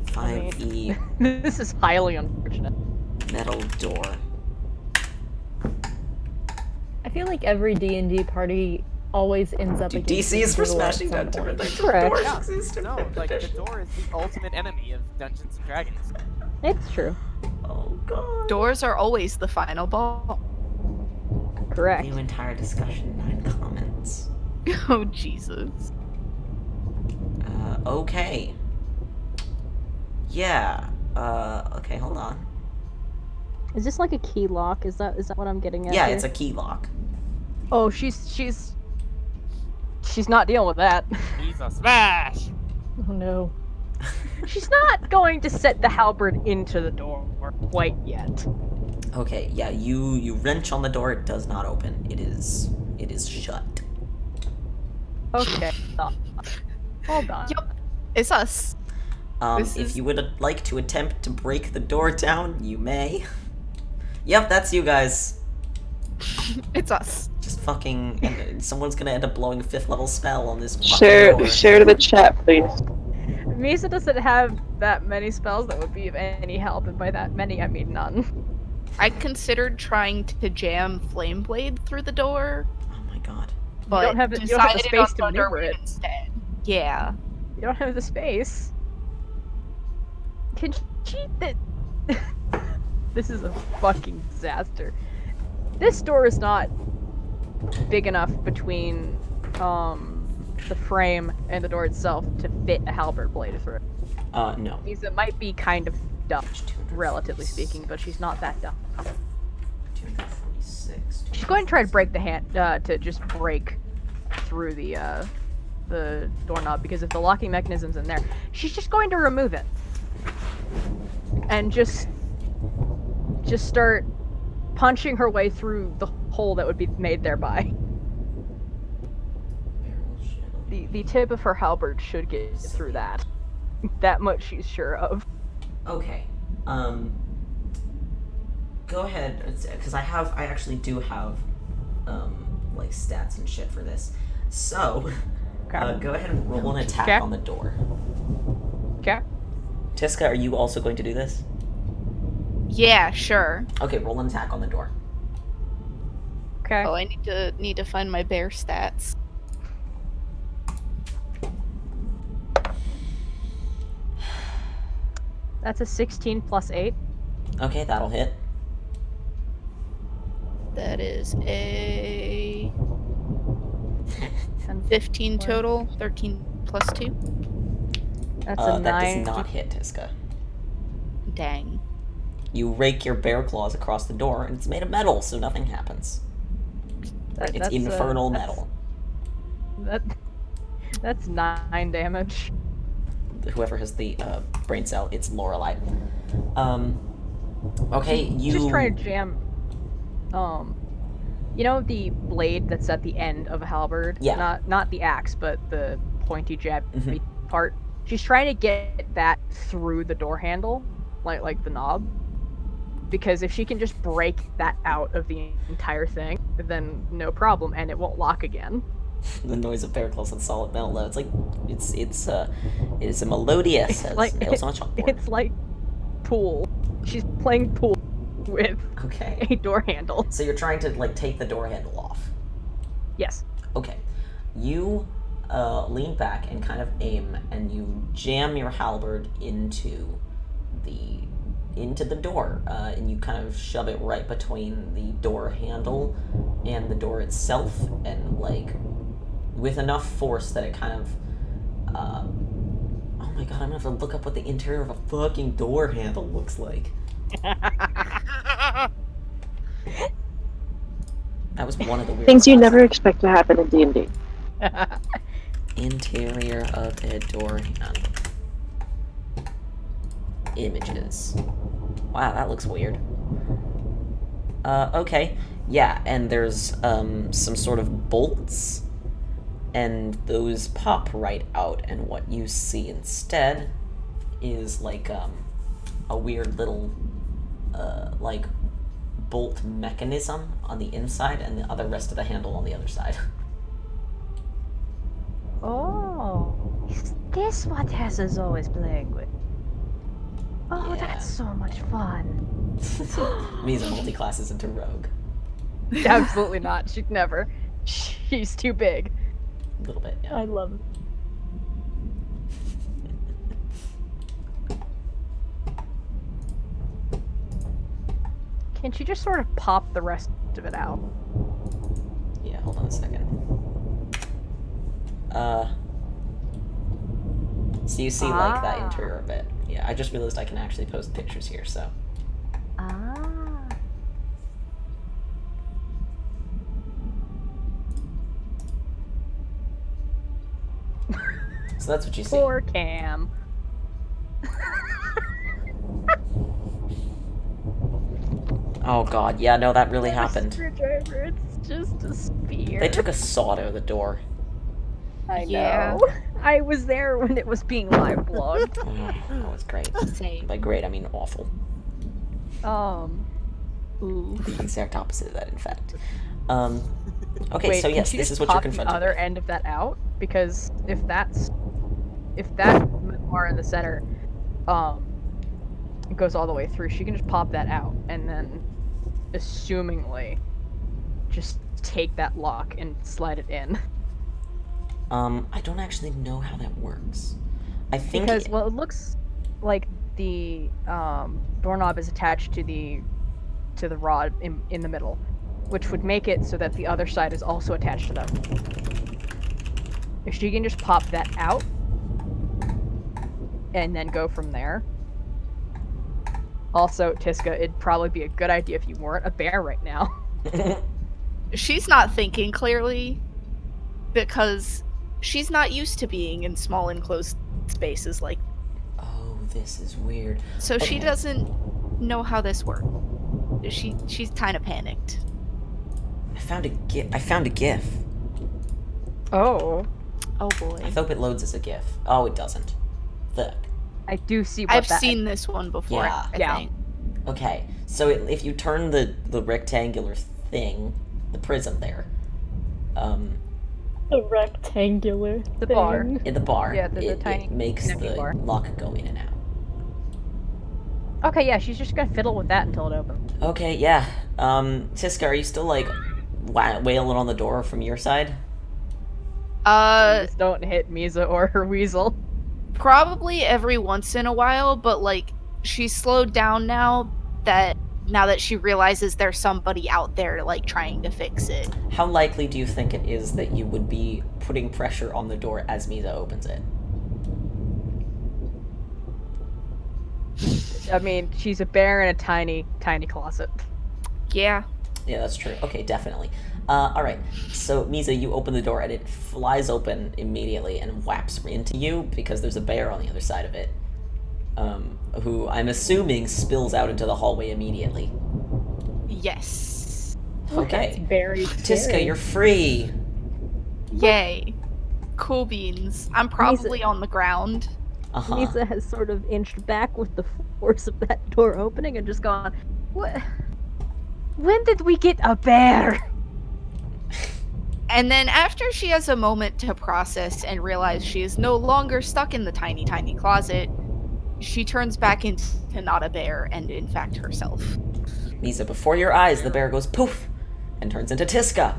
5e This is highly unfortunate. metal door. I feel like every D&D party always ends up Dude, against DC is the for door at smashing some that door. point. Like, Correct. doors Yeah. exist in No, like the competition. door is the ultimate enemy of Dungeons and Dragons. It's true. Oh god. Doors are always the final ball. Correct. New entire discussion, 9 comments. Oh, Jesus. Okay. Yeah. Okay, hold on. Is this like a key lock? Is that what I'm getting at? Yeah, here? it's a key lock. Oh, she's not dealing with that. He's a smash! Oh no. She's not going to set the halberd into the door quite yet. Okay, yeah, you wrench on the door, it does not open. It is shut. Okay. Hold on. Yup. It's us. This If is- you would like to attempt to break the door down, you may. Yep, that's you guys. It's us. Just fucking, and someone's gonna end up blowing a 5th level spell on this fucking door. Share to the chat, please. Misa doesn't have that many spells that would be of any help, and by that many, I mean none. I considered trying to jam Flame Blade through the door, Oh my god. but don't have the decided space on to maneuver Thunderwave it. instead. Yeah. You don't have the space. Can she... This is a fucking disaster. This door is not big enough between the frame and the door itself to fit a halberd blade through. No. Misa might be kind of dumb, relatively speaking, but she's not that dumb. 246. She's going to try to break the hand, to just break through the doorknob, because if the locking mechanism's in there, she's just going to remove it. And just start punching her way through the hole that would be made thereby. The tip of her halberd should get through that. That much she's sure of. Okay. Go ahead, because I actually do have, like, stats and shit for this. So, go ahead and roll an attack on the door. Okay. Tiska, are you also going to do this? Yeah, sure. Okay, roll an attack on the door. Okay. Oh, I need to find my bear stats. That's a 16 plus 8. Okay, that'll hit. That is a 10, 15 total. 13 plus 2. That's a 9. That does not hit, Tiska. Dang. You rake your bear claws across the door, and it's made of metal, so nothing happens. It's infernal metal. That's 9 damage. Whoever has the brain cell, it's Lorelei. Okay, you... Just try to jam... you know the blade that's at the end of a halberd? Yeah. Not the axe, but the pointy jabby part. She's trying to get that through the door handle, like the knob. Because if she can just break that out of the entire thing, then no problem, and it won't lock again. The noise of bear claws on solid metal, though. It's like, it's a melodious as nails on a chalkboard. It's like pool. She's playing pool with Okay. a door handle. So you're trying to, like, take the door handle off. Yes. Okay. You lean back and kind of aim, and you jam your halberd into the door, and you kind of shove it right between the door handle and the door itself, and, like, with enough force that it kind of, oh my god, I'm gonna have to look up what the interior of a fucking door handle looks like. That was one of the weird Things you never expect to happen in D&D. Interior of a door handle. Images. Wow, that looks weird. Okay. Yeah, and there's some sort of bolts, and those pop right out, and what you see instead is like a weird little like bolt mechanism on the inside and the rest of the handle on the other side. Oh, is this what Tess is always playing with? Oh, Yeah. that's so much fun. Mizha multi-classes into rogue. Absolutely not. She'd never. She's too big. A little bit, yeah. I love it. Can she just sort of pop the rest of it out? Yeah, hold on a second. So you see, like, that interior of it. Yeah, I just realized I can actually post pictures here, so. Ah. So that's what you see. Poor Cam. Oh god, yeah, no, that really happened. Screwdriver, it's just a spear. They took a saw to the door. I Yeah. know. I was there when it was being live blogged. Oh, that was great. Same. By great, I mean awful. Ooh. The exact opposite of that, in fact. Okay, Wait, so yes, can she this just is what you're pop the confronted other with. end of that out? Because if that bar in the center, it goes all the way through, she can just pop that out, and then, assumingly, just take that lock and slide it in. I don't actually know how that works. I think Because, well, it looks like the doorknob is attached to the rod in the middle, which would make it so that the other side is also attached to them. If she can just pop that out and then go from there. Also, Tiska, it'd probably be a good idea if you weren't a bear right now. She's not thinking clearly because she's not used to being in small enclosed spaces like. Oh, this is weird. So she Okay. doesn't know how this works. She's kind of panicked. I found a GIF. Oh. Oh boy. I hope it loads as a GIF. Oh, it doesn't. Fuck. I do see what I've that. seen this one before. Yeah. I think. Okay, so if you turn the rectangular thing, the prism there, The rectangular The thing. bar. in the bar, Yeah, the it tiny makes connecting the bar. lock go in and out. Okay, yeah, she's just gonna fiddle with that until it opens. Okay, yeah. Tiska, are you still like wailing on the door from your side? Please don't hit Mizha or her weasel. Probably every once in a while, but like she's slowed down now that she realizes there's somebody out there like trying to fix it. How likely do you think it is that you would be putting pressure on the door as Mizha opens it? I mean, she's a bear in a tiny, tiny closet. Yeah. Yeah, that's true. Okay, definitely. Alright, so Mizha, you open the door and it flies open immediately and whaps into you because there's a bear on the other side of it. Who I'm assuming spills out into the hallway immediately. Yes. Okay. Very Tiska, scary. you're free! Yay. Cool beans. I'm probably on the ground. Uh-huh. Mizha has sort of inched back with the force of that door opening and just gone, what? When did we get a bear? And then after she has a moment to process and realize she is no longer stuck in the tiny, tiny closet, she turns back into not a bear and in fact herself. Mizha, before your eyes, the bear goes poof and turns into Tiska.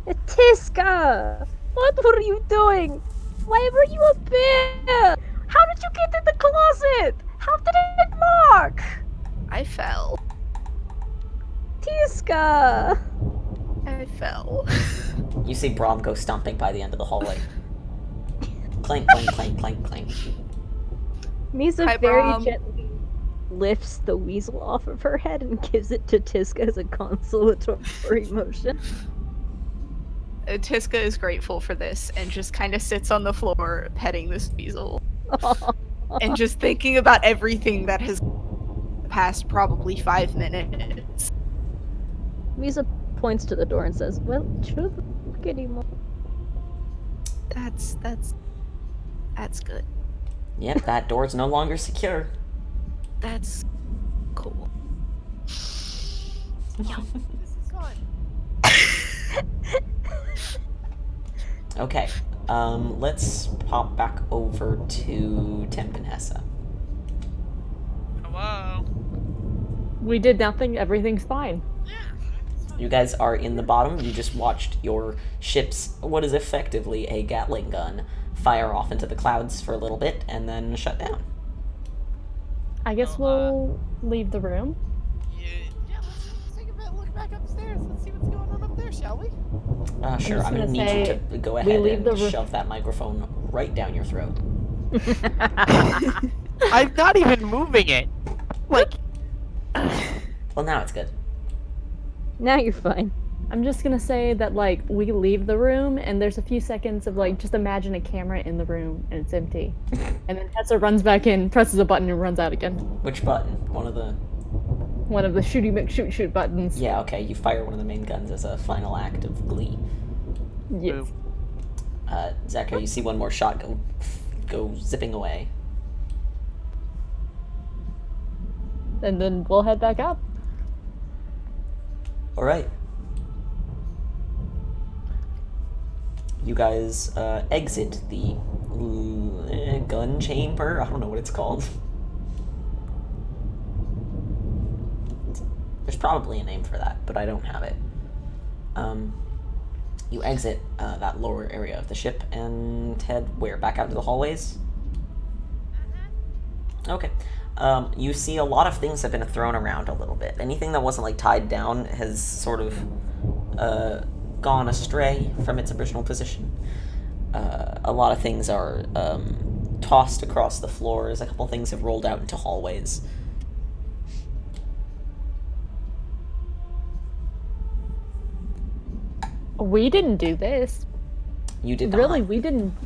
Tiska! What were you doing? Why were you a bear? How did you get in the closet? How did it mark? I fell. Tiska! I fell. You see Braum go stomping by the end of the hallway. Clank, clank, clank, clank, clank. Mizha Hi, very Braum. gently lifts the weasel off of her head and gives it to Tiska as a consolatory motion. Tiska is grateful for this and just kind of sits on the floor petting this weasel and just thinking about everything that has passed probably 5 minutes. Mizha points to the door and says, well, it shouldn't work anymore. That's good. Yep, that door's no longer secure. That's cool. Okay, let's pop back over to Tempanessa. Hello. We did nothing, everything's fine. You guys are in the bottom. You just watched your ship's, what is effectively a Gatling gun, fire off into the clouds for a little bit and then shut down. I guess we'll leave the room. Yeah, let's take a look back upstairs. Let's see what's going on up there, shall we? Sure, just I'm gonna gonna need you say, to go we ahead leave and the room. shove that microphone right down your throat. I'm not even moving it. Like, Well, now it's good. Now you're fine. I'm just gonna say that, like, we leave the room and there's a few seconds of, like, just imagine a camera in the room and it's empty. And then Tessa runs back in, presses a button, and runs out again. Which button? One of the... One of the shooty McShoot buttons. Yeah, okay, you fire one of the main guns as a final act of glee. Yes. Zackrow, you see one more shot go zipping away. And then we'll head back up. Alright. You guys exit the gun chamber? I don't know what it's called. There's probably a name for that, but I don't have it. You exit that lower area of the ship and head where? Back out into the hallways? Okay. You see a lot of things have been thrown around a little bit. Anything that wasn't like tied down has sort of gone astray from its original position. A lot of things are tossed across the floors. A couple things have rolled out into hallways. We didn't do this. You did Really, not.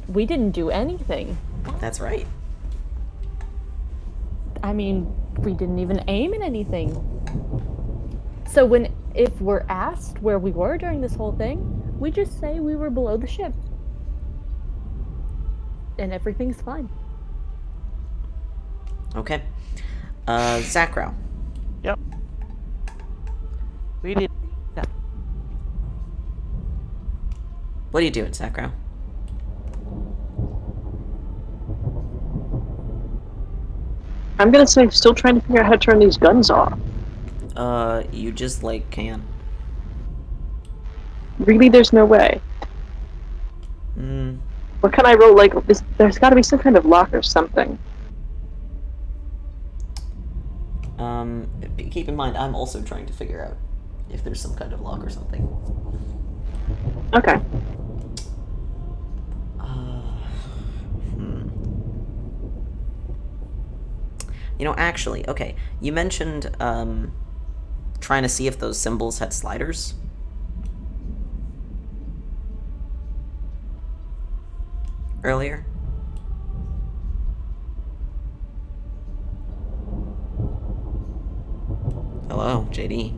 we didn't do anything. That's right. I mean, we didn't even aim at anything. So if we're asked where we were during this whole thing, we just say we were below the ship. And everything's fine. Okay. Zackrow. Yep. We did nothing. What are you doing, Zackrow? I'm gonna say, still trying to figure out how to turn these guns off. You just, like, can. Really, there's no way. Hmm. What can I roll? Like, there's gotta be some kind of lock or something. Keep in mind, I'm also trying to figure out if there's some kind of lock or something. Okay. You know, actually, okay, you mentioned, trying to see if those symbols had sliders. Earlier. Hello, JD.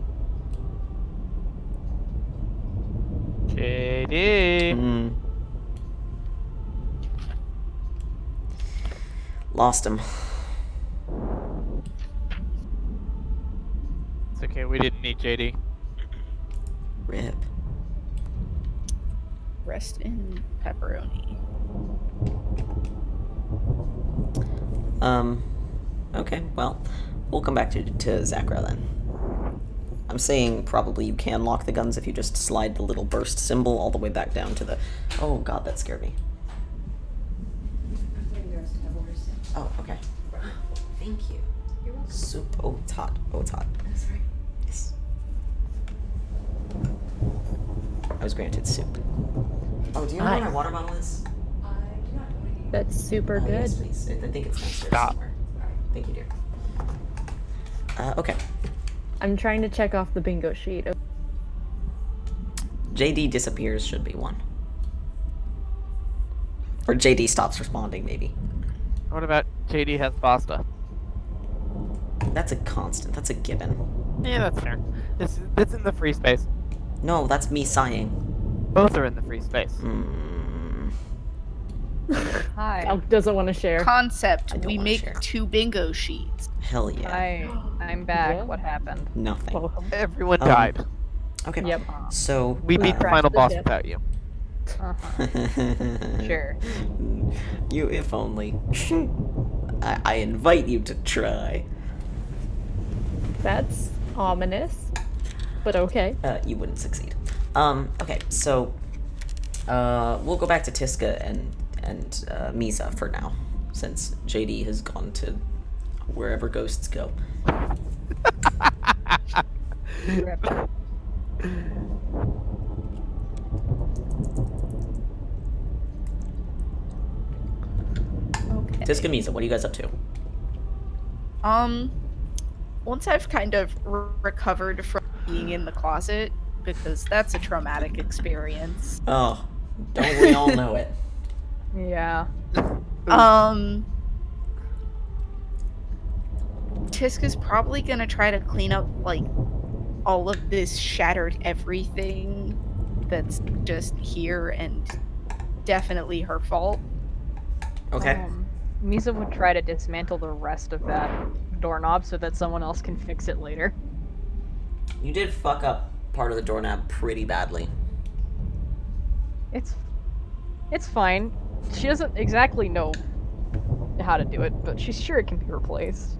JD. Hmm. Lost him. It's okay, we didn't need JD. Rip. Rest in pepperoni. Okay, well, we'll come back to Zackrow then. I'm saying probably you can lock the guns if you just slide the little burst symbol all the way back down to the... Oh god, that scared me. Oh, okay. Thank you. You're welcome. Soup. Oh, it's hot. Oh, it's hot. That's right. Yes. I was granted soup. Oh, do you know where my water bottle is? That's super good. Yes, please. I think it's downstairs Stop. somewhere. Thank you, dear. Okay. I'm trying to check off the bingo sheet. JD disappears should be one. Or JD stops responding, maybe. What about JD has pasta? That's a constant. That's a given. Yeah, that's fair. It's in the free space. No, that's me sighing. Both are in the free space. Hi. Falk doesn't want to share. Concept. I don't We wanna make share. 2 bingo sheets. Hell yeah. Hi. I'm back. Yeah. What happened? Nothing. Welcome. Everyone died. Okay. Yep. So, We beat the crashed final the boss ship. without you. Sure. You, if only. I invite you to try. That's ominous, but okay. You wouldn't succeed. Okay, so, we'll go back to Tiska and Mizha for now, since JD has gone to wherever ghosts go. Rip. Okay. Tiska, Mizha, what are you guys up to? Once I've kind of recovered from being in the closet, because that's a traumatic experience. Oh, don't we all know it? Yeah. Tiska's probably gonna try to clean up, like, all of this shattered everything that's just here and definitely her fault. Okay. Mizha would try to dismantle the rest of that doorknob so that someone else can fix it later. You did fuck up part of the doorknob pretty badly. It's fine. She doesn't exactly know how to do it, but she's sure it can be replaced.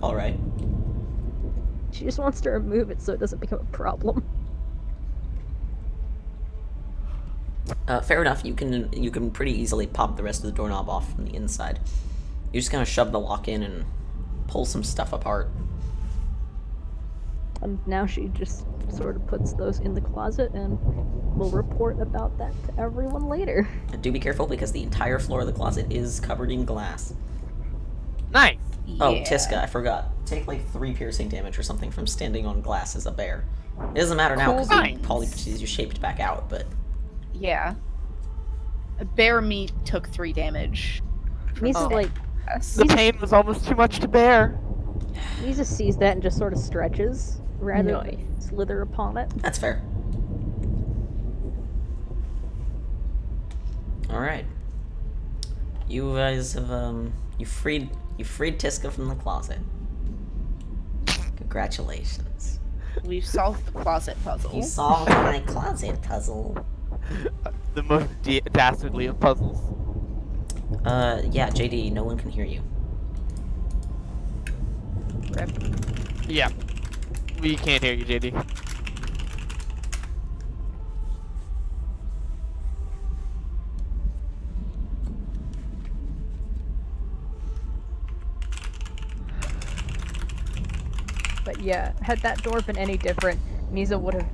Alright. She just wants to remove it so it doesn't become a problem. Fair enough. You can pretty easily pop the rest of the doorknob off from the inside. You just kind of shove the lock in and pull some stuff apart. And now she just sort of puts those in the closet and will report about that to everyone later. And do be careful because the entire floor of the closet is covered in glass. Nice. Oh, Yeah. Tiska, I forgot. Take like 3 piercing damage or something from standing on glass as a bear. It doesn't matter now because Cool the beans. poly you shaped back out, but Yeah. Bear meat took 3 damage. Mizha's Oh. like, Yes. The pain was almost too much to bear. Mizha sees that and just sort of stretches rather Nice. than slither upon it. that's fair. Alright. You guys have you freed Tiska from the closet. Congratulations. We've solved the closet puzzle. You solved my closet puzzle. The most dastardly of puzzles. Yeah, JD, no one can hear you. Rip. Yeah. We can't hear you, JD. But yeah, had that door been any different, Mizha would have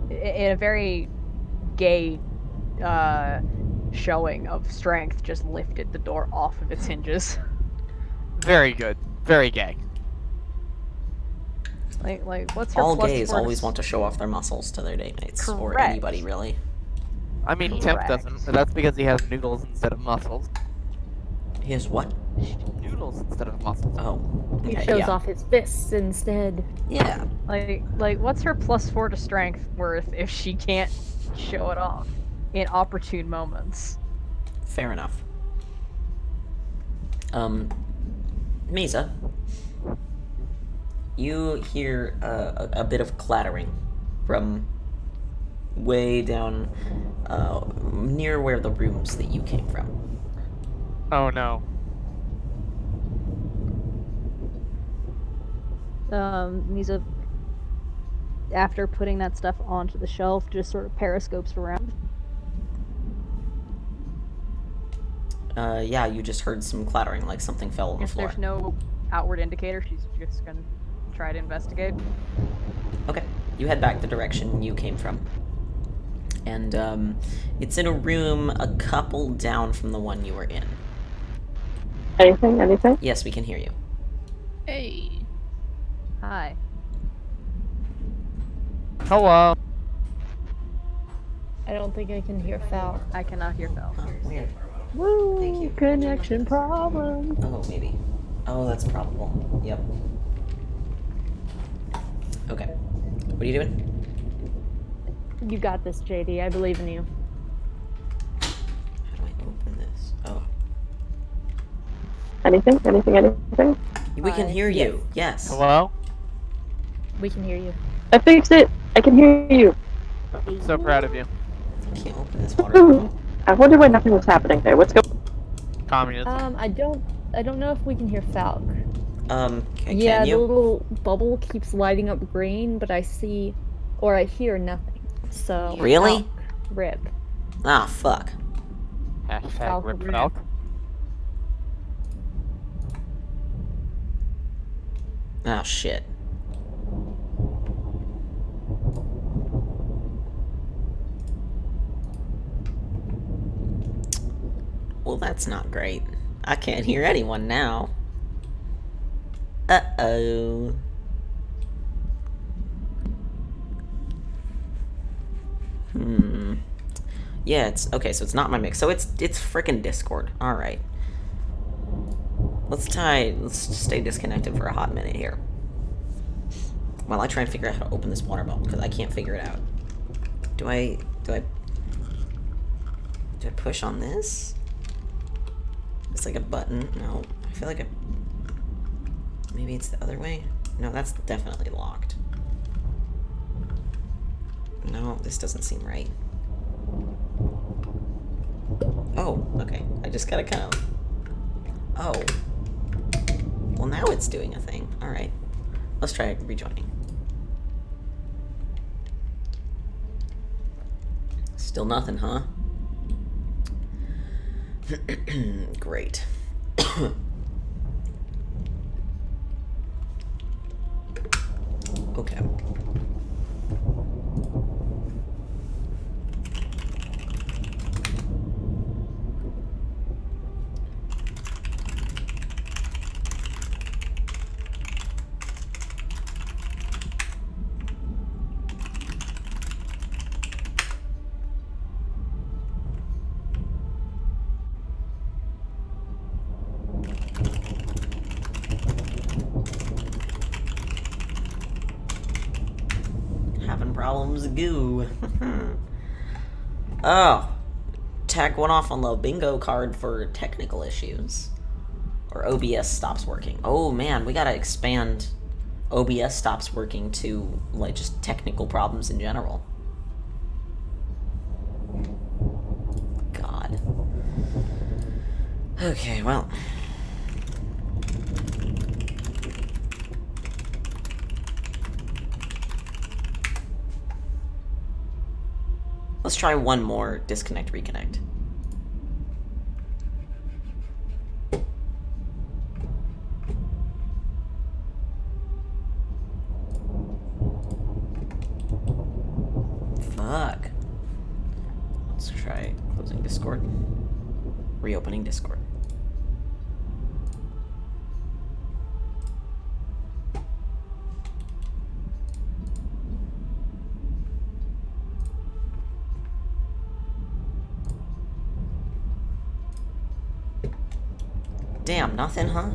in a very gay showing of strength, just lifted the door off of its hinges. Very good. Very gay. Like what's her All plus gays four always want to show off their muscles to their date mates, or Correct. anybody really. I mean, Temp Correct. doesn't, but that's because he has noodles instead of muscles. He has what? Noodles instead of muscles. Oh, He okay, shows yeah. off his fists instead. Yeah. Like what's her plus 4 to strength worth if she can't show it off in opportune moments? Fair enough. Mizha, you hear a bit of clattering from way down near where the rooms that you came from. Oh no. Mizha, after putting that stuff onto the shelf, just sort of periscopes around. Yeah, you just heard some clattering, like something fell on the If floor. there's no outward indicator, she's just gonna try to investigate. Okay, you head back the direction you came from. And, it's in a room a couple down from the one you were in. Anything? Yes, we can hear you. Hey. Hi. Hello. I don't think I can hear Fal. I cannot hear Fel. Oh, weird. Woo! Thank you. Connection problem. Oh, maybe. Oh, that's probable. Yep. Okay. What are you doing? You got this, JD. I believe in you. How do I open this? Oh. Anything? We can hear you. Yes. Hello? We can hear you. I fixed it! I can hear you! I'm so proud of you. I can't open this water. Ooh. I wonder why nothing was happening there. What's going Communism. I don't know if we can hear Falc. Can Yeah, the you? little bubble keeps lighting up green, but I see, or I hear nothing. So Really? Falc, rip. Ah, fuck. Hashtag rip Falcon. Falc. Oh, shit. Well, that's not great. I can't hear anyone now. Uh-oh. Yeah, it's okay, so it's not my mix. So it's frickin' Discord. Alright. Let's just stay disconnected for a hot minute here. While I try and figure out how to open this water bottle, because I can't figure it out. Do I push on this? It's like a button. No, I feel like maybe it's the other way. No, that's definitely locked. No, this doesn't seem right. Oh, okay. I just gotta kind of... Oh. Well, now it's doing a thing. Alright. Let's try rejoining. Still nothing, huh? Great. Okay. Having problems, goo. Oh. tag one off on the bingo card for technical issues. Or OBS stops working. Oh man, we gotta expand OBS stops working to, like, just technical problems in general. God. Okay, well. Let's try one more disconnect, reconnect. Fuck. Let's try closing Discord. Reopening Discord. Damn, nothing, huh?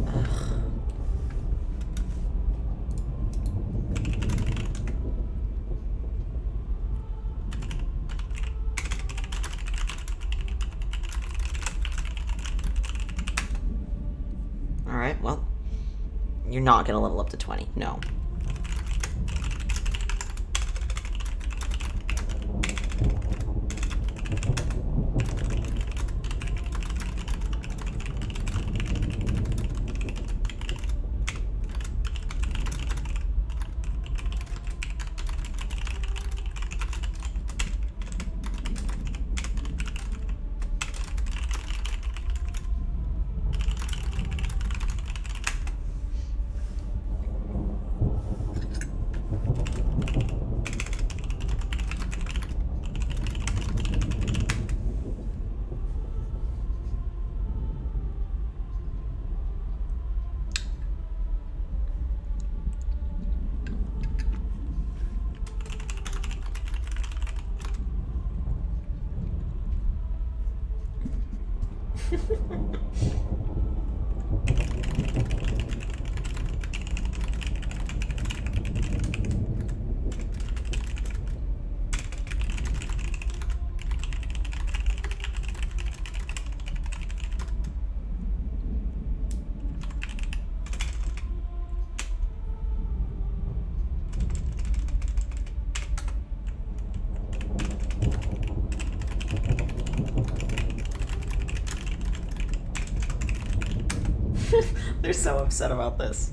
Ugh. Alright, well, you're not gonna level up to 20, no. They're so upset about this.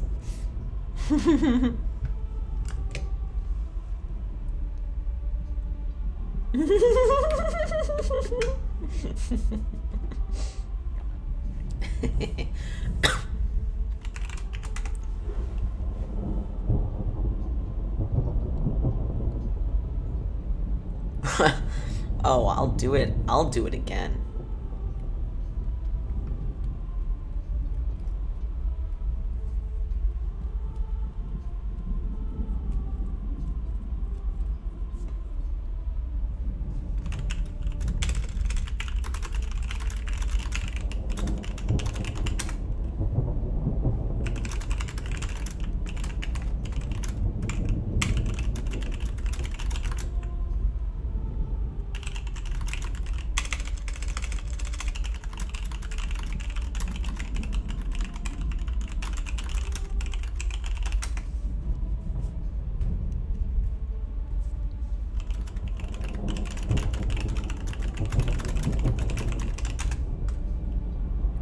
Oh, I'll do it. I'll do it again.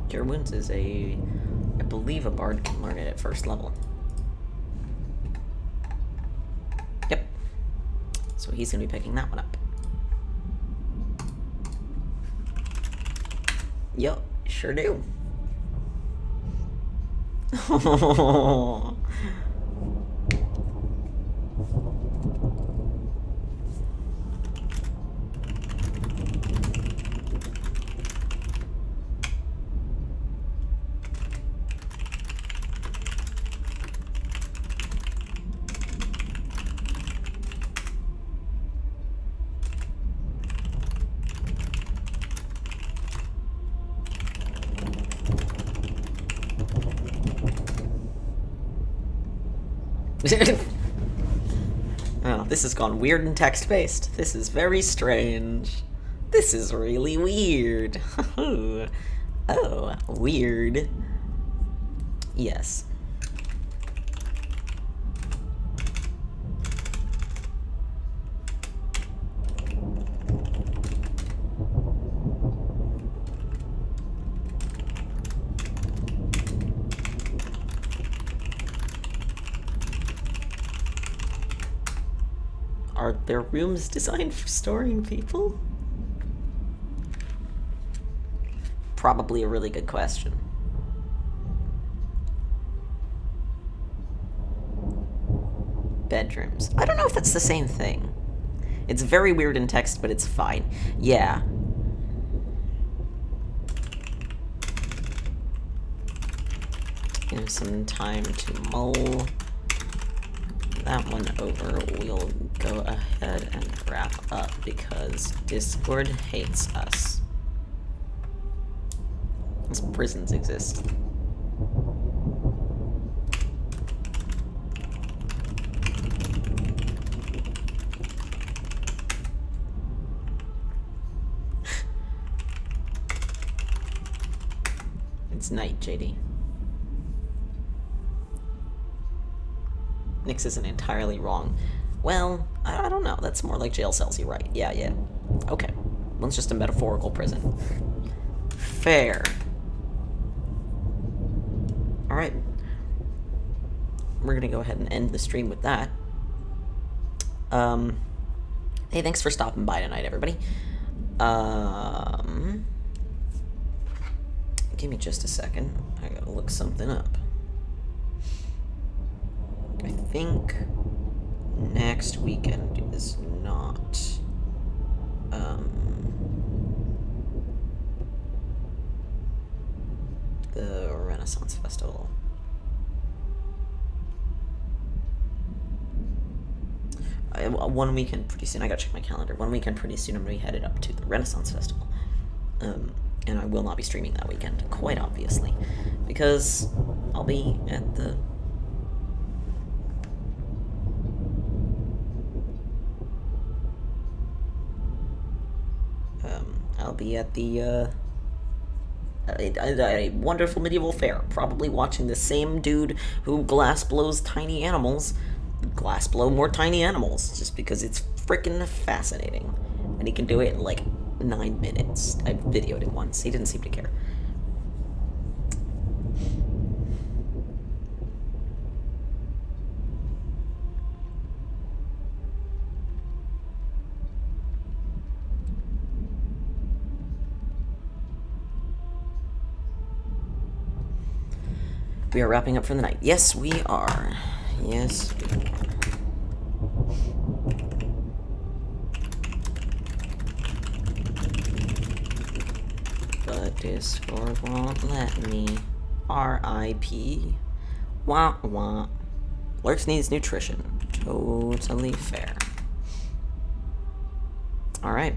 Cure Wounds is I believe a bard can learn it at first level. Yep. So he's gonna be picking that one up. Yup, sure do. Oh, this has gone weird and text-based. This is very strange. This is really weird. Oh, weird. Yes. Are there rooms designed for storing people? Probably a really good question. Bedrooms. I don't know if that's the same thing. It's very weird in text, but it's fine. Yeah. Give some time to mull that one over. We'll go ahead and wrap up because Discord hates us. These prisons exist. It's night, JD. Nix isn't entirely wrong. Well, I don't know. That's more like jail cells, you're right. Yeah. Okay. One's just a metaphorical prison. Fair. Alright. We're gonna go ahead and end the stream with that. Hey, thanks for stopping by tonight, everybody. Give me just a second. I gotta look something up. I think next weekend is not the Renaissance Festival. One weekend pretty soon, I gotta check my calendar. One weekend pretty soon I'm gonna be headed up to the Renaissance Festival. And I will not be streaming that weekend, quite obviously, because I'll be at the a wonderful medieval fair, probably watching the same dude who glass blows tiny animals glass blow more tiny animals, just because it's freaking fascinating. And he can do it in like 9 minutes. I videoed it once. He didn't seem to care. We are wrapping up for the night. Yes, we are. Yes, we are. But Discord won't let me. R.I.P. Wah wah. Lurks needs nutrition. Totally fair. Alright.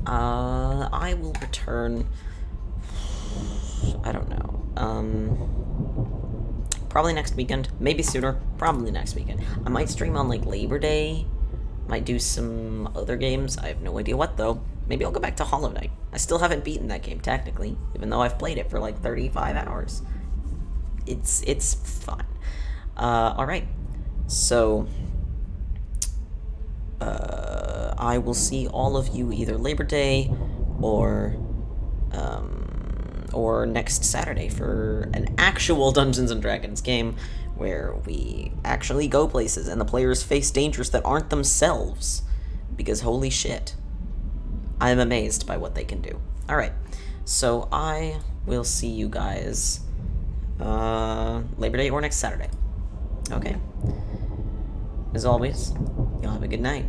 I will return. I don't know. Probably next weekend. Maybe sooner. Probably next weekend. I might stream on like Labor Day. Might do some other games. I have no idea what though. Maybe I'll go back to Hollow Knight. I still haven't beaten that game technically, even though I've played it for like 35 hours. It's fun. Alright. So I will see all of you either Labor Day or next Saturday for an actual Dungeons & Dragons game where we actually go places and the players face dangers that aren't themselves. Because holy shit, I'm amazed by what they can do. Alright, so I will see you guys Labor Day or next Saturday. Okay. As always, y'all have a good night.